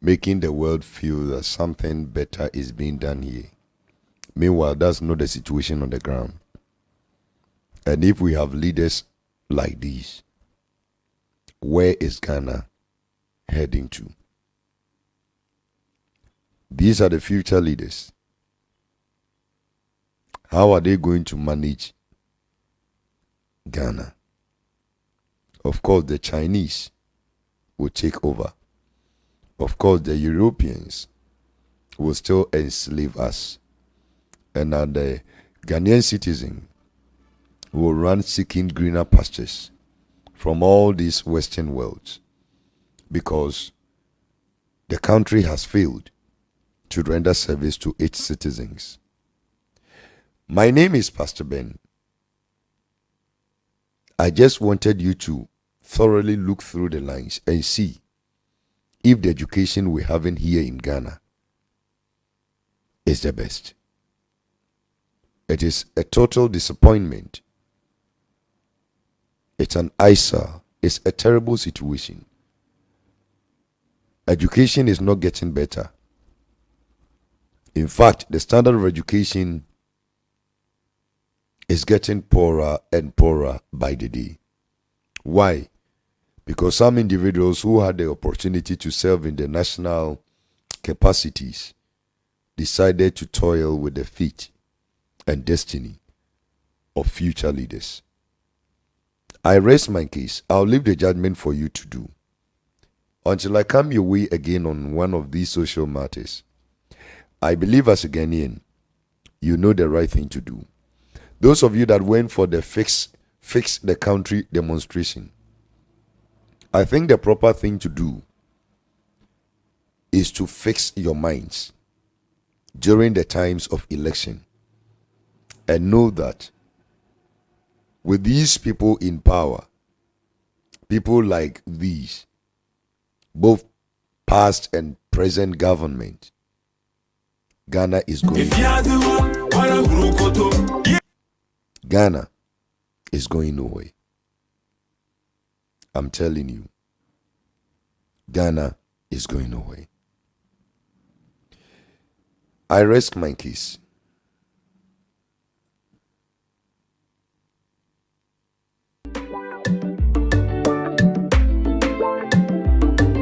Making the world feel that something better is being done here. Meanwhile, that's not the situation on the ground. And if we have leaders like these, where is Ghana heading to? These are the future leaders. How are they going to manage Ghana? Of course, the Chinese will take over. Of course, the Europeans will still enslave us. And now the Ghanaian citizen will run seeking greener pastures from all these Western worlds because the country has failed to render service to its citizens. My name is Pastor Ben. I just wanted you to thoroughly look through the lines and see if the education we're having here in Ghana is the best. It is a total disappointment. It's an eyesore. It's a terrible situation. Education is not getting better. In fact, the standard of education is getting poorer and poorer by the day. Why? Because some individuals who had the opportunity to serve in the national capacities decided to toil with the fate and destiny of future leaders. I rest my case. I'll leave the judgment for you to do. Until I come your way again on one of these social matters, I believe as a Ghanaian, you know the right thing to do. Those of you that went for the fix the country demonstration, I think the proper thing to do is to fix your minds during the times of election and know that with these people in power, people like these, both past and present government, Ghana is going Ghana is going nowhere. I'm telling you, Ghana is going nowhere. I rest my case.